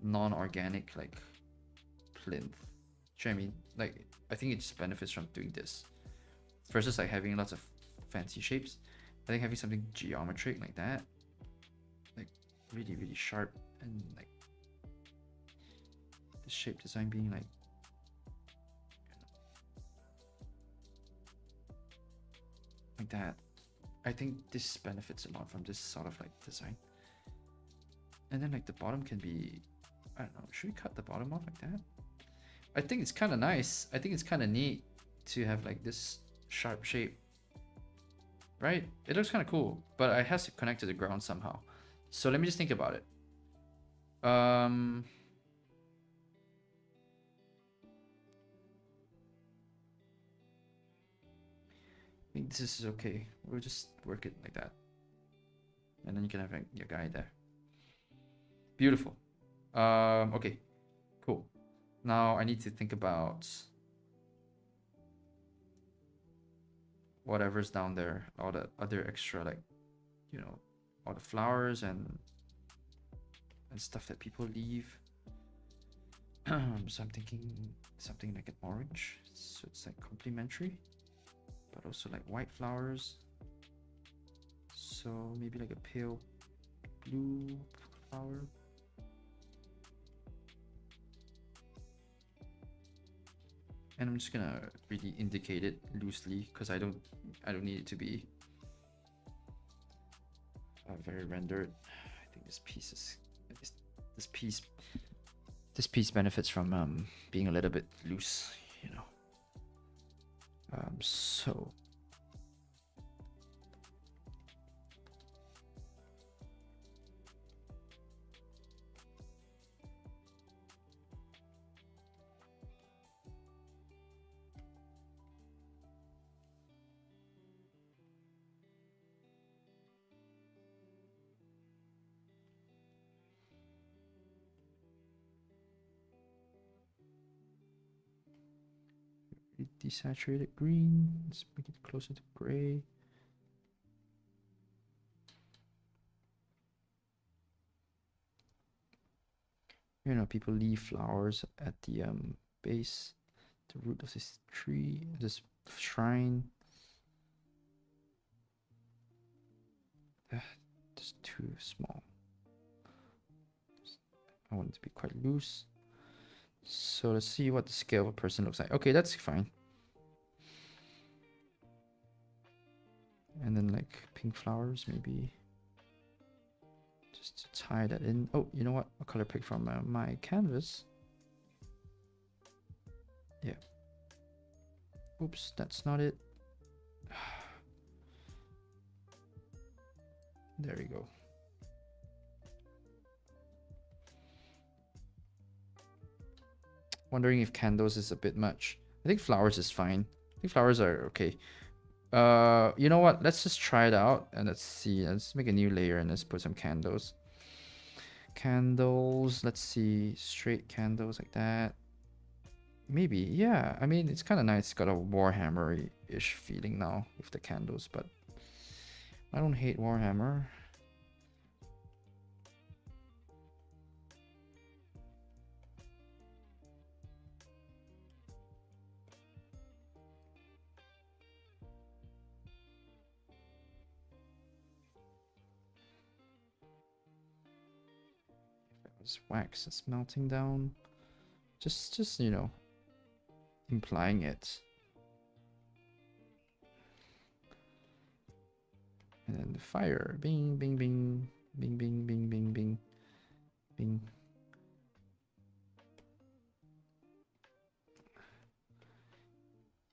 non-organic like plinth. Do you know what I mean? Like I think it just benefits from doing this versus like having lots of fancy shapes. I think having something geometric like that, like really sharp and like the shape design being like that. I think this benefits a lot from this sort of like design. And then like the bottom can be, I don't know, should we cut the bottom off like that? I think it's kind of nice. I think it's kind of neat to have like this sharp shape, right? It looks kind of cool, but it has to connect to the ground somehow. So let me just think about it. I think this is okay. We'll just work it like that. And then you can have like, your guy there. Beautiful. Okay, cool. Now I need to think about whatever's down there, all the other extra like, you know, all the flowers and stuff that people leave. So I'm thinking something like an orange, so it's like complementary, but also like white flowers. So maybe like a pale blue flower. And I'm just gonna really indicate it loosely because I don't need it to be very rendered. I think this piece benefits from being a little bit loose, you know. So desaturated green. Let's make it closer to gray. You know, people leave flowers at the base, the root of this tree, this shrine. Just too small. I want it to be quite loose. So let's see what the scale of a person looks like. Okay, that's fine. And then like pink flowers, maybe. Just to tie that in. Oh, you know what? A color pick from my canvas. Yeah. Oops, that's not it. There we go. Wondering if candles is a bit much. I think flowers is fine. I think flowers are okay. You know what? Let's just try it out and let's see. Let's make a new layer and let's put some candles. Candles. Let's see. Straight candles like that. Maybe. Yeah. I mean, it's kind of nice. It's got a Warhammer-ish feeling now with the candles, but I don't hate Warhammer. This wax is melting down. Just you know, implying it. And then the fire. Bing, bing, bing. Bing, bing, bing, bing, bing. Bing.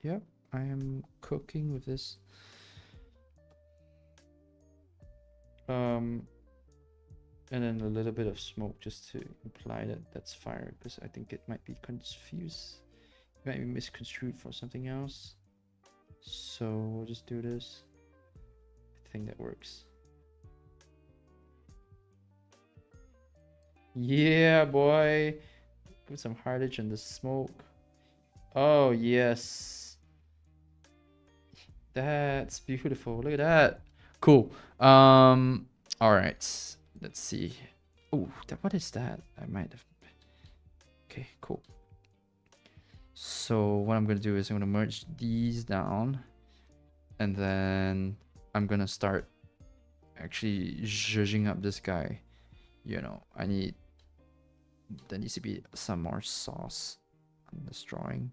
Yep, I am cooking with this. And then a little bit of smoke just to imply that that's fire, because I think it might be confused. It might be misconstrued for something else. So we'll just do this. I think that works. Yeah, boy. Put some hardage in the smoke. Oh, yes. That's beautiful. Look at that. Cool. All right. Let's see. Oh, what is that? I might have. Okay, cool. So what I'm gonna do is I'm gonna merge these down, and then I'm gonna start actually zhuzhing up this guy. You know, there needs to be some more sauce on this drawing.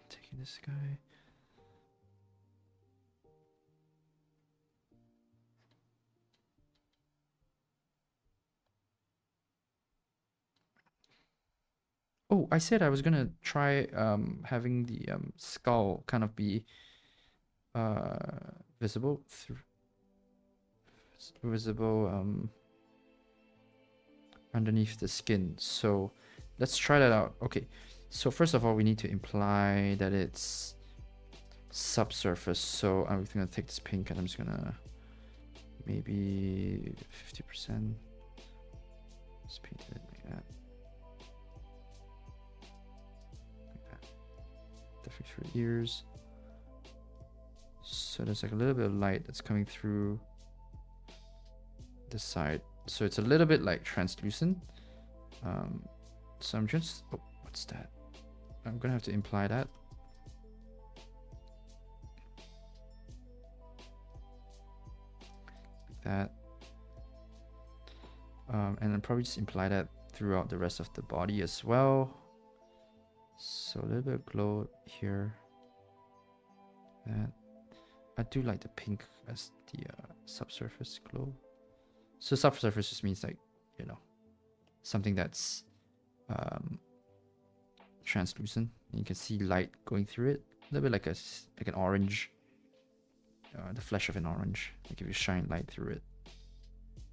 Taking this guy. Oh, I said I was gonna try having the skull kind of be visible through visible underneath the skin. So let's try that out. Okay, so first of all, we need to imply that it's subsurface. So I'm gonna take this pink and I'm just gonna maybe 50%. Just paint it like that. Like that. Definitely for ears. So there's like a little bit of light that's coming through this side. So it's a little bit like translucent. So I'm just, oh, what's that? I'm gonna have to imply that. Like that. And then probably just imply that throughout the rest of the body as well. So a little bit of glow here. That. I do like the pink as the subsurface glow. So subsurface just means like, you know, something that's translucent. You can see light going through it. A little bit like an orange. The flesh of an orange. Like if you shine light through it.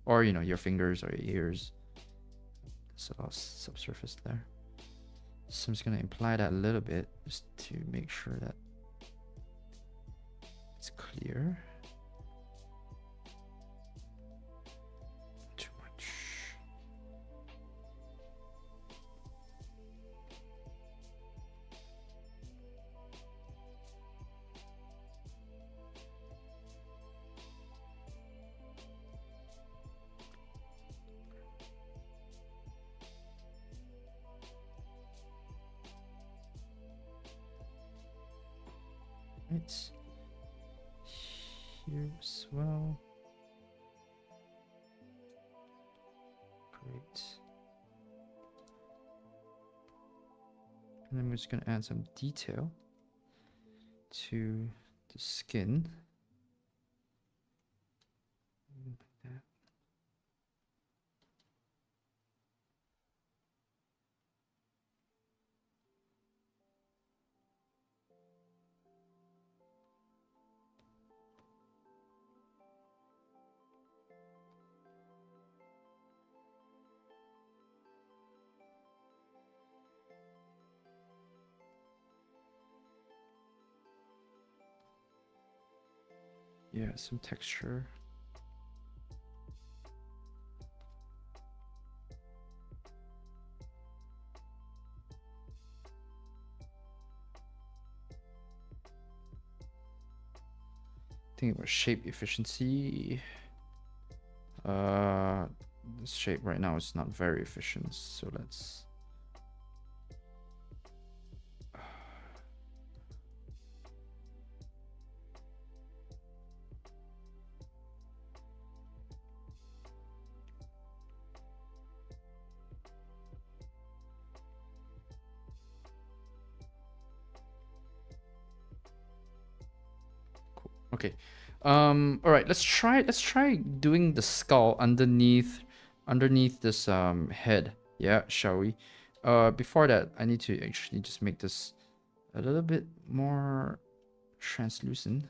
Or, you know, your fingers or your ears. There's a lot of subsurface there. So I'm just going to imply that a little bit just to make sure that it's clear. Too much. Right. Here as well. Great. And I'm just going to add some detail to the skin. Like that. Yeah, some texture. I think it was shape efficiency. This shape right now is not very efficient, so let's okay. All right, let's try doing the skull underneath this head. Yeah, shall we? Before that, I need to actually just make this a little bit more translucent.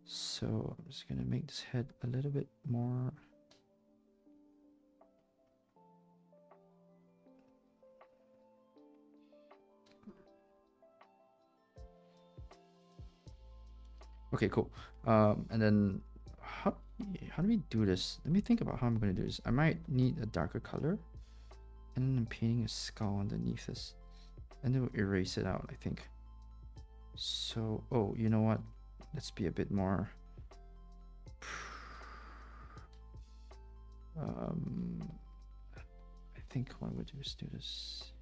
So I'm just gonna make this head a little bit more. Okay, cool. And then how do we do this? Let me think about how I'm gonna do this. I might need a darker color, and then I'm painting a skull underneath this, and then we'll erase it out, I think. So, oh, you know what? Let's be a bit more. I think what I would do is do this.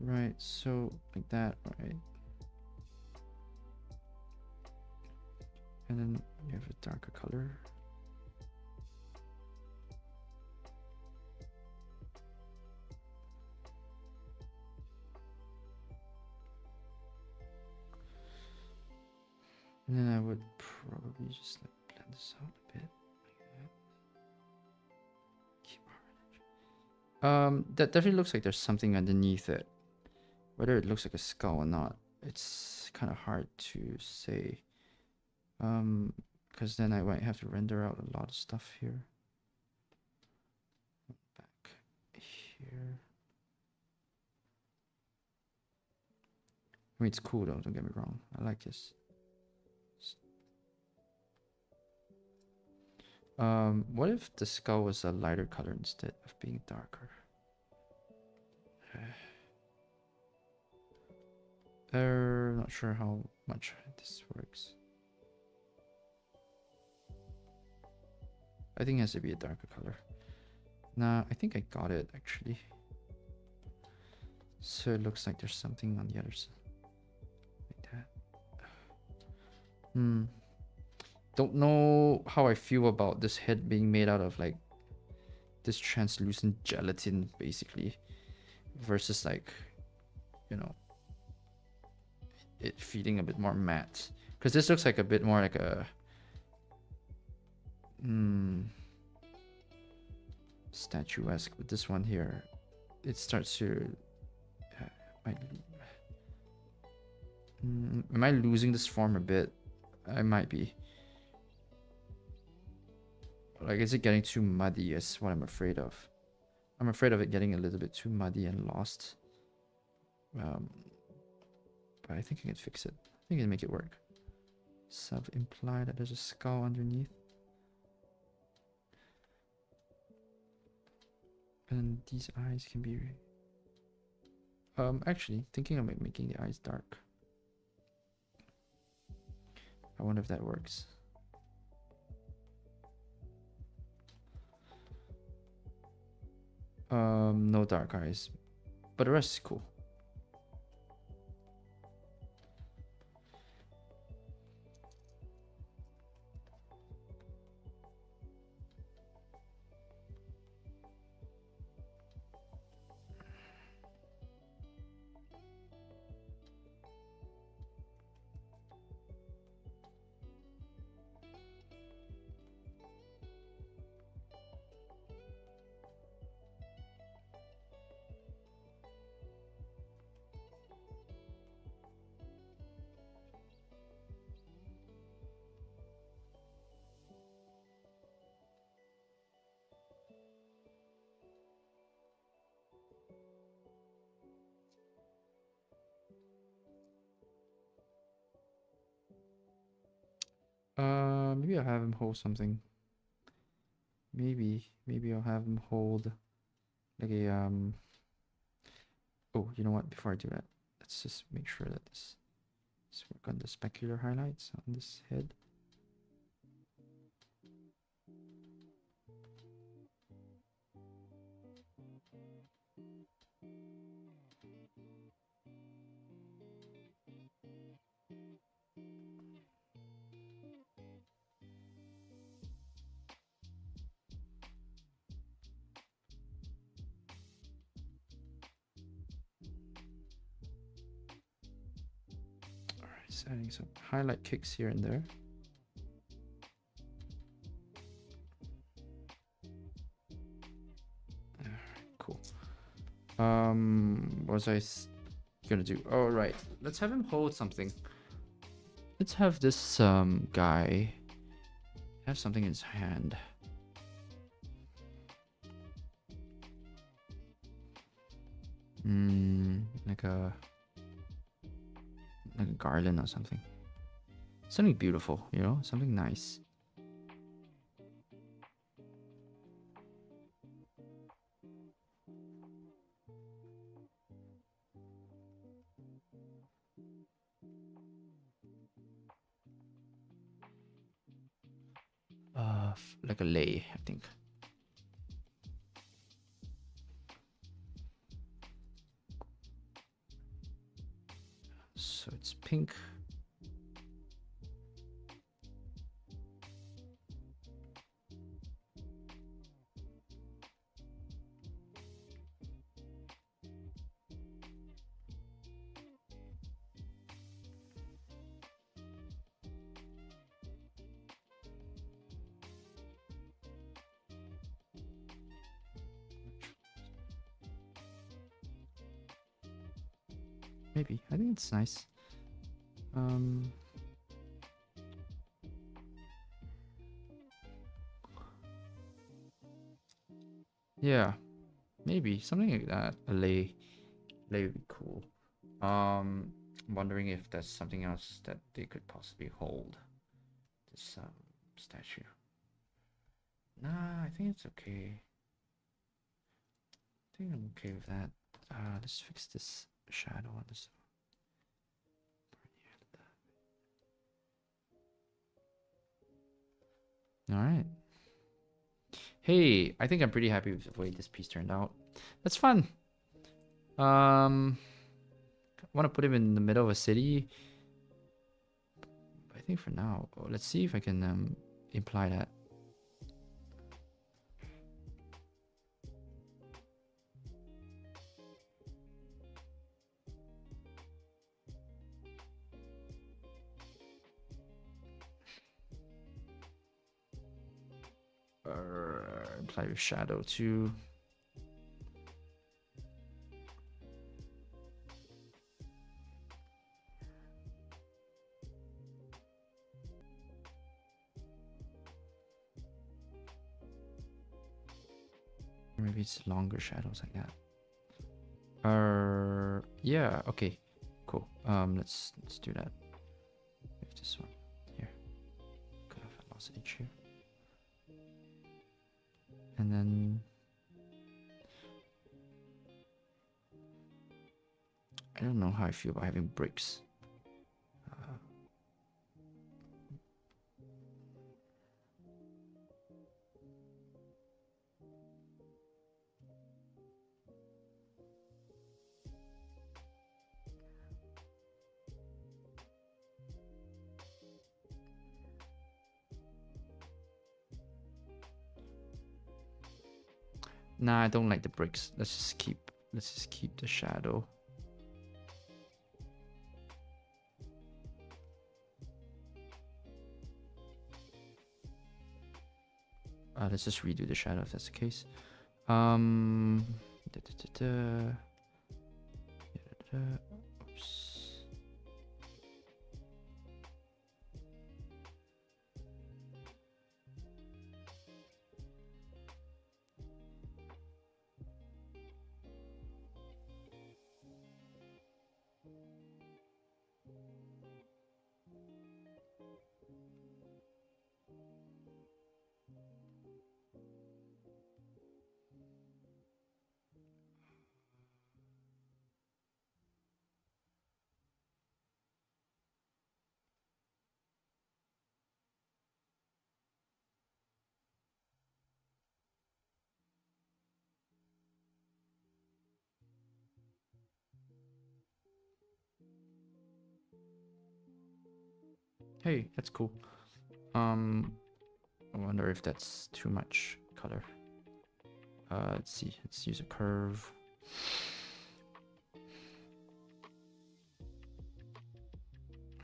Right, so like that, right? And then you have a darker color. And then I would probably just like blend this out a bit. Like that. Keep orange. That definitely looks like there's something underneath it. Whether it looks like a skull or not, it's kind of hard to say. Because then I might have to render out a lot of stuff here. Back here. I mean, it's cool though, don't get me wrong. I like this. What if the skull was a lighter color instead of being darker? Not sure how much this works. I think it has to be a darker color. Nah, I think I got it actually. So it looks like there's something on the other side. Like that. Don't know how I feel about this head being made out of like this translucent gelatin basically, versus like, you know, it feeling a bit more matte. Because this looks like a bit more like a statuesque, but this one here, it starts to am I losing this form a bit? I might be. Like, is it getting too muddy is what I'm afraid of. I'm afraid of it getting a little bit too muddy and lost. But I think I can fix it. I think I can make it work. Self-imply that there's a skull underneath. And these eyes can be... actually, thinking of making the eyes dark. I wonder if that works. No dark eyes. But the rest is cool. Maybe I'll have him hold something. Maybe I'll have him hold like a oh, you know what? Before I do that, let's just make sure that let's work on the specular highlights on this head. Alright, adding some highlight kicks here and there. Cool. What was I gonna do? Oh, right. Let's have him hold something. Let's have this guy have something in his hand. Like a like a garland or something. Something beautiful, you know, something nice. Like a lei, I think. So it's pink. Maybe. I think it's nice. Yeah, maybe something like that. A lei would be cool. I'm wondering if there's something else that they could possibly hold this statue. Nah, I think it's okay. I think I'm okay with that. Let's fix this shadow on this. All right. Hey, I think I'm pretty happy with the way this piece turned out. That's fun. I want to put him in the middle of a city. I think for now, let's see if I can imply that. Imply with shadow too. Maybe it's longer shadows like that. Yeah, okay. Cool. Let's do that. With this one here. Cut off velocity here. And then I don't know how I feel about having bricks. Nah, I don't like the bricks. Let's just keep the shadow. Let's just redo the shadow if that's the case. Oops. Hey, that's cool. I wonder if that's too much color. Let's see. Let's use a curve.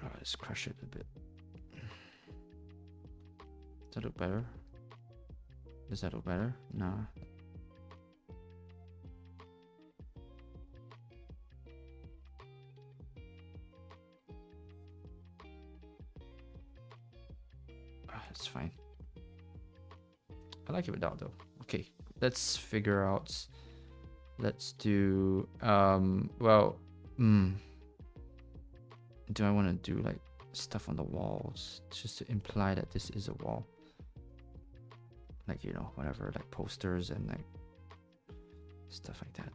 Let's crush it a bit. Does that look better? Does that look better? Nah. That's fine. I like it without though. Okay, let's figure out. Let's do well. do I want to do like stuff on the walls just to imply that this is a wall? Like, you know, whatever, like posters and like stuff like that.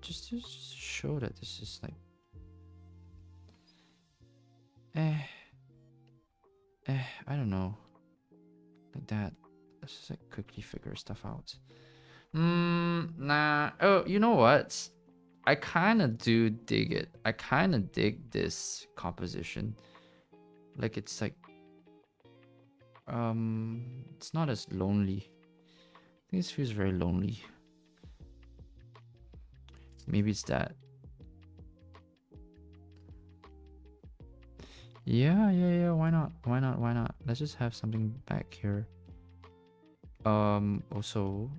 Just to show that this is like I don't know. Like that. Let's just like quickly figure stuff out. Nah. Oh, you know what? I kind of do dig it. I kind of dig this composition. Like it's like it's not as lonely. I think this feels very lonely. Maybe it's that. Yeah, why not? Why not? Let's just have something back here. Also,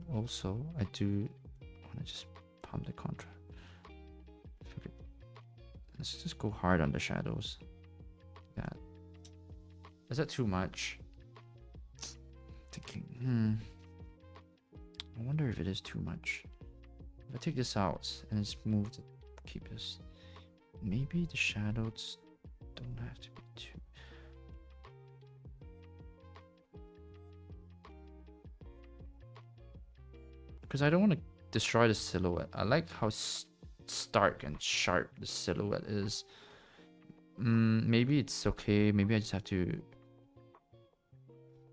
I do want to just pump the contrast. Let's just go hard on the shadows. That. Is that too much? Thinking, I wonder if it is too much. If I take this out and just move to keep this, maybe the shadows don't have to be too. Because I don't want to destroy the silhouette. I like how stark and sharp the silhouette is. Maybe it's okay. Maybe I just have to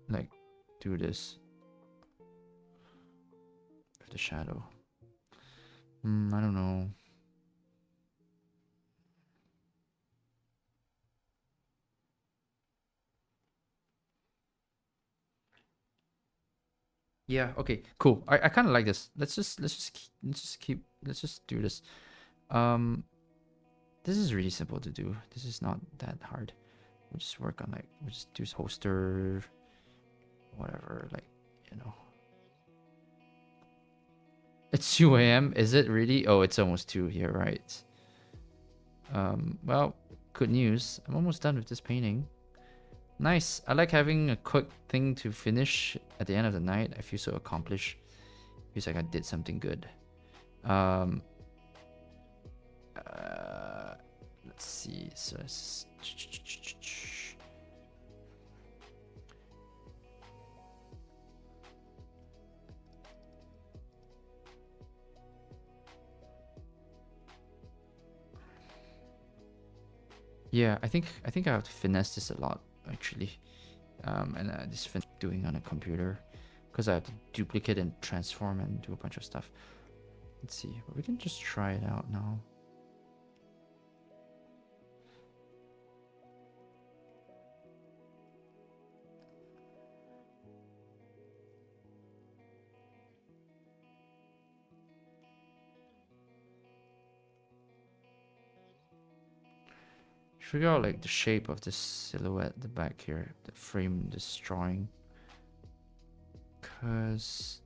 like do this with the shadow. I don't know. Yeah, okay, cool. I kind of like this. Let's just do this. This is really simple to do. This is not that hard. We'll just work on like, we'll just do poster, whatever, like, you know. It's 2 a.m. Is it really? Oh, it's almost 2 here, right? Well, good news. I'm almost done with this painting. Nice. I like having a quick thing to finish at the end of the night. I feel so accomplished. Feels like I did something good. Let's see. So it's yeah, I think I have to finesse this a lot actually. And this doing on a computer because I have to duplicate and transform and do a bunch of stuff. Let's see, but we can just try it out now. Figure out like the shape of this silhouette, the back here, the frame, this drawing. Because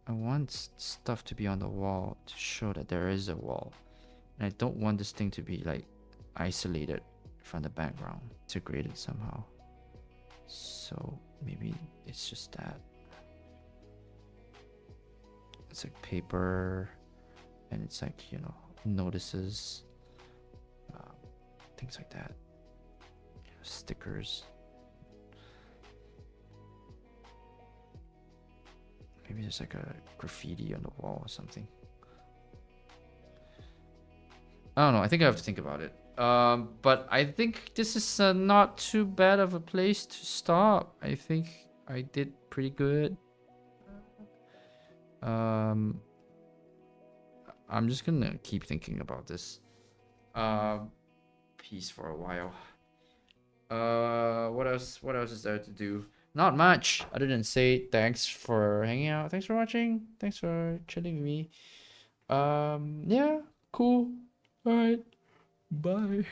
I want stuff to be on the wall to show that there is a wall. And I don't want this thing to be like isolated from the background, integrated somehow. So maybe it's just that. It's like paper and it's like, you know, notices, things like that, you know, stickers. Maybe there's like a graffiti on the wall or something. I don't know. I think I have to think about it. But I think this is not too bad of a place to stop. I think I did pretty good. I'm just gonna keep thinking about this piece for a while. What else is there to do? Not much other than say thanks for hanging out. Thanks for watching. Thanks for chilling with me. Yeah, cool. All right. Bye.